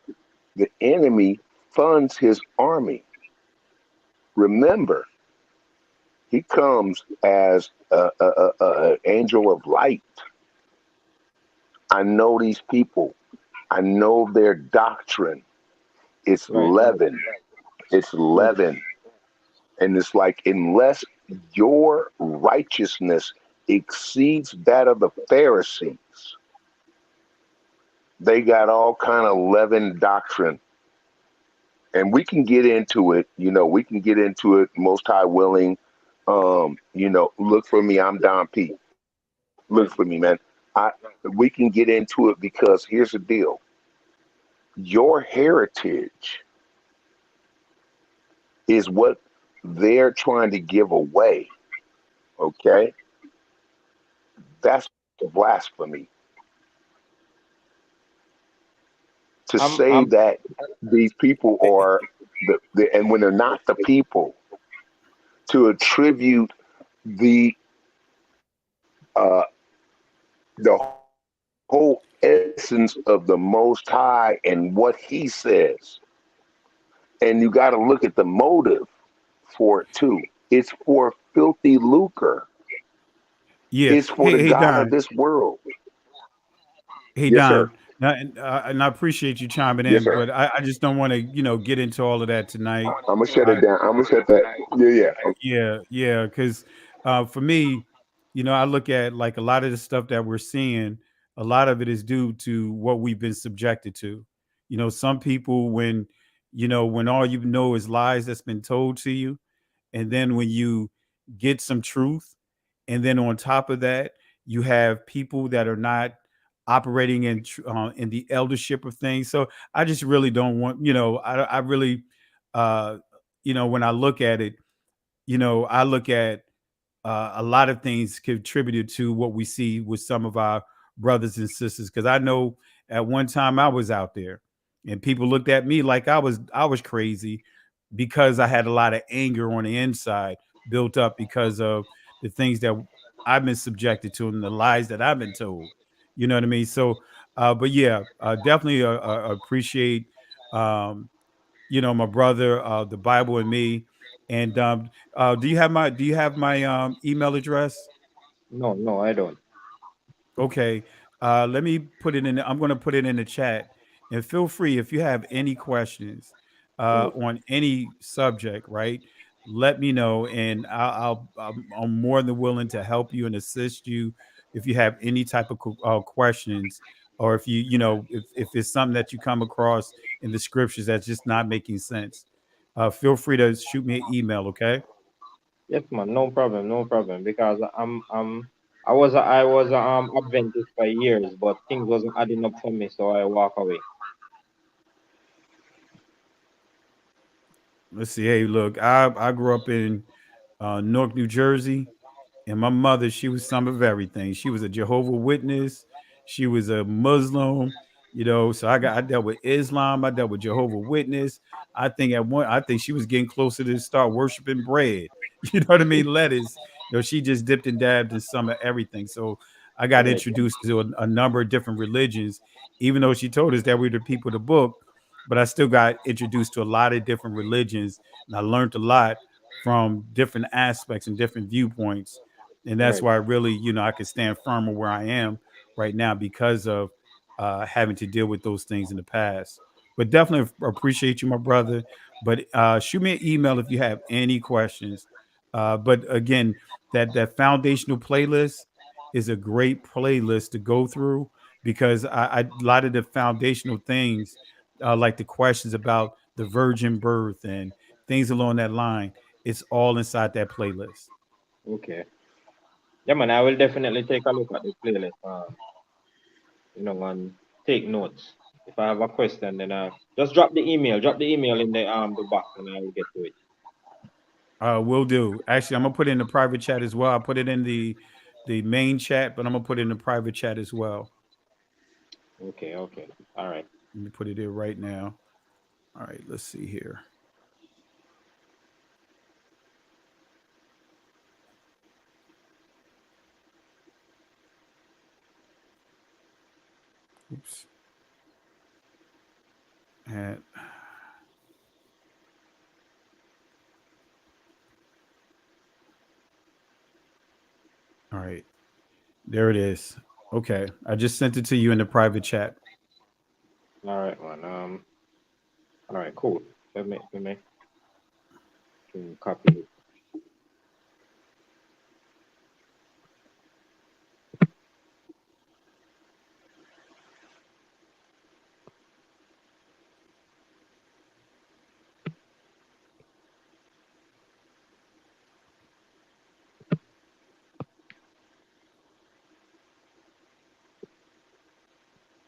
the enemy funds his army. Remember, he comes as an angel of light. I know these people. I know their doctrine. It's leaven. It's leaven. And it's like, unless your righteousness exceeds that of the Pharisees, they got all kind of leavened doctrine. And we can get into it, we can get into it, Most High willing. Look for me, I'm Don P. Look for me, man. We can get into it because here's the deal. Your heritage is what they're trying to give away. Okay? That's blasphemy. To say that these people are and when they're not the people, to attribute the whole essence of the Most High and what He says. And you got to look at the motive for it too. It's for filthy lucre.
Yeah.
It's for the God
Don.
of this world.
Hey,
yes,
Don.
sir.
And I appreciate you chiming
Yes,
in,
sir.
but I just don't want to, get into all of that tonight.
I'm gonna shut it down. I'm gonna shut that.
Yeah. Because for me, I look at like a lot of the stuff that we're seeing. A lot of it is due to what we've been subjected to. Some people, when all you know is lies that's been told to you, and then when you get some truth, and then on top of that, you have people that are not operating in the eldership of things. So I just really don't want, I really, when I look at it, I look at a lot of things contributed to what we see with some of our brothers and sisters. Because I know at one time I was out there, and people looked at me like I was crazy because I had a lot of anger on the inside built up because of the things that I've been subjected to and the lies that I've been told. You know what I mean? So, but yeah, definitely appreciate, my brother, the Bible and me. And do you have my email address?
No, I don't.
Okay. Let me put it in. I'm going to put it in the chat, and feel free if you have any questions on any subject. Right, let me know, and I'm more than willing to help you and assist you if you have any type of questions, or if if it's something that you come across in the scriptures that's just not making sense. Feel free to shoot me an email. Okay.
Yes, man, no problem. Because I was a Adventist for years, but things wasn't adding up for me, so I walk away.
Let's see. Hey, look, I grew up in Newark, New Jersey, and my mother, she was some of everything. She was a Jehovah's Witness. She was a Muslim. So I dealt with Islam. I dealt with Jehovah's Witness. I think she was getting closer to start worshiping bread. You know what I mean? Lettuce. She just dipped and dabbed in some of everything. So I got introduced to a number of different religions, even though she told us that we were the people of the book. But I still got introduced to a lot of different religions, and I learned a lot from different aspects and different viewpoints. And that's why really, I can stand firm where I am right now because of having to deal with those things in the past. But definitely appreciate you, my brother. But shoot me an email if you have any questions. But again, that foundational playlist is a great playlist to go through because a lot of the foundational things, like the questions about the virgin birth and things along that line, it's all inside that playlist.
Okay. Yeah, man, I will definitely take a look at the playlist, and take notes. If I have a question, then just drop the email. Drop the email in the box, and I will get to it.
Will do. Actually, I'm gonna put it in the private chat as well. I put it in the main chat, but I'm gonna put it in the private chat as well.
Okay. Okay. All right.
Let me put it there right now. All right, let's see here. Oops. And all right, there it is. Okay, I just sent it to you in the private chat.
All right, man. All right. Cool. Let me copy it.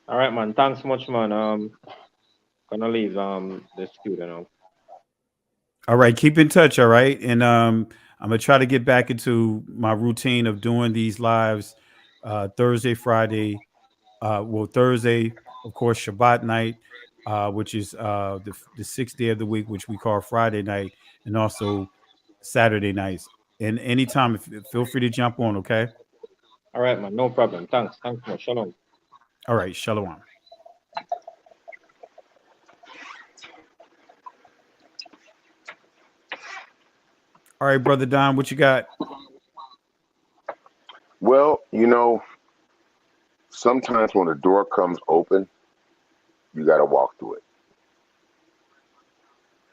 All right, man. Thanks much, man. Gonna leave the studio now.
All right, keep in touch. All right, and I'm gonna try to get back into my routine of doing these lives Thursday, Friday. Thursday, of course, Shabbat night, which is the sixth day of the week, which we call Friday night, and also Saturday nights. And anytime, feel free to jump on. Okay.
All right, man. No problem. Thanks. Thanks much. Shalom.
All right. Shalom. All right, Brother Don, what you got?
Well, sometimes when a door comes open, you got to walk through it.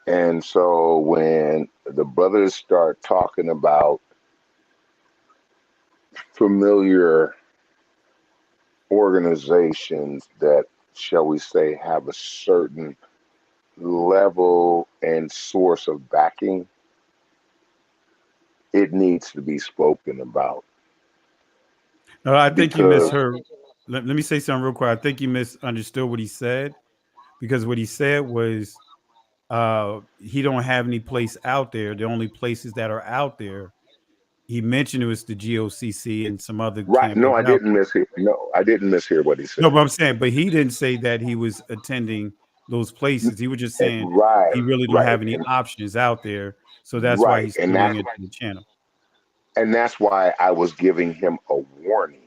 And so when the brothers start talking about familiar organizations that, shall we say, have a certain level and source of backing, it needs to be spoken about.
No, I think you misheard. Let me say something real quick. I think you misunderstood what he said, because what he said was he don't have any place out there. The only places that are out there, he mentioned, it was the GOCC and some other
Right. No,
campus
I
out
didn't
there.
mishear. No, I didn't mishear what he said.
No, but I'm saying, but he didn't say that he was attending those places. He was just saying
Right.
he really don't
Right.
have any options out there. So that's why
Right.
he's tuning into the channel.
And that's why I was giving him a warning.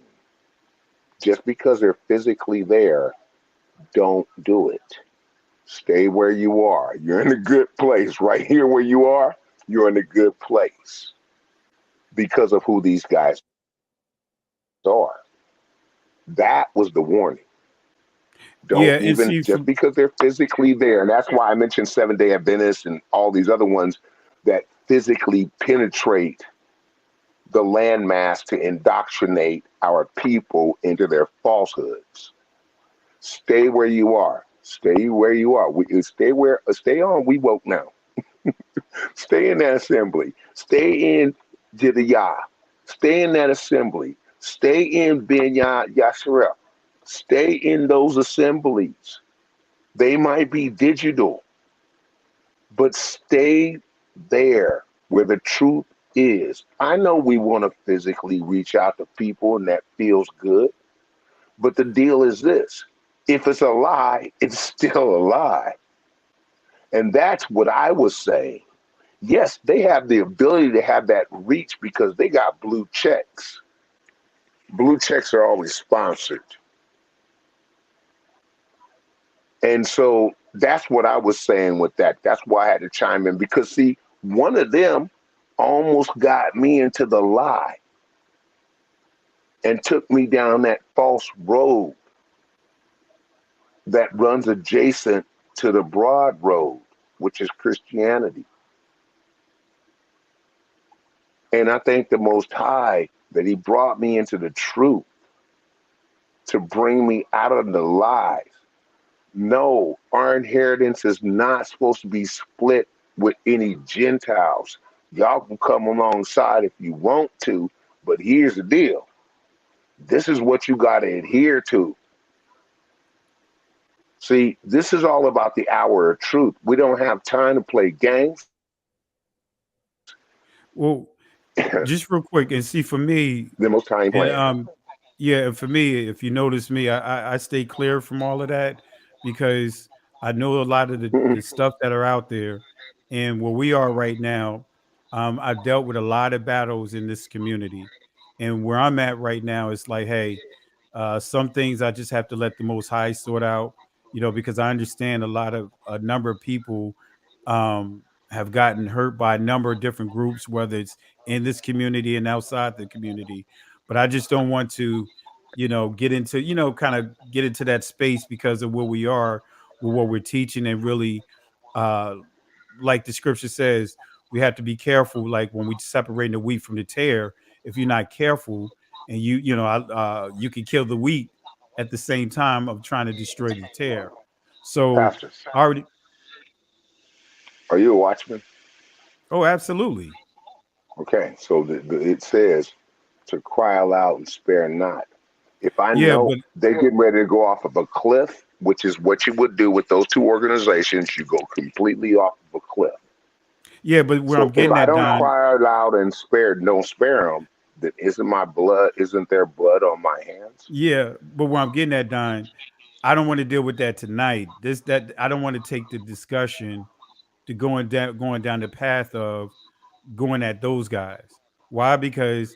Just because they're physically there, don't do it. Stay where you are. You're in a good place. Right here where you are, you're in a good place because of who these guys are. That was the warning. Don't even, just because they're physically there. And that's why I mentioned Seventh-day Adventists and all these other ones that physically penetrate the landmass to indoctrinate our people into their falsehoods. Stay where you are. Stay where you are. Stay on. We woke now. Stay in that assembly. Stay in Jidiyah. Stay in that assembly. Stay in Binyah Yasharel. Stay in those assemblies. They might be digital, but stay there where the truth is. I know we want to physically reach out to people and that feels good, but the deal is this. If it's a lie, it's still a lie. And that's what I was saying. Yes, they have the ability to have that reach because they got blue checks. Blue checks are always sponsored. And so that's what I was saying with that. That's why I had to chime in because, see, one of them almost got me into the lie and took me down that false road that runs adjacent to the broad road, which is Christianity. And I thank the Most High that he brought me into the truth to bring me out of the lies. No, our inheritance is not supposed to be split with any Gentiles. Y'all can come alongside if you want to, but here's the deal. This is what you got to adhere to. See, this is all about the hour of truth. We don't have time to play games.
Well, just real quick, and see for me,
the Most High
and
plan.
yeah, and for me, if you notice me, I stay clear from all of that because I know a lot of the stuff that are out there, and where we are right now. I've dealt with a lot of battles in this community, and where I'm at right now is like, hey, some things I just have to let the Most High sort out, because I understand a number of people have gotten hurt by a number of different groups, whether it's in this community and outside the community. But I just don't want to, get into, kind of get into that space because of where we are with what we're teaching and really, uh, like the scripture says, we have to be careful. Like when we separate the wheat from the tare, if you're not careful, and you can kill the wheat at the same time of trying to destroy the tare. So
Pastor,
I already.
are you a watchman?
Oh, absolutely.
Okay, so it says to cry aloud and spare not. If I
Yeah,
know
but
they're getting ready to go off of a cliff, which is what you would do with those two organizations, you go completely off of a cliff.
yeah, but where I'm
So if
getting
I
at,
don't
Don.
cry aloud and don't spare them, then isn't there blood on my hands?
Yeah, but where I'm getting at, Don, I don't want to deal with that tonight. That I don't want to take the discussion to going down the path of going at those guys. Why? Because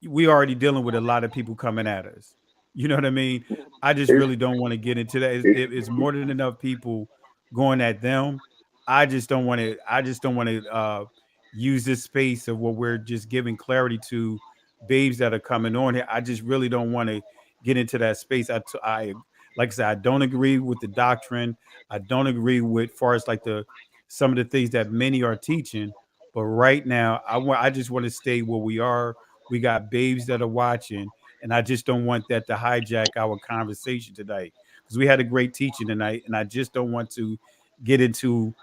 we already dealing with a lot of people coming at us. You know what I mean? I just
It's,
really don't want to get into that.
it,
It's more than enough people going at them. I just don't want to. I just don't want to use this space of what we're just giving clarity to babes that are coming on here. I just really don't want to get into that space. Like I said, I don't agree with the doctrine. I don't agree with far as like some of the things that many are teaching. But right now, I just want to stay where we are. We got babes that are watching, and I just don't want that to hijack our conversation tonight because we had a great teaching tonight, and I just don't want to get into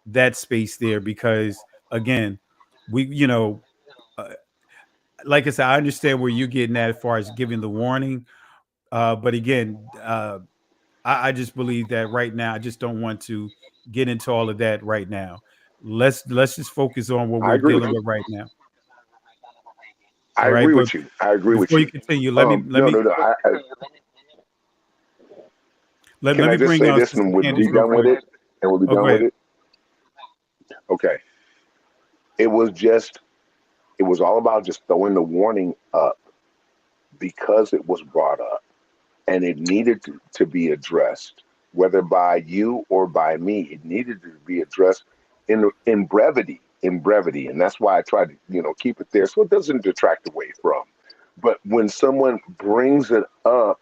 that space there because again, we, uh, like I said, I understand where you're getting at as far as giving the warning, but again, I just believe that right now, I just don't want to get into all of that right now. Let's just focus on what
I
we're
agree with
dealing
you.
with right now.
I
All right,
agree
but
with you. I agree with
before you
you.
continue, let me let
No,
me
no, no.
let,
Can
let
I
me
just
bring
say this
Sister
and we'll
Candace
be
real
done with
quick.
it? And we'll be
Oh, go
done with
ahead.
it? Okay. It was all about just throwing the warning up because it was brought up and it needed to be addressed, whether by you or by me. It needed to be addressed in brevity, and that's why I try to keep it there so it doesn't detract away from. But when someone brings it up,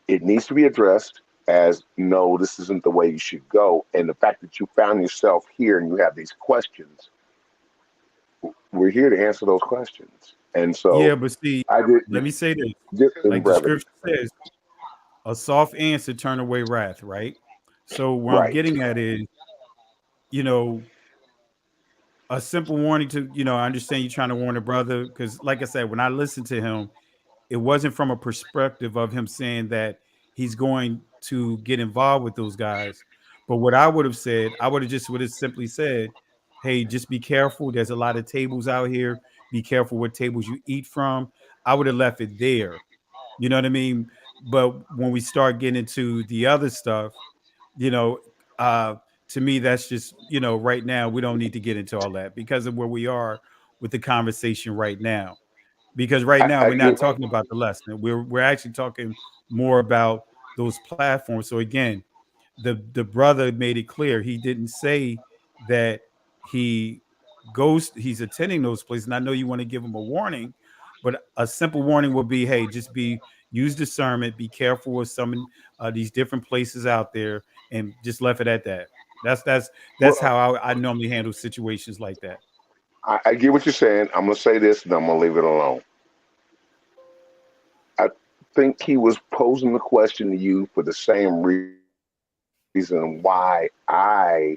it needs to be addressed as no, this isn't the way you should go. And the fact that you found yourself here and you have these questions, we're here to answer those questions. And
Yeah,
so
but see,
I did
let me say this.
just in
Like the
brevity.
scripture says, a soft answer turn away wrath, right? So where I'm
Right.
getting at is, you know, a simple warning to, I understand you trying to warn a brother because, like I said, when I listened to him, it wasn't from a perspective of him saying that he's going to get involved with those guys. But what I would have said, I would have simply said, hey, just be careful. There's a lot of tables out here. Be careful what tables you eat from. I would have left it there. You know what I mean? But when we start getting into the other stuff, you know, uh, to me, that's just, right now, we don't need to get into all that because of where we are with the conversation right now. Because right now,
I
we're not
get
talking about the lesson. We're actually talking more about those platforms. So again, the brother made it clear he didn't say that he he's attending those places. And I know you want to give him a warning, but a simple warning would be, hey, use discernment, be careful with some these different places out there, and just left it at that. That's
well,
how I normally handle situations like that.
I get what you're saying. I'm gonna say this and I'm gonna leave it alone. I think he was posing the question to you for the same reason why I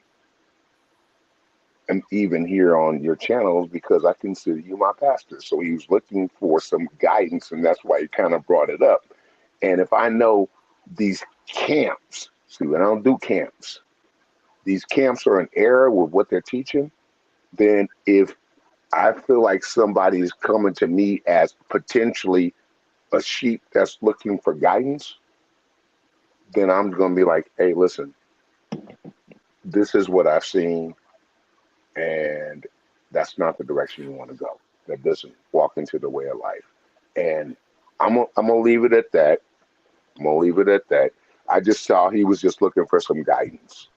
am even here on your channels, because I consider you my pastor. So he was looking for some guidance, and that's why he kind of brought it up. And if I know these camps, see, I don't do camps. These camps are in error with what they're teaching, then if I feel like somebody's coming to me as potentially a sheep that's looking for guidance, then I'm going to be like, hey, listen, this is what I've seen, and that's not the direction you want to go. That doesn't walk into the way of life. And I'm gonna leave it at that. I'm gonna leave it at that. I just saw he was just looking for some guidance.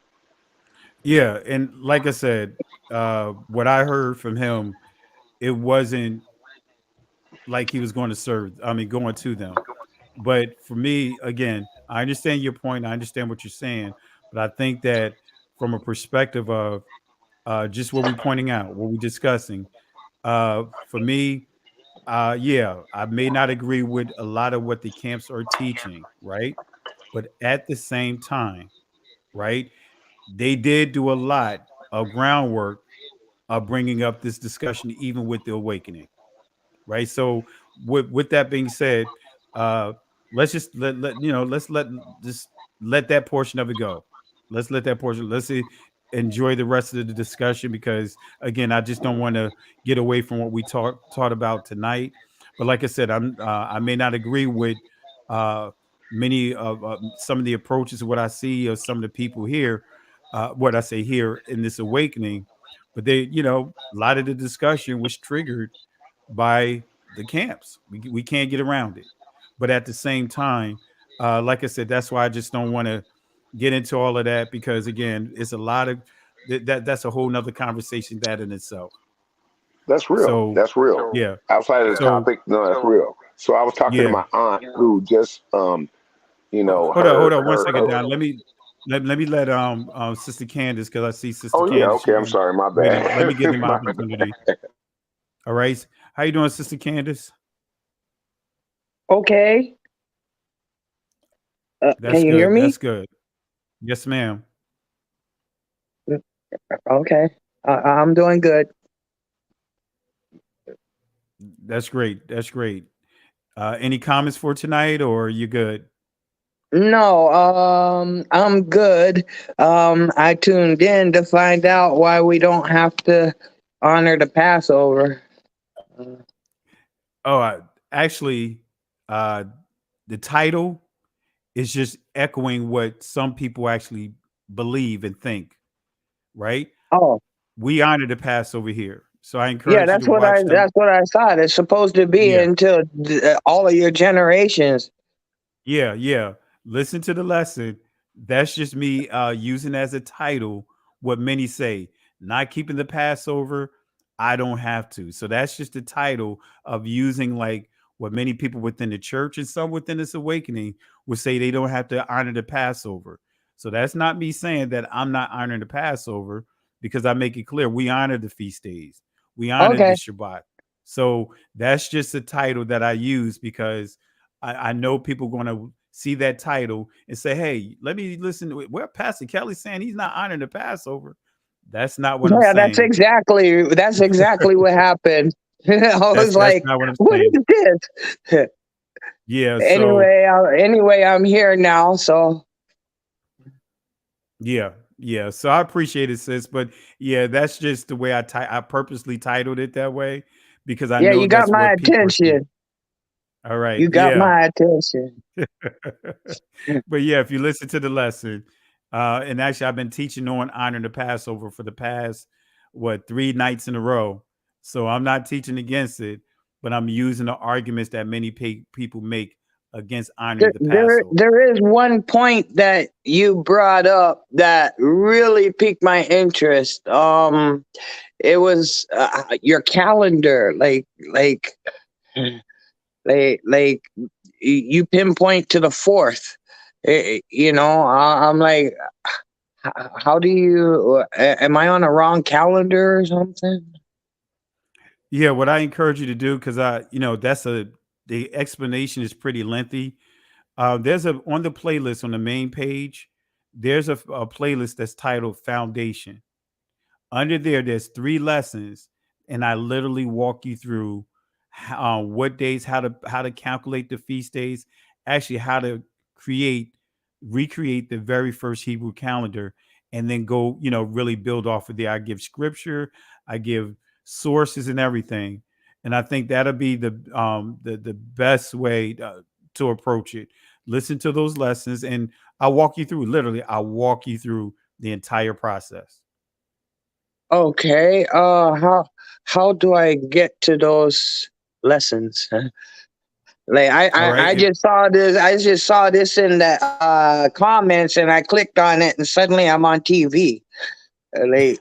Yeah, and like I said, what I heard from him, it wasn't like he was going to serve. I mean, going to them. But for me, again, I understand your point. I understand what you're saying, but I think that from a perspective of just what we're pointing out, what we're discussing, for me, yeah, I may not agree with a lot of what the camps are teaching, right? But at the same time, right, they did do a lot of groundwork of bringing up this discussion, even with the awakening, right? So, with that being said, uh, let's just let's just let that portion of it go. Let's let that portion. Let's see, enjoy the rest of the discussion because again, I just don't want to get away from what we taught about tonight. But like I said, I may not agree with uh, many of some of the approaches of what I see of some of the people here. What I say here in this awakening, but a lot of the discussion was triggered by the camps. We can't get around it. But at the same time, like I said, that's why I just don't want to get into all of that because again, it's a lot of that's a whole nother conversation that in itself.
That's real.
So
That's real.
yeah.
Outside of the
So
topic, no, that's real. So I was talking to
yeah.
my aunt who just
Hold on 1 second, Don. Let me let Sister Candace because I see Sister
Oh yeah,
Candace.
okay. I'm sorry, my
Waiting.
bad.
Let me give him an
My
opportunity.
bad.
All right. How you doing, Sister Candace?
Okay.
That's
Can you hear
good.
me?
That's good. Yes, ma'am.
Okay. I'm doing good.
That's great. That's great. Any comments for tonight, or are you good?
No, I'm good. I tuned in to find out why we don't have to honor the Passover.
Actually, the title is just echoing what some people actually believe and think. Right?
Oh,
We honor the Passover here, so I
yeah,
encourage you to watch them.
that's what I thought. It's supposed to be
Yeah.
until all of your generations.
Yeah, yeah. Listen to the lesson. That's just me using as a title what many say. Not keeping the Passover, I don't have to. So that's just the title of using like what many people within the church and some within this awakening would say they don't have to honor the Passover. So that's not me saying that I'm not honoring the Passover because I make it clear we honor the feast days. We honor the
Okay.
Shabbat. So that's just a title that I use because I know people going to see that title and say, hey, let me listen to it. Well, Pastor Kelly's saying he's not honoring the Passover. That's not what I'm
Yeah,
saying.
that's exactly what happened. I was
That's
like,
not what I'm
what
saying.
is this?
Yeah.
Anyway, I'm here now. So
Yeah. Yeah. So I appreciate it, sis. But yeah, that's just the way I purposely titled it that way because I
yeah,
know
you got
that's
my
what people are saying.
attention.
All right.
You got
Yeah.
my attention.
But yeah, if you listen to the lesson, and actually I've been teaching on honoring the Passover for the past 3 nights in a row. So I'm not teaching against it, but I'm using the arguments that many people make against honoring the Passover.
There is one point that you brought up that really piqued my interest. It was your calendar, like you pinpoint to the 4th. I'm like, how do you? Am I on a wrong calendar or something?
Yeah, what I encourage you to do, because the explanation is pretty lengthy. There's on the playlist on the main page, there's a playlist that's titled Foundation. Under there's 3 lessons, and I literally walk you through what days, how to calculate the feast days, actually how to recreate the very first Hebrew calendar, and then go, really build off of there. I give scripture, I give sources and everything. And I think that'll be the best way to approach it. Listen to those lessons, and I'll walk you through. Literally, I'll walk you through the entire process.
Okay. How do I get to those lessons? Like
All right.
I just saw this. I just saw this in the comments, and I clicked on it, and suddenly I'm on TV. Like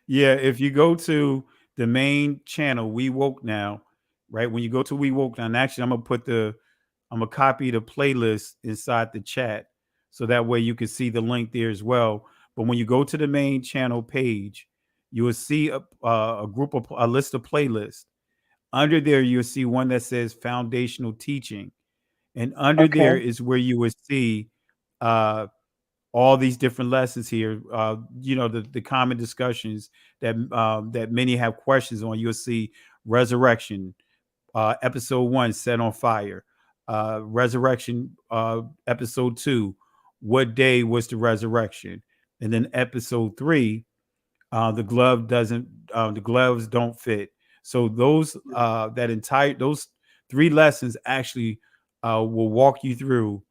Yeah, if you go to the main channel, We Woke Now, right? When you go to We Woke Now, and actually I'm gonna copy the playlist inside the chat so that way you can see the link there as well. But when you go to the main channel page, you will see a list of playlists. Under there, you'll see one that says foundational teaching. And under there
okay,
is where you would see uh, all these different lessons here. The common discussions that many have questions on. You'll see resurrection, episode 1, set on fire. Resurrection, episode 2, what day was the resurrection? And then episode 3, the gloves don't fit. So those those 3 lessons actually will walk you through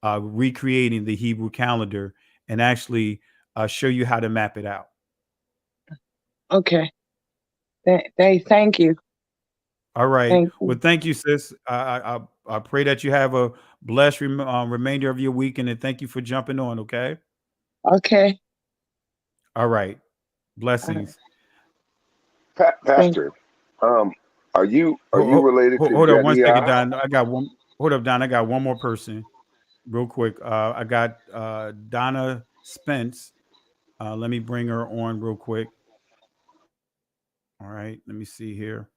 recreating the Hebrew calendar and actually show you how to map it out.
okay. Thank you.
All right.
Thank you.
Well, thank you, sis. I pray that you have a blessed remainder of your weekend, and thank you for jumping on. Okay.
Okay.
All right. Blessings.
Pastor, are you related to
Hold on one second,
Jediah?
Don. Hold up, Don. I got one more person, real quick. I got Donna Spence. Let me bring her on real quick. All right. Let me see here.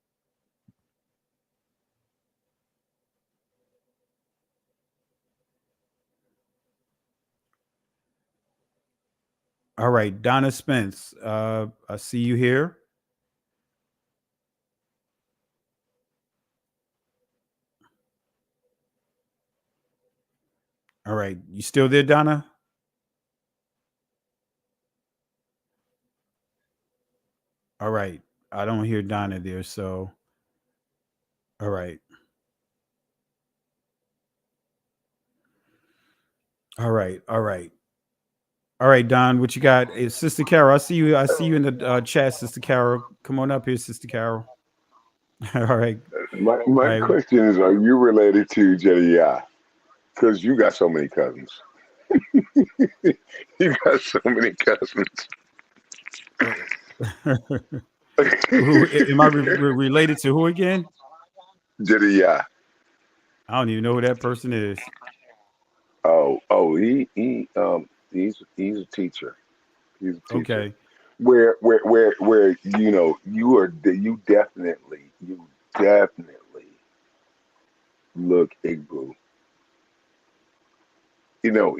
All right, Donna Spence. I see you here. All right, you still there, Donna? All right, I don't hear Donna there, so all right. All right, all right. All right, Don, what you got? Hey, Sister Carol, I see you in the chat, Sister Carol. Come on up here, Sister Carol. All right.
My
All right.
question is, are you related to Jediah? Because you got so many cousins. You got so many cousins.
Who am I related to? Who again?
Jediah.
I don't even know who that person is.
He's a teacher. He's a teacher.
Okay.
Where you definitely look Igbo.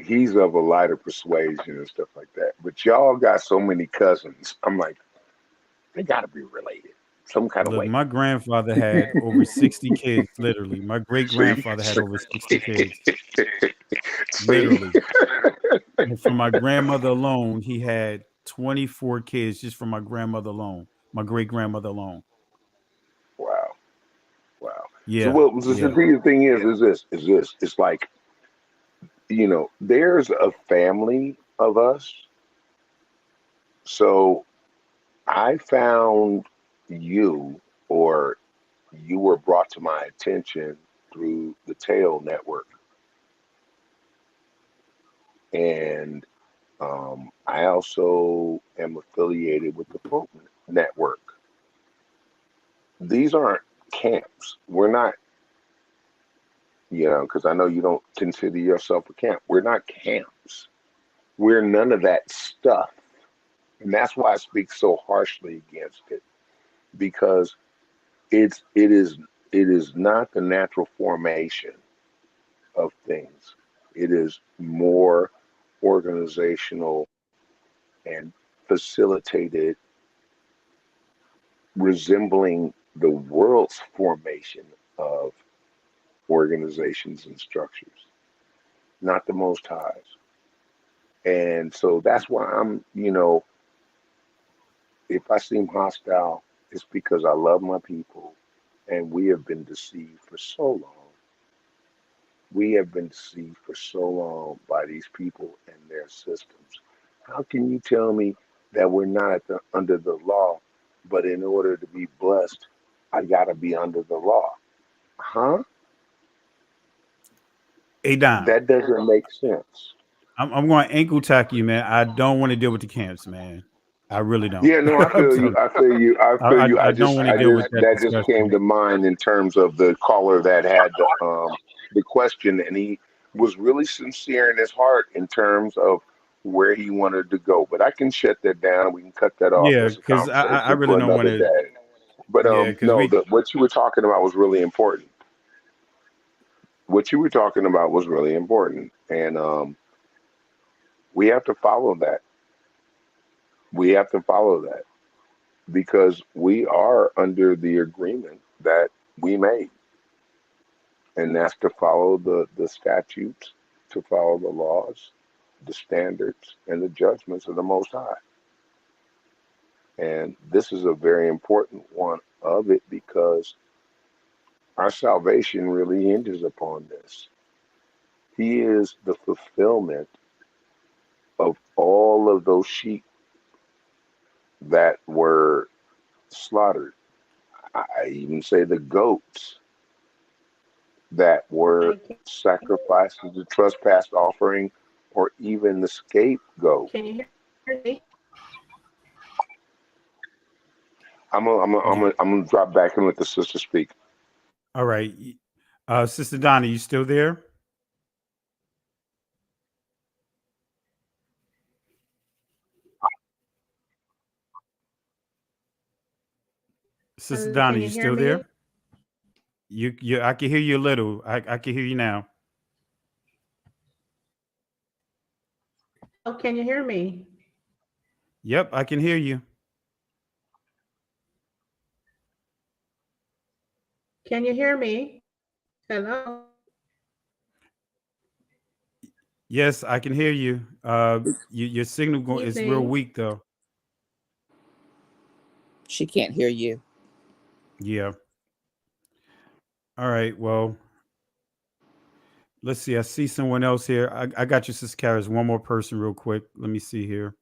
He's of a lighter persuasion and stuff like that. But y'all got so many cousins. I'm like, they gotta be related some kind of
Look,
way.
my grandfather had over 60 kids, literally. My great grandfather had over 60 kids. Literally. And from my grandmother alone, he had 24 kids just from my grandmother alone, my great grandmother alone.
Wow.
Yeah.
So the thing is this. It's like, there's a family of us. So I found you, or you were brought to my attention through the Tail Network. And I also am affiliated with the Fruit Network. These aren't camps. We're not, because I know you don't consider yourself a camp. We're not camps. We're none of that stuff. And that's why I speak so harshly against it, because it is not the natural formation of things. It is more organizational and facilitated, resembling the world's formation of organizations and structures, not the Most High's. And so that's why I'm, if I seem hostile, it's because I love my people, and we have been deceived for so long. We have been deceived for so long by these people and their systems. How can you tell me that we're not under the law, but in order to be blessed, I gotta be under the law? Huh?
Hey Don,
That doesn't make sense.
I'm going to ankle tack you, man. I don't want to deal with the camps, man. I really don't.
Yeah, no, I
I'm
feel you.
telling
I feel you. I
you.
feel you.
I don't want to
I
deal with
just,
that
that just came
discussion.
to mind in terms of the caller that had the question, and he was really sincere in his heart in terms of where he wanted to go. But I can shut that down. We can cut that off.
Yeah,
That's a
because I
conversation
really
for
don't want
another
to.
day. But
Yeah, because
no,
we.
what you were talking about was really important. What you were talking about was really important, and we have to follow that. We have to follow that because we are under the agreement that we made, and that's to follow the statutes, to follow the laws, the standards, and the judgments of the Most High. And this is a very important one of it because our salvation really hinges upon this. He is the fulfillment of all of those sheep that were slaughtered. I even say the goats that were sacrificed as a trespass offering, or even the scapegoat.
Can you hear me?
I'm gonna drop back and let the sister speak.
All right. Sister Donna, you still there? Sister Donna,
Can
you
you hear
still
me?
there? I can hear you a little. I can hear you now.
Oh, can you hear me?
Yep, I can hear you.
Can you hear me? Hello?
Yes, I can hear you. Your signal is real
Evening.
weak though.
She can't hear you.
Yeah. All right. Well, let's see. I see someone else here. I got you, Sister Karis. One more person, real quick. Let me see here.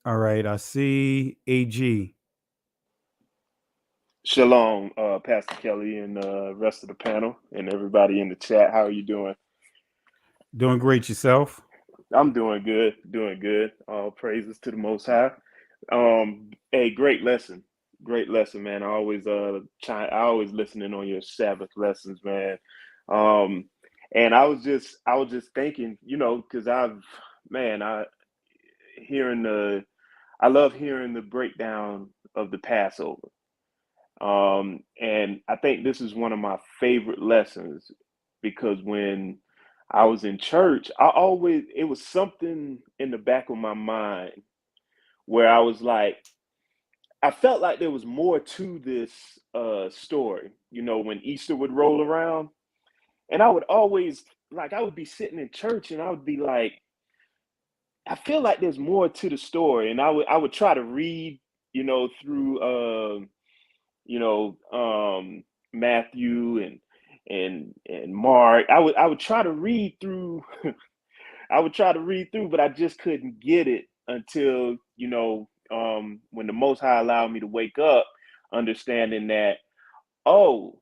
All right. I see AG.
Shalom, Pastor Kelly and rest of the panel and everybody in the chat. How are you doing?
Doing great yourself.
I'm doing good, doing good. All praises to the Most High. Hey, great lesson, man. I always listening on your Sabbath lessons, man. And I was just thinking, because I love hearing the breakdown of the Passover. And I think this is one of my favorite lessons because when I was in church, it was something in the back of my mind where I was like, I felt like there was more to this story, when Easter would roll around. And I would always, I would be sitting in church and I would be like, I feel like there's more to the story. And I would try to read, through Matthew and Mark. I would try to read through but I just couldn't get it until when the Most High allowed me to wake up, understanding that it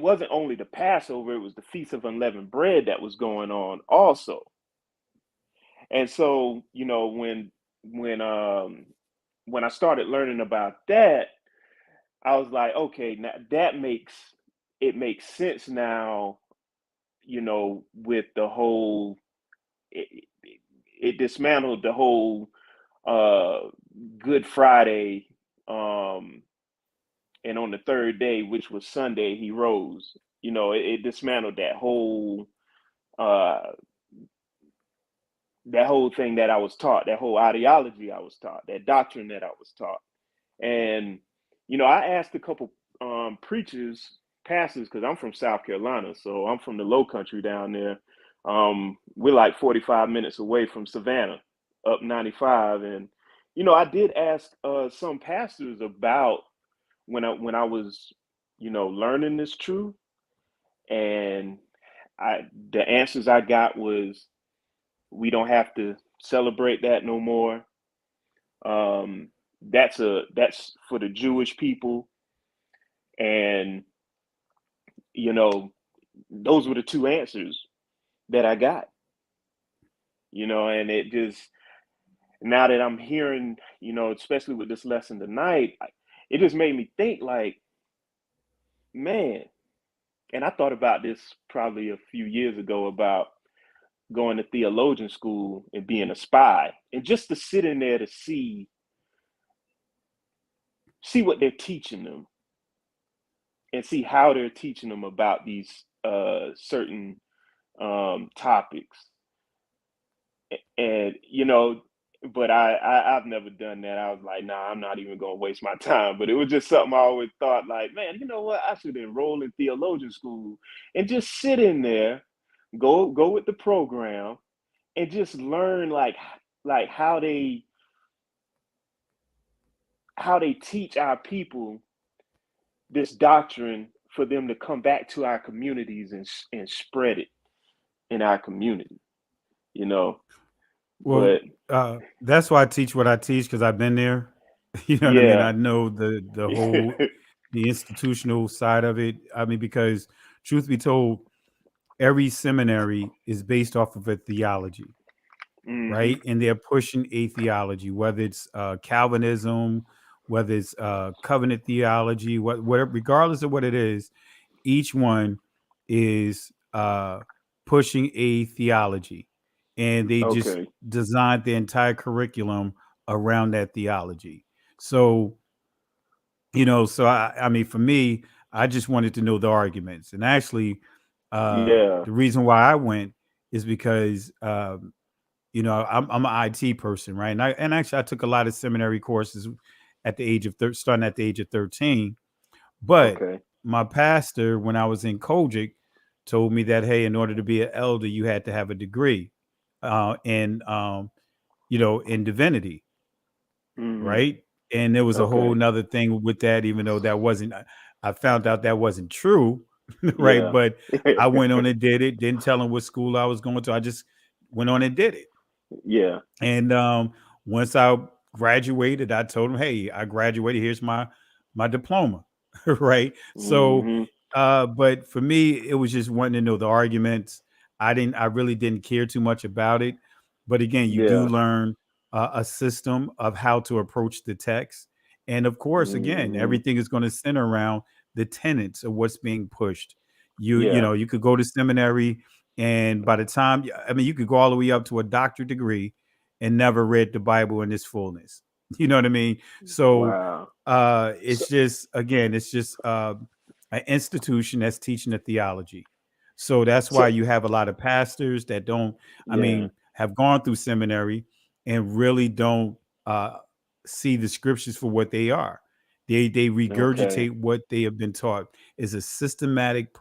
wasn't only the Passover, it was the Feast of Unleavened Bread that was going on also. And so when I started learning about that, I was like, okay, now it makes sense now, with the whole, it dismantled the whole Good Friday, and on the third day, which was Sunday, he rose. It dismantled uh, that whole thing that I was taught, that whole ideology I was taught, that doctrine that I was taught. And I asked a couple preachers, pastors, because I'm from South Carolina, so I'm from the Low Country down there. We're like 45 minutes away from Savannah, up 95, and I did ask some pastors about when I was learning this truth, and the answers I got was we don't have to celebrate that no more. That's for the Jewish people, and those were the two answers that I got. And it just, now that I'm hearing, especially with this lesson tonight, it just made me think like, man. And I thought about this probably a few years ago about going to theologian school and being a spy, and just to sit in there to see what they're teaching them, and see how they're teaching them about these certain topics. And but I've never done that. I was like, nah, I'm not even gonna waste my time. But it was just something I always thought, like, man, you know what? I should enroll in theologian school and just sit in there, go with the program, and just learn like how they teach our people this doctrine, for them to come back to our communities and spread it in our community.
Well,
But
that's why I teach what I teach, because I've been there. You know what I mean? I know the whole the institutional side of it. I mean, because truth be told, every seminary is based off of a theology, right? And they're pushing a theology, whether it's Calvinism, whether it's covenant theology, whatever, regardless of what it is, each one is pushing a theology, and they just
Okay.
designed the entire curriculum around that theology. So, so I mean, for me, I just wanted to know the arguments, and actually,
Yeah.
the reason why I went is because I'm an IT person, right? And actually, I took a lot of seminary courses at the age of starting at the age of 13. But
Okay.
my pastor, when I was in Kojic, told me that, hey, in order to be an elder, you had to have a degree in divinity, right? And there was a whole
Okay.
nother thing with that, even though that wasn't, I found out that wasn't true, right?
Yeah.
But I went on and did it, didn't tell him what school I was going to. I just went on and did it.
Yeah.
And once I graduated, I told him, hey, I graduated. Here's my diploma. Right. So, but for me, it was just wanting to know the arguments. I really didn't care too much about it. But again, you do
Yeah.
learn a system of how to approach the text. And of course, again, everything is going to center around the tenets of what's being pushed.
Yeah.
You could go to seminary, and by the time, I mean, you could go all the way up to a doctorate degree and never read the Bible in its fullness. You know what I mean? So
Wow.
it's just, again, it's just an institution that's teaching a theology. So that's why
So
you have a lot of pastors that don't, I
yeah.
mean, have gone through seminary and really don't see the scriptures for what they are. They
Okay.
regurgitate what they have been taught is a systematic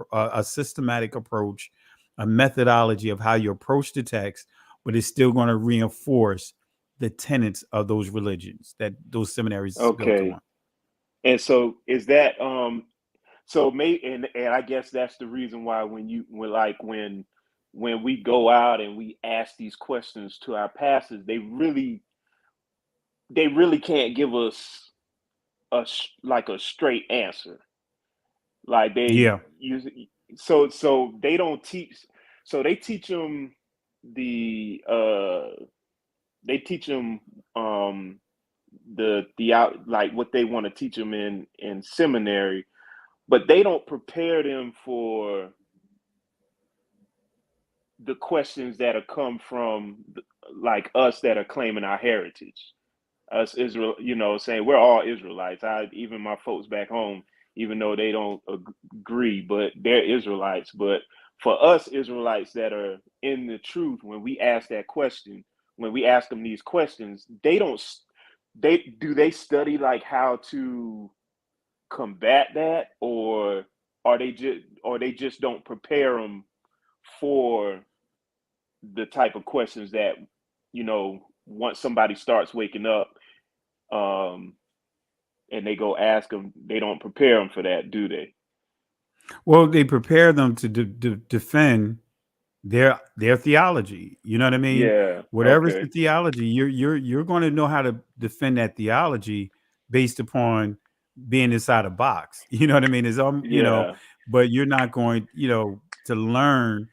approach, a methodology of how you approach the text, but it's still going to reinforce the tenets of those religions that those seminaries is built
Okay.
on.
And so is that so maybe, and I guess that's the reason why when we go out and we ask these questions to our pastors, they really can't give us like a straight answer. Like they
Yeah.
use, so they don't teach. So they teach them the they teach them like what they want to teach them in seminary, but they don't prepare them for the questions that have come from like us that are claiming our heritage. Us Israel, saying we're all Israelites. Even my folks back home, even though they don't agree, but they're Israelites. But for us Israelites that are in the truth, when we ask that question, when we ask them these questions, they study like how to combat that, or they just don't prepare them for the type of questions that, once somebody starts waking up, and they go ask them, they don't prepare them for that, do they?
Well, they prepare them to defend their theology. You know what I mean?
Yeah.
Whatever's the
Okay.
theology, you're going to know how to defend that theology based upon being inside a box. You know what I mean? It's
Yeah.
but you're not going, to learn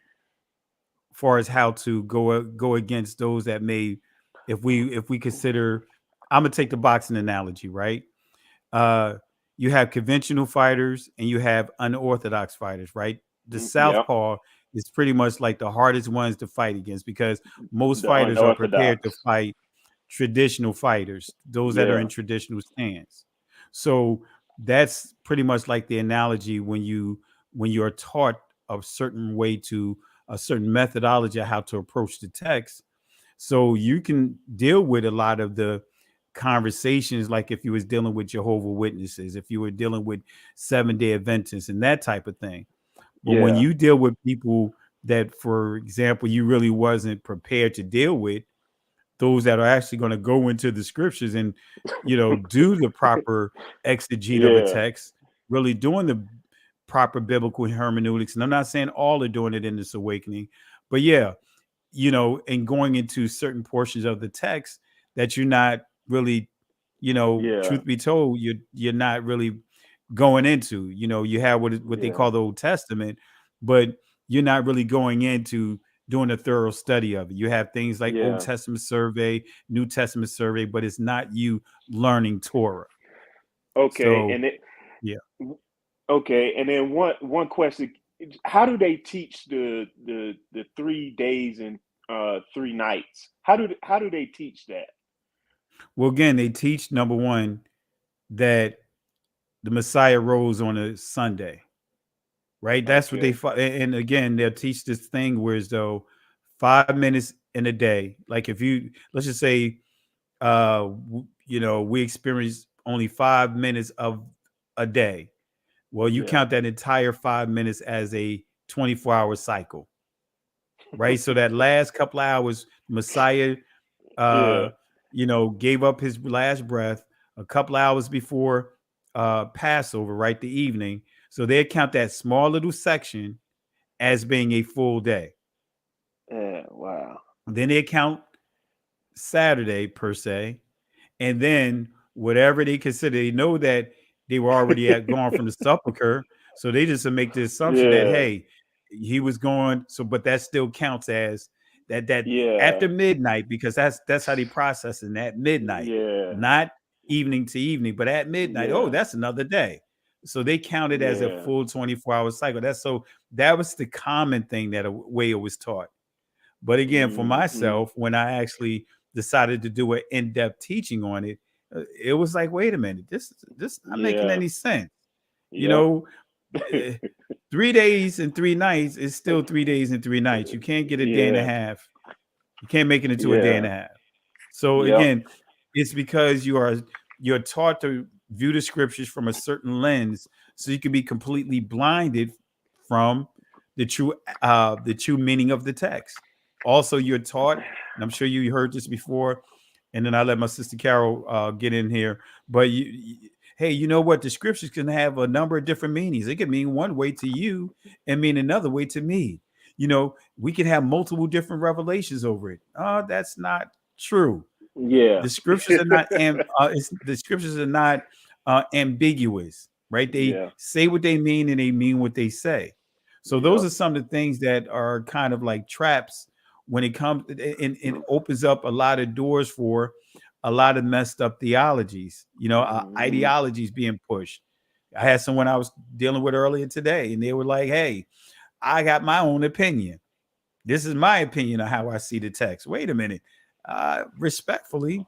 far as how to go against those that may, if we consider, I'm gonna take the boxing analogy, right? uh you have conventional fighters and you have unorthodox fighters, right? The
Yep.
southpaw is pretty much like the hardest ones to fight against, because most
The
fighters are prepared to
unorthodox.
fight traditional fighters, those that are in
Yeah.
traditional stance. So that's pretty much like the analogy when you're taught a certain way, to a certain methodology of how to approach the text, so you can deal with a lot of the conversations, like if you was dealing with Jehovah Witnesses, if you were dealing with Seventh-day Adventists and that type of thing. But when
Yeah.
you deal with people that, for example, you really wasn't prepared to deal with, those that are actually going to go into the scriptures and, do the proper exegete of a
Yeah.
text, really doing the proper biblical hermeneutics. And I'm not saying all are doing it in this awakening, but yeah, and going into certain portions of the text that you're not really,
Yeah.
truth be told, you're not really going into. You have what they
Yeah.
call the Old Testament, but you're not really going into doing a thorough study of it. You have things like Old
Yeah.
Testament survey, New Testament survey, but it's not you learning Torah.
Okay.
So
And it.
yeah.
Okay. And then one question: how do they teach the 3 days and 3 nights? How do they teach that?
Well, again, they teach, number one, that the Messiah rose on a Sunday. Right, that's what
Okay.
and again, they'll teach this thing where, as though 5 minutes in a day, like if you, let's just say, we experience only 5 minutes of a day. Well, you
Yeah.
count that entire 5 minutes as a 24-hour cycle, right? So that last couple of hours, Messiah,
Yeah.
uh, gave up his last breath a couple hours before Passover, right? The evening. So they count that small little section as being a full day.
Yeah. Wow.
Then they count Saturday per se, and then whatever they consider, they know that they were already gone from the sepulcher, so they just make the assumption that,
Yeah.
hey, he was gone. So, but that still counts as that
Yeah.
after midnight, because that's how they process it, at midnight,
Yeah.
not evening to evening, but at midnight. Oh,
Yeah.
that's another day. So they count it as a
Yeah.
full 24-hour cycle. That was the common thing, that a way it was taught. But again, for
Hmm.
myself, when I actually decided to do an in-depth teaching on it, it was like, wait a minute, this not making
Yeah.
any sense. You
Yep.
know, eh, 3 days and 3 nights is still 3 days and 3 nights. You can't get a day and a
Yeah.
half. You can't make it into a day and
Yeah.
a half. So
Yep.
again, it's because you're taught to view the scriptures from a certain lens, so you can be completely blinded from the true meaning of the text. Also, you're taught, and I'm sure you heard this before, and then I let my sister Carol get in here. But hey, you know what? The scriptures can have a number of different meanings. It can mean one way to you and mean another way to me. We can have multiple different revelations over it. That's not true.
Yeah.
The scriptures are not the scriptures are not ambiguous, right? They
Yeah.
say what they mean and they mean what they say. So those
Yep.
are some of the things that are kind of like traps when it comes, and opens up a lot of doors for a lot of messed up theologies,
Hmm.
ideologies being pushed. I had someone I was dealing with earlier today, and they were like, hey, I got my own opinion. This is my opinion of how I see the text. Wait a minute. Respectfully,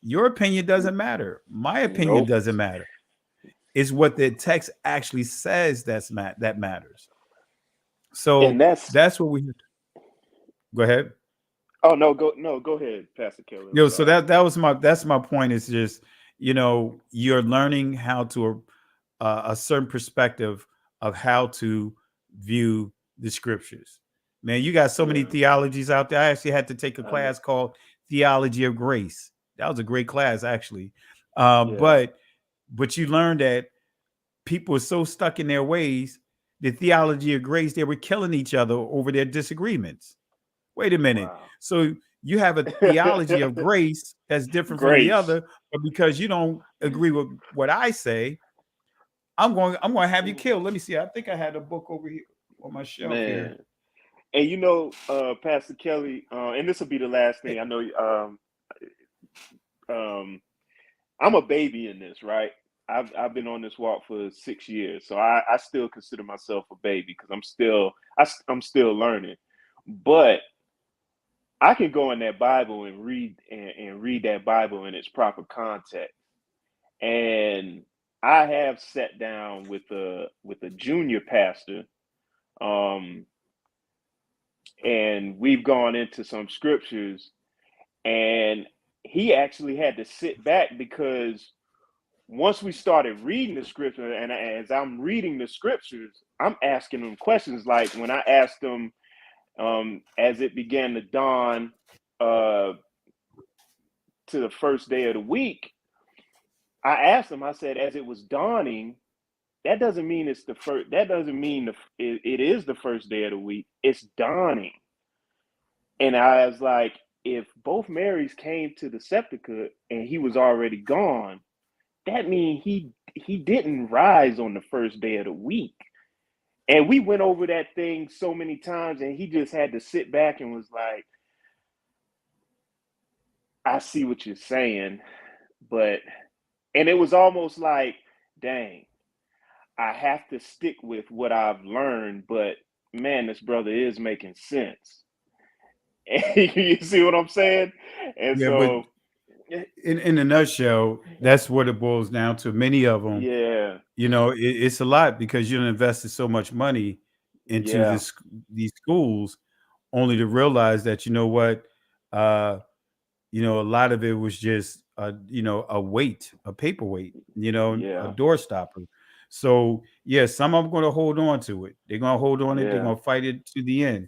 your opinion doesn't matter. My opinion
Nope.
doesn't matter. It's what the text actually says that matters. So
And that's.
that's what we go ahead.
Oh no. Go ahead, Pastor Kelly. I'm
So
sorry.
that's my point. Is just, you're learning how to a certain perspective of how to view the scriptures. Man, you got so many theologies out there. I actually had to take a class called Theology of Grace. That was a great class, actually. But you learned that people are so stuck in their ways. The theology of grace, they were killing each other over their disagreements. Wait a minute.
Wow.
So you have a theology of grace that's different from the
Grace.
other, but because you don't agree with what I say, I'm going to have you killed. Let me see. I think I had a book over here on my shelf here.
Man. And you know, Pastor Kelly, and this will be the last thing. I know I'm a baby in this, right? I've been on this walk for 6 years, so I still consider myself a baby because I'm still learning. But I can go in that Bible and read that Bible in its proper context. And I have sat down with a junior pastor, and we've gone into some scriptures, and he actually had to sit back because once we started reading the scripture, and as I'm reading the scriptures, I'm asking them questions. Like when I asked them, as it began to dawn to the first day of the week, I asked them, I said, as it was dawning, that doesn't mean it's the first, that doesn't mean it is the first day of the week. It's dawning. And I was like, if both Marys came to the sepulchre and he was already gone, that means he didn't rise on the first day of the week. And we went over that thing so many times, and he just had to sit back and was like, I see what you're saying, and it was almost like, dang, I have to stick with what I've learned, but man, this brother is making sense. You see what I'm saying? And
Yeah,
so
but in a nutshell, that's what it boils down to. Many of them,
yeah,
it's a lot because you invested so much money into
yeah,
these schools, only to realize that what, a lot of it was just a weight, a paperweight, a
yeah,
door stopper. So yeah, some of them going to hold on to it. They're going to hold on it. They're
yeah,
going to fight it to the end.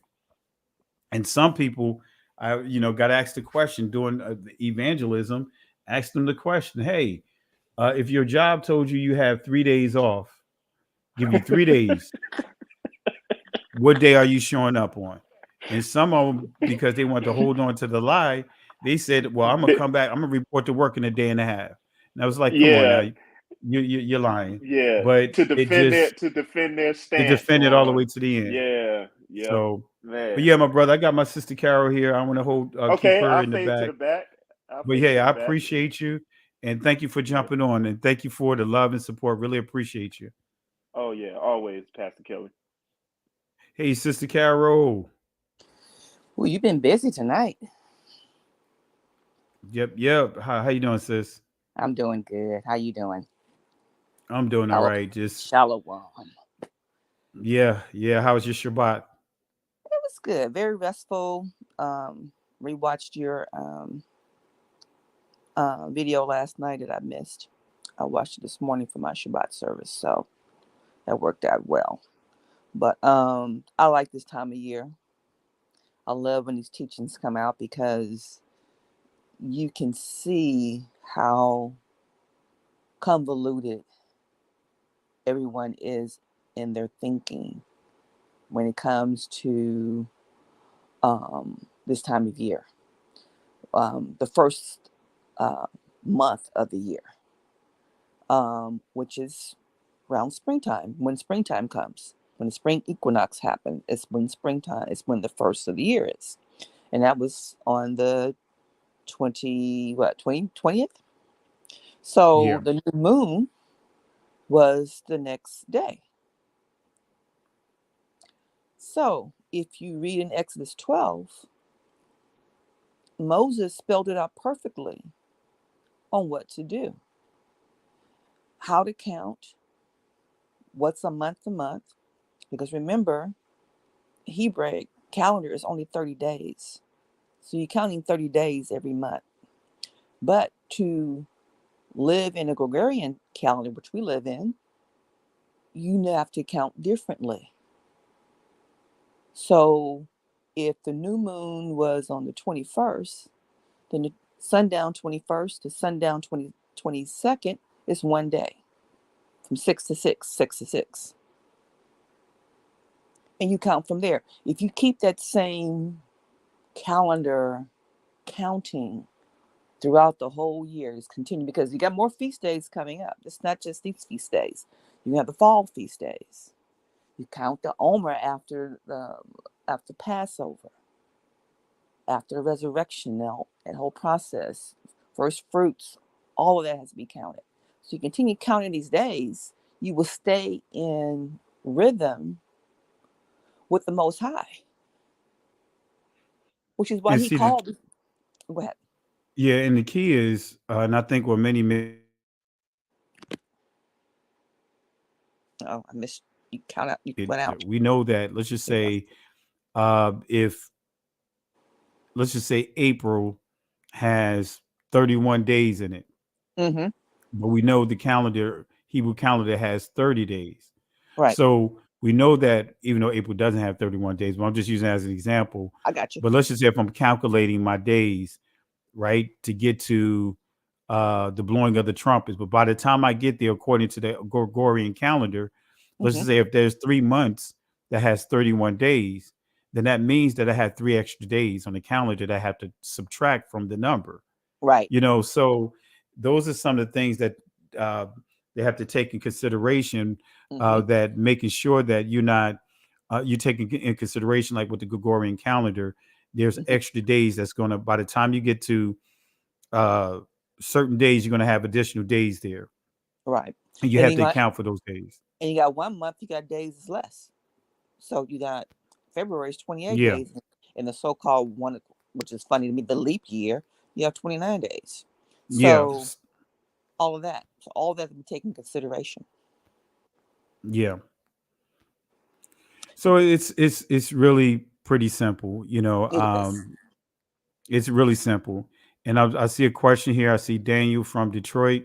And some people, I got asked the question during evangelism. Asked them the question, hey, if your job told you have 3 days off, give you 3 days, what day are you showing up on? And some of them, because they want to hold on to the lie, they said, well, I'm going to come back. I'm going to report to work in a day and a half. And I was like, come on now,
yeah,
you're lying.
yeah.
But
To
it
defend
just,
their
to
stance
defend it all the way
on,
to the end.
yeah, yep,
So, but
man.
yeah, my brother, I got my sister Carol here. I want to keep
Okay,
her
I'll
in the
fade to
back.
the back. I'll
But
fade
hey,
to
I
the back.
appreciate you, and thank you for jumping on, and thank you for the love and support. Really appreciate you.
Oh yeah, always, Pastor Kelly.
Hey, Sister Carol.
Well, you've been busy tonight.
Yep. How you doing, sis?
I'm doing good. How you doing?
I'm doing all right. Just
Shalom.
yeah. How was your Shabbat?
It was good. Very restful. Rewatched your video last night that I missed. I watched it this morning for my Shabbat service, so that worked out well. But I like this time of year. I love when these teachings come out because you can see how convoluted everyone is in their thinking when it comes to this time of year. The first month of the year, which is around springtime, when springtime comes. When the spring equinox happens, it's when springtime, it's when the first of the year is. And that was on the 20th? So
Yeah.
the new moon was the next day. So if you read in Exodus 12, Moses spelled it out perfectly on what to do, how to count, what's a month to month. Because remember, Hebrew calendar is only 30 days. So you're counting 30 days every month. But to live in a Gregorian calendar, which we live in, you have to count differently. So if the new moon was on the 21st, then the sundown 21st to sundown 22nd is 1 day, from 6 to 6, 6 to 6. And you count from there. If you keep that same calendar counting throughout the whole year, it's continue, because you got more feast days coming up. It's not just these feast days. You have the fall feast days. You count the Omer after Passover, after the resurrection. Now that whole process, first fruits, all of that has to be counted. So you continue counting these days, you will stay in rhythm with the Most High, which is why
And
he
see,
called. Go ahead.
yeah, and the key is, and I think what many
Oh, I missed you. Count out. You went out.
we know that. Let's just
There you
say, if let's just say April has 31 days in it,
go. Mm-hmm.
but we know the calendar, Hebrew calendar, has 30 days.
Right.
So we know that even though April doesn't have 31 days, but I'm just using that as an example.
I got you.
But let's just say if I'm calculating my days, right, to get to the blowing of the trumpets, but by the time I get there, according to the Gregorian calendar, let's just say if there's 3 months that has 31 days, then that means that I had 3 extra days on the calendar that I have to subtract from the number.
Right.
So those are some of the things that they have to take in consideration, that making sure that you're not you're taking in consideration, like with the Gregorian calendar, there's extra days that's going to, by the time you get to certain days, you're going to have additional days there.
Right.
And you
And
have
you
to
got,
account for those days.
and you got 1 month, you got days is less. So you got February's 28
Yeah.
days, in the so-called one, which is funny to me, the leap year, you have 29 days.
Yeah.
So all of that. So all that to be taken into consideration.
Yeah. So it's really pretty simple,
It is.
it's really simple. And I see a question here. I see Daniel from Detroit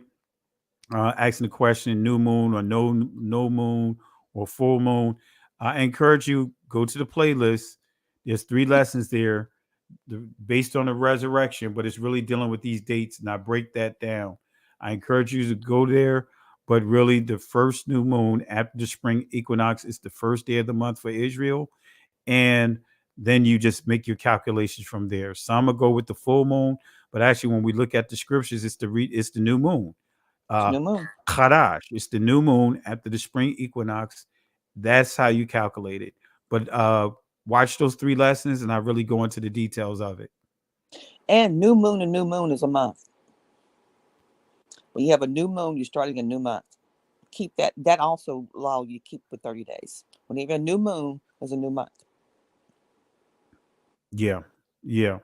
asking the question: new moon or no moon or full moon. I encourage you, go to the playlist. There's 3 lessons there based on the resurrection, but it's really dealing with these dates, and I break that down. I encourage you to go there, but really the first new moon after the spring equinox is the first day of the month for Israel, and then you just make your calculations from there. Some will go with the full moon, but actually when we look at the scriptures, it's the new moon.
It's new moon.
Chadash, it's the new moon after the spring equinox. That's how you calculate it. But watch those 3 lessons, and I really go into the details of it.
And new moon and new moon is a month. When you have a new moon, you're starting a new month. Keep that. That also allows you to keep for 30 days. When you have a new moon, there's a new month.
Yeah. Yeah.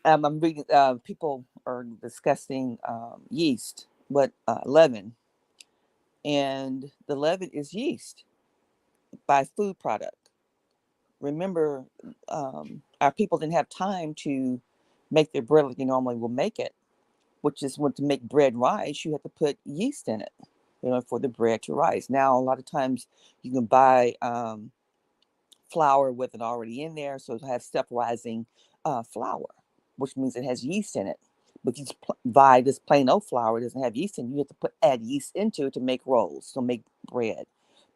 I'm reading. People are discussing yeast, but leaven, and the leaven is yeast by food product. Remember, our people didn't have time to make their bread like you normally will make it, which is when to make bread rise, you have to put yeast in it, for the bread to rise. Now, a lot of times you can buy flour with it already in there, so it'll have self-rising flour, which means it has yeast in it. But you buy this plain oat flour, it doesn't have yeast in it. You have to add yeast into it to make rolls, so make bread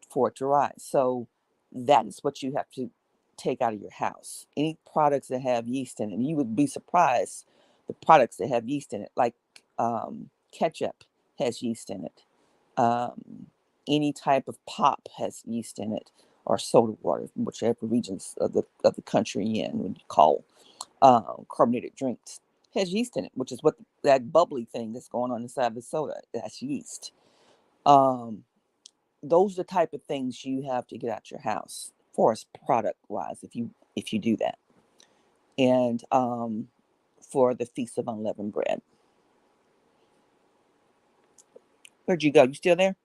for it to rise. So that is what you have to take out of your house. Any products that have yeast in it, and you would be surprised the products that have yeast in it, like ketchup has yeast in it. Any type of pop has yeast in it, or soda water, whichever regions of the country you're in would call carbonated drinks, has yeast in it, which is what that bubbly thing that's going on inside the soda, that's yeast. Those are the type of things you have to get out your house for us product wise, if you do that. And for the Feast of Unleavened Bread. Where'd you go? You still there?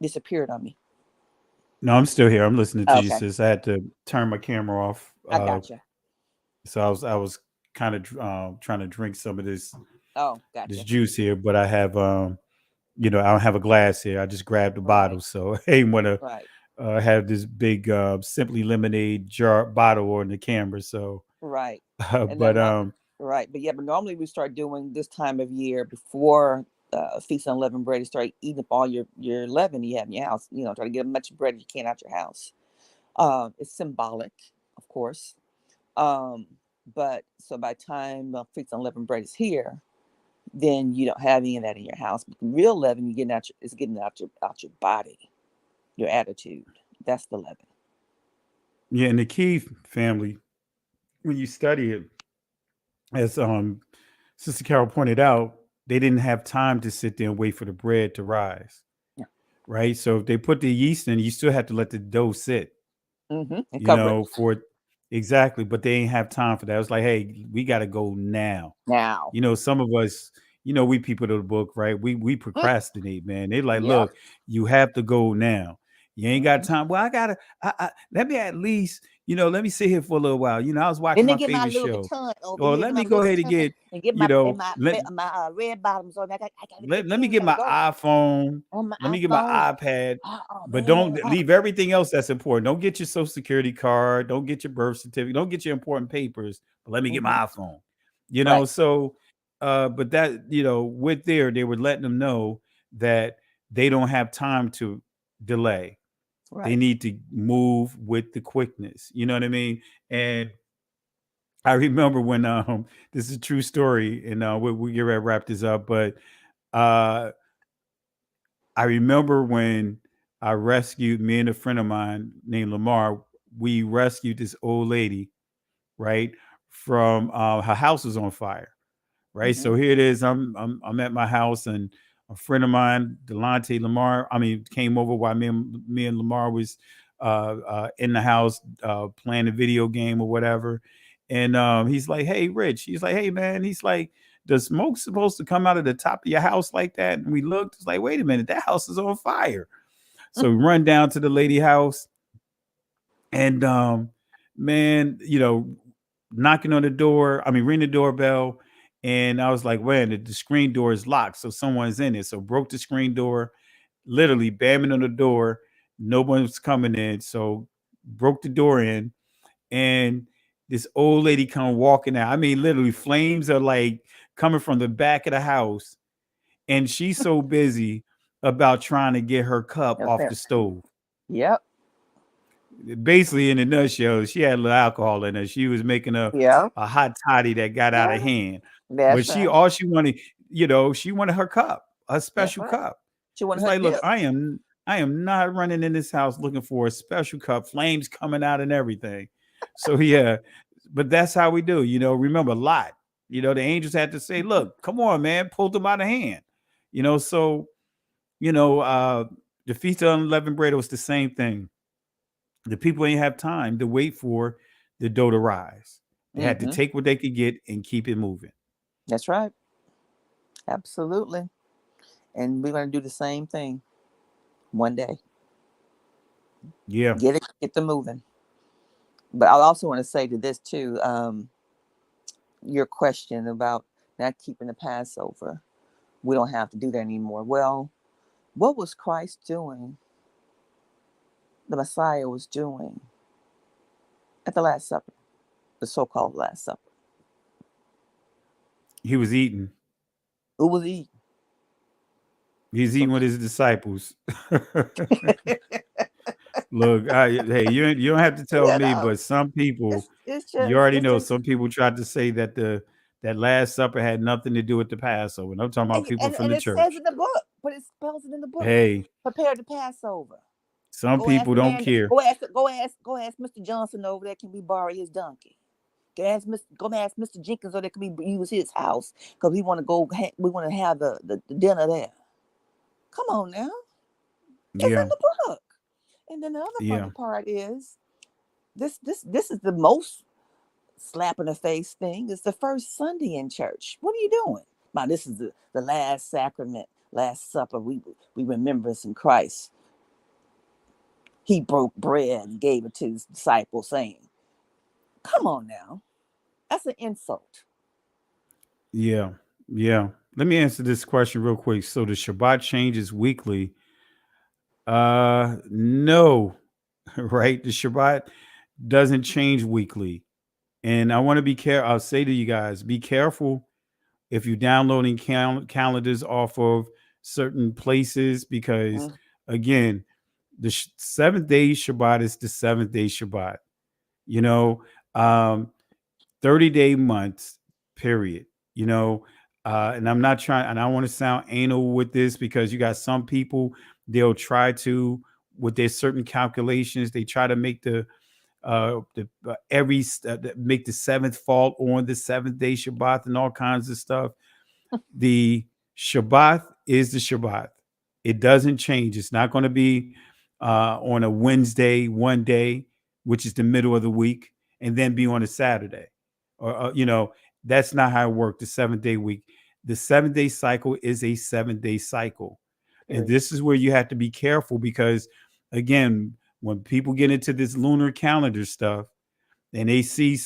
Disappeared on me.
No, I'm still here. I'm listening to you,
Okay.
sis. I had to turn my camera off.
I gotcha.
So I was kind of trying to drink some of this
Oh, gotcha.
this juice here, but I have I don't have a glass here. I just grabbed the
Right.
bottle, so I ain't want to
Right.
have this big Simply Lemonade jar bottle on the camera. So,
Right. And
but
then right, but normally we start doing this time of year before Feast on Unleavened Bread. You start eating up all your leaven you have in your house. Try to get as much bread as you can out your house. It's symbolic, of course. But so by the time Feast on Unleavened Bread is here, then you don't have any of that in your house. But the real leaven you're getting is getting out your body, your attitude. That's the leaven.
Yeah, and the key, family, when you study it, as Sister Carol pointed out, they didn't have time to sit there and wait for the bread to rise.
Yeah.
Right. So if they put the yeast in, you still have to let the dough sit.
And cover it.
For exactly, but they ain't have time for that. It was like, hey, we got to go now.
Now.
Some of us, we people of the book, right? We procrastinate, man. They like,
Yep.
look, you have to go now. You ain't got time. Well, let me at least, let me sit here for a little while. I was watching
Let me
my
get my
favorite
Louis
show.
Vuitton over
Or
here.
let
My
me go
Louis
ahead and
Vuitton
get,
and get my red bottoms on. I gotta
let
get
me
these
get my
go.
iPhone.
On my
Let me get my
iPhone.
iPad.
Oh
But
man.
don't leave everything else that's important. Don't get your social security card. Don't get your birth certificate. Don't get your important papers. But let me get my iPhone.
Right.
So but that, with they were letting them know that they don't have time to delay.
Right.
They need to move with the quickness. You know what I mean? And I remember when this is a true story, and we get ready to wrap this up, but I remember when I rescued me and a friend of mine named Lamar. We rescued this old lady, right, from her house was on fire, right.
Mm-hmm.
So here it is. I'm at my house, and a friend of mine, Delonte Lamar, came over while me and Lamar was in the house playing a video game or whatever. And he's like, "Hey, Rich." He's like, "Hey, man." He's like, "The smoke's supposed to come out of the top of your house like that?" And we looked. It's like, "Wait a minute, that house is on fire." So we run down to the lady house, and man, knocking on the door. Ring the doorbell, and I was like, "Man, the screen door is locked, so someone's in it." So broke the screen door, literally bamming on the door. No one's coming in, so broke the door in, and this old lady come walking out. Literally flames are like coming from the back of the house, and she's so busy about trying to get her cup off the stove.
Yep.
Basically, in a nutshell, she had a little alcohol in her. She was making a hot toddy that got out of hand.
That's
But
right.
all she wanted, she wanted her cup, a special
right.
cup.
She wanted
It's
her
like, look,
dip.
I am not running in this house looking for a special cup, flames coming out and everything. So yeah, but that's how we do. Remember Lot. The angels had to say, "Look, come on, man, pull them out of hand." So the Feast of Unleavened Bread was the same thing. The people ain't have time to wait for the dough to rise. They had to take what they could get and keep it moving.
That's right. Absolutely. And we're going to do the same thing one day.
Yeah.
Get them moving. But I also want to say to this too, your question about not keeping the Passover. We don't have to do that anymore. Well, what was Christ doing? The Messiah was doing at the Last Supper, the so-called Last Supper.
He was eating.
Who was eating?
He's eating with his disciples. Look, hey, you don't have to tell me, but some people, you already know, some people tried to say that that Last Supper had nothing to do with the Passover. And I'm talking about people from the church.
And it says in the book, but it spells it in the book.
Hey,
prepare the Passover.
Some people don't care.
Go ask Mr. Johnson over there. Can we borrow his donkey? Go ask Mr. Jenkins over there. Can we use his house? Because we want to go. We want to have the dinner there. Come on now. It's in the book. And then the other funny part is this is the most slap in the face thing. It's the first Sunday in church. What are you doing? Now this is the last sacrament, Last Supper. We remembrance in Christ. He broke bread and gave it to his disciples, saying, "Come on now, that's an insult."
Yeah. Let me answer this question real quick. So the Shabbat changes weekly. No, right? The Shabbat doesn't change weekly. And I want to be careful. I'll say to you guys, be careful if you're downloading calendars off of certain places, because
Mm.
again, the seventh day Shabbat is the seventh day Shabbat. You know, um, 30-day months, period. You know, and I'm not trying, and I don't want to sound anal with this, because you got some people, they'll try to, with their certain calculations, they try to make make the seventh fall on the seventh day Shabbat and all kinds of stuff. The Shabbat is the Shabbat. It doesn't change. It's not going to be on a Wednesday, one day, which is the middle of the week, and then be on a Saturday. Or, that's not how it works. The 7-day week. The 7-day cycle is a 7-day cycle. And
Period.
this is where you have to be careful, because, again, when people get into this lunar calendar stuff, and they see,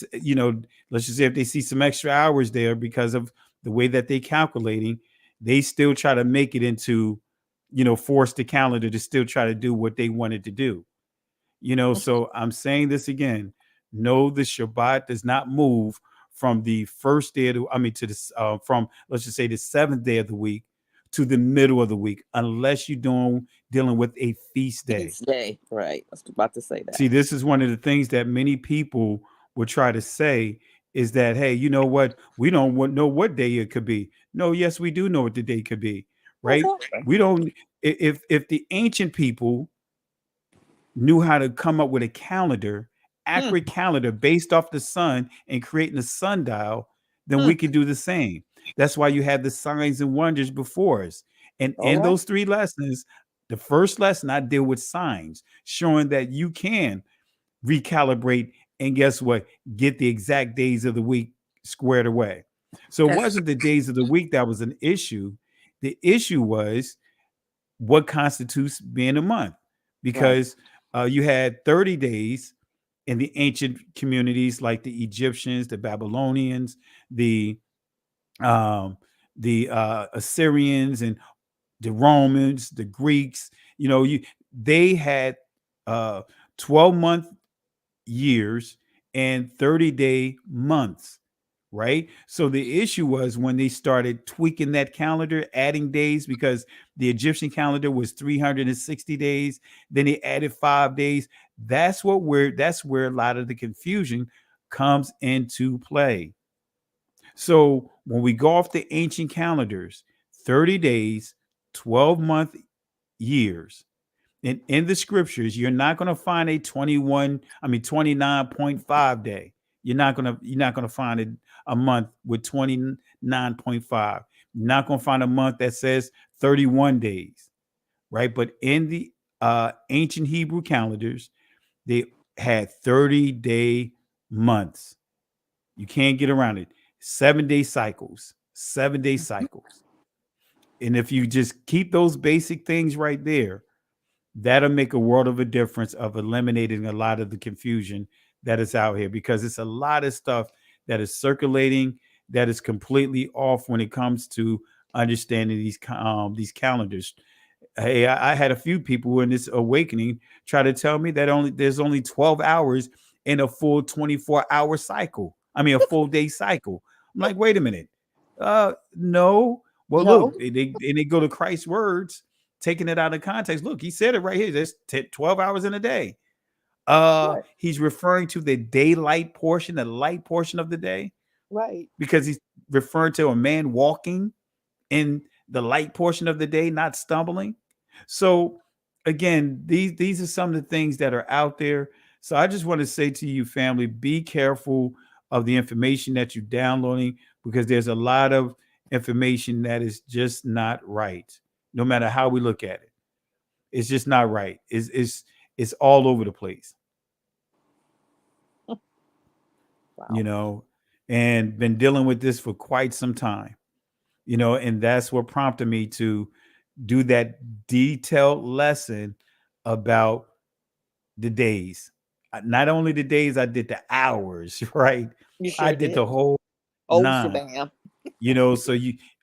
let's just say if they see some extra hours there because of the way that they calculating, they still try to make it into, force the calendar to still try to do what they wanted to do. So I'm saying this again. No, the Shabbat does not move from the first day to the from, let's just say, the 7th day of the week to the middle of the week, unless you're dealing with a feast day.
Feast day, right? I was about to say that.
See, this is one of the things that many people will try to say, is that, hey, you know what? We don't know what day it could be. No, yes, we do know what the day could be, right?
Exactly.
We don't. If the ancient people knew how to come up with a calendar, accurate calendar based off the sun and creating a sundial, then we could do the same. That's why you had the signs and wonders before us. And
All
in
right.
those 3 lessons, the first lesson I deal with signs, showing that you can recalibrate and guess what? Get the exact days of the week squared away. So it wasn't the days of the week that was an issue. The issue was what constitutes being a month, because you had 30 days in the ancient communities, like the Egyptians, the Babylonians, the Assyrians, and the Romans, the Greeks. They had 12-month years and 30-day months, right? So the issue was when they started tweaking that calendar, adding days, because the Egyptian calendar was 360 days, then they added 5 days. That's where a lot of the confusion comes into play. So when we go off the ancient calendars, 30 days, 12-month years, and in the scriptures, you're not going to find a 29.5 day. You're not going to find a month with 29.5. You're not going to find a month that says 31 days, right? But in the ancient Hebrew calendars, they had 30-day months. You can't get around it. 7-day cycles, 7-day cycles. And if you just keep those basic things right there, that'll make a world of a difference of eliminating a lot of the confusion that is out here, because it's a lot of stuff that is circulating that is completely off when it comes to understanding these calendars. Hey, I had a few people in this awakening try to tell me that there's only 12 hours in a full 24-hour cycle. I mean, a full day cycle. I'm like, wait a minute. No. Well,
No.
look, they go to Christ's words, taking it out of context. Look, he said it right here. There's 12 hours in a day. He's referring to the daylight portion, the light portion of the day,
Right.
because he's referring to a man walking in the light portion of the day, not stumbling. So again, these are some of the things that are out there. So I just want to say to you, family, be careful of the information that you're downloading, because there's a lot of information that is just not right. No matter how we look at it, it's just not right. It's all over the place.
Wow.
And been dealing with this for quite some time. And that's what prompted me to do that detailed lesson about the days. Not only the days, I did the hours, right?
You sure
I did the whole
Oh,
9.
shabam.
So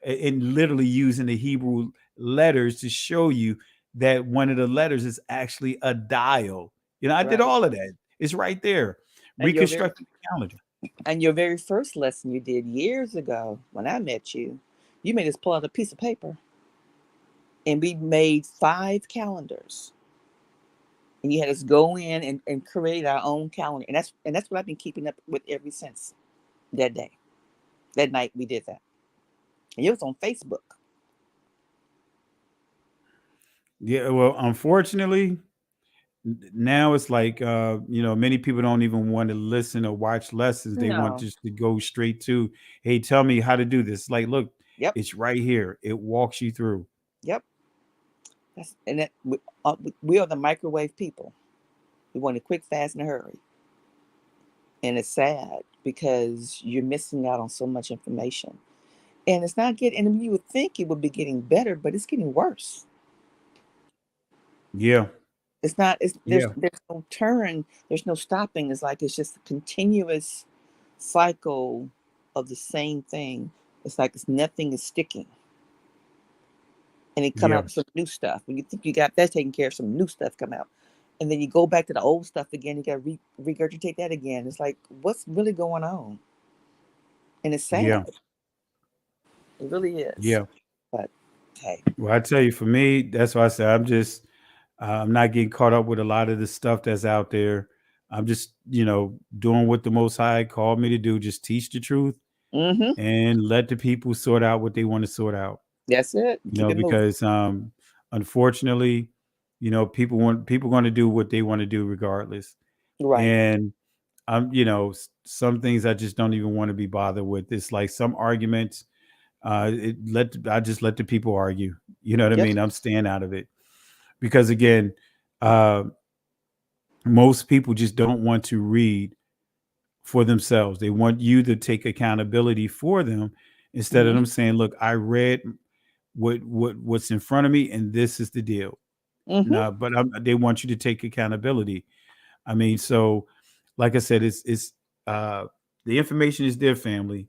and literally using the Hebrew letters to show you that one of the letters is actually a dial You know, I did
Right.
all of that. It's right there.
And your very
Reconstructing the calendar.
and your very first lesson you did years ago when I met you, you made us pull out a piece of paper and we made 5 calendars. And you had us go in and create our own calendar. And that's what I've been keeping up with ever since that day. That night we did that. And it was on Facebook.
Yeah, well, unfortunately, now it's like many people don't even want to listen or watch lessons. They want
No.
just to go straight to, hey, tell me how to do this. Like, look,
Yep.
it's right here. It walks you through.
Yep. We are the microwave people. We want it quick, fast, and a hurry. And it's sad because you're missing out on so much information. And it's not getting, and you would think it would be getting better, but it's getting worse.
Yeah.
It's not, there's
Yeah.
no turn, there's no stopping. It's like it's just a continuous cycle of the same thing. It's like nothing is sticking. And it come out
Yeah.
with some new stuff. When you think you got that taken care of, some new stuff come out. And then you go back to the old stuff again, you got to regurgitate that again. It's like, what's really going on? And it's sad.
Yeah.
It really is.
Yeah.
But hey.
Well, I tell you, for me, that's why I said I'm not getting caught up with a lot of the stuff that's out there. I'm just, doing what the Most High called me to do, just teach the truth
Mm-hmm.
and let the people sort out what they want to sort out.
That's it. Keep it moving.
Because unfortunately, people going to do what they want to do regardless.
Right.
And some things I just don't even want to be bothered with. It's like some arguments, I just let the people argue. You know what I mean? I'm staying out of it because again, most people just don't want to read for themselves. They want you to take accountability for them instead of them saying, "Look, I read what's in front of me, and this is the deal."
Mm-hmm.
No, but they want you to take accountability. I mean, so like I said, it's the information is there, family.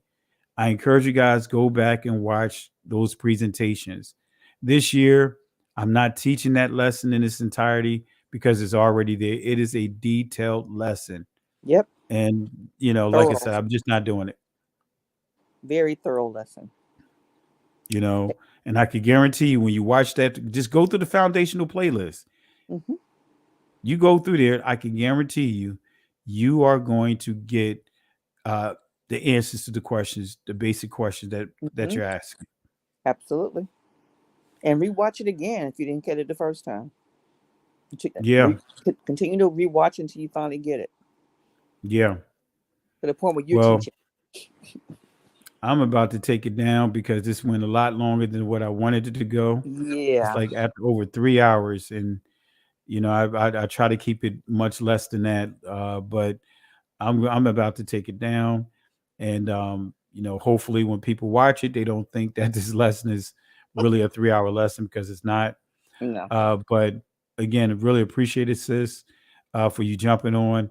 I encourage you guys, go back and watch those presentations. This year, I'm not teaching that lesson in its entirety because it's already there. It is a detailed lesson.
Yep.
And, like I said, I'm just not doing it.
Very thorough lesson.
And I can guarantee you when you watch that, just go through the foundational playlist.
Mm-hmm.
You go through there, I can guarantee you are going to get the answers to the questions, the basic questions that you're asking.
Absolutely. And rewatch it again if you didn't get it the first time.
Yeah.
Continue to rewatch until you finally get it.
Yeah.
To the point where you're teaching.
I'm about to take it down because this went a lot longer than what I wanted it to go.
Yeah.
It's like after over 3 hours. And, I try to keep it much less than that. But I'm about to take it down. And, hopefully when people watch it, they don't think that this lesson is really a 3-hour lesson because it's not.
No.
But again, I really appreciate it, sis, for you jumping on.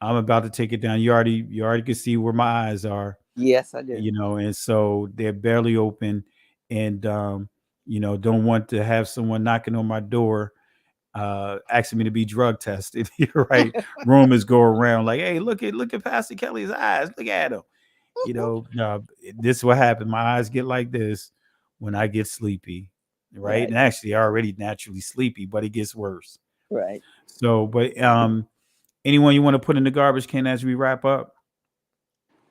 I'm about to take it down. You already can see where my eyes are.
Yes, I do.
And so they're barely open and, don't want to have someone knocking on my door, asking me to be drug tested. You're right. Rumors go around like, hey, look at Pastor Kelly's eyes. Look at him. This is what happened. My eyes get like this when I get sleepy. Right. And actually I already naturally sleepy, but it gets worse.
Right.
So, but anyone you want to put in the garbage can as we wrap up?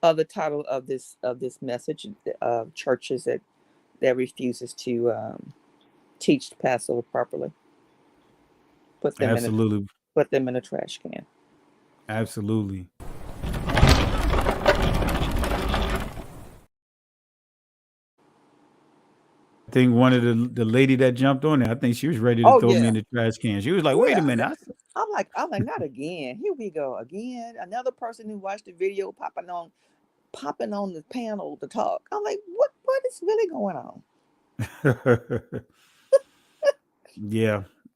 The title of this message, churches that refuses to teach Passover properly. Put them in a trash can.
Absolutely. I think one of the lady that jumped on there, I think she was ready to throw me in the trash can. She was like, wait a minute.
I'm like, not again. Here we go again. Another person who watched the video popping on the panel to talk. I'm like, what is really going on?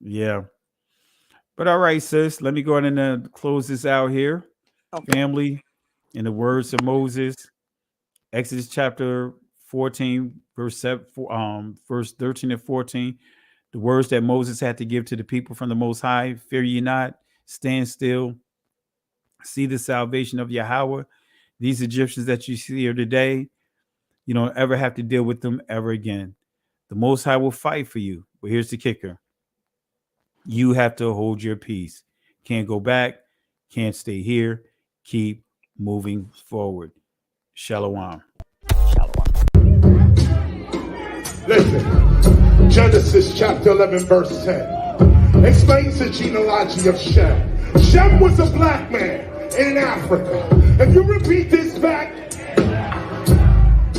Yeah. But all right, sis, let me go ahead and close this out here. Okay. Family, in the words of Moses, Exodus chapter 14, verse 13 and 14. The words that Moses had to give to the people from the Most High: fear ye not, stand still, see the salvation of Yahuwah. These Egyptians that you see here today, you don't ever have to deal with them ever again. The Most High will fight for you. But here's the kicker. You have to hold your peace. Can't go back. Can't stay here. Keep moving forward. Shalom.
Listen, Genesis chapter 11, verse 10 explains the genealogy of Shem. Shem was a black man in Africa. If you repeat this back,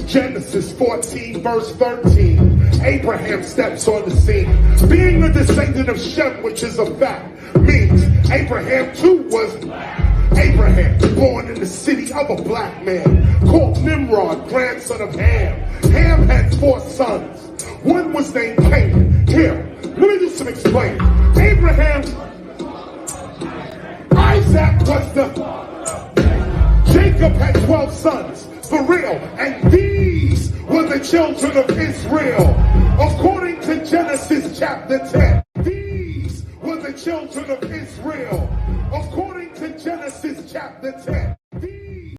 Genesis 14, verse 13, Abraham steps on the scene. Being a descendant of Shem, which is a fact, means Abraham too was black. Abraham, born in the city of a black man, called Nimrod, grandson of Ham. Ham had 4 sons. One was named Canaan. Here, let me do some explaining. Abraham, Isaac was the... Jacob had 12 sons, for real, and these were the children of Israel. According to Genesis chapter 10, these were the children of Israel. According to Genesis chapter 10,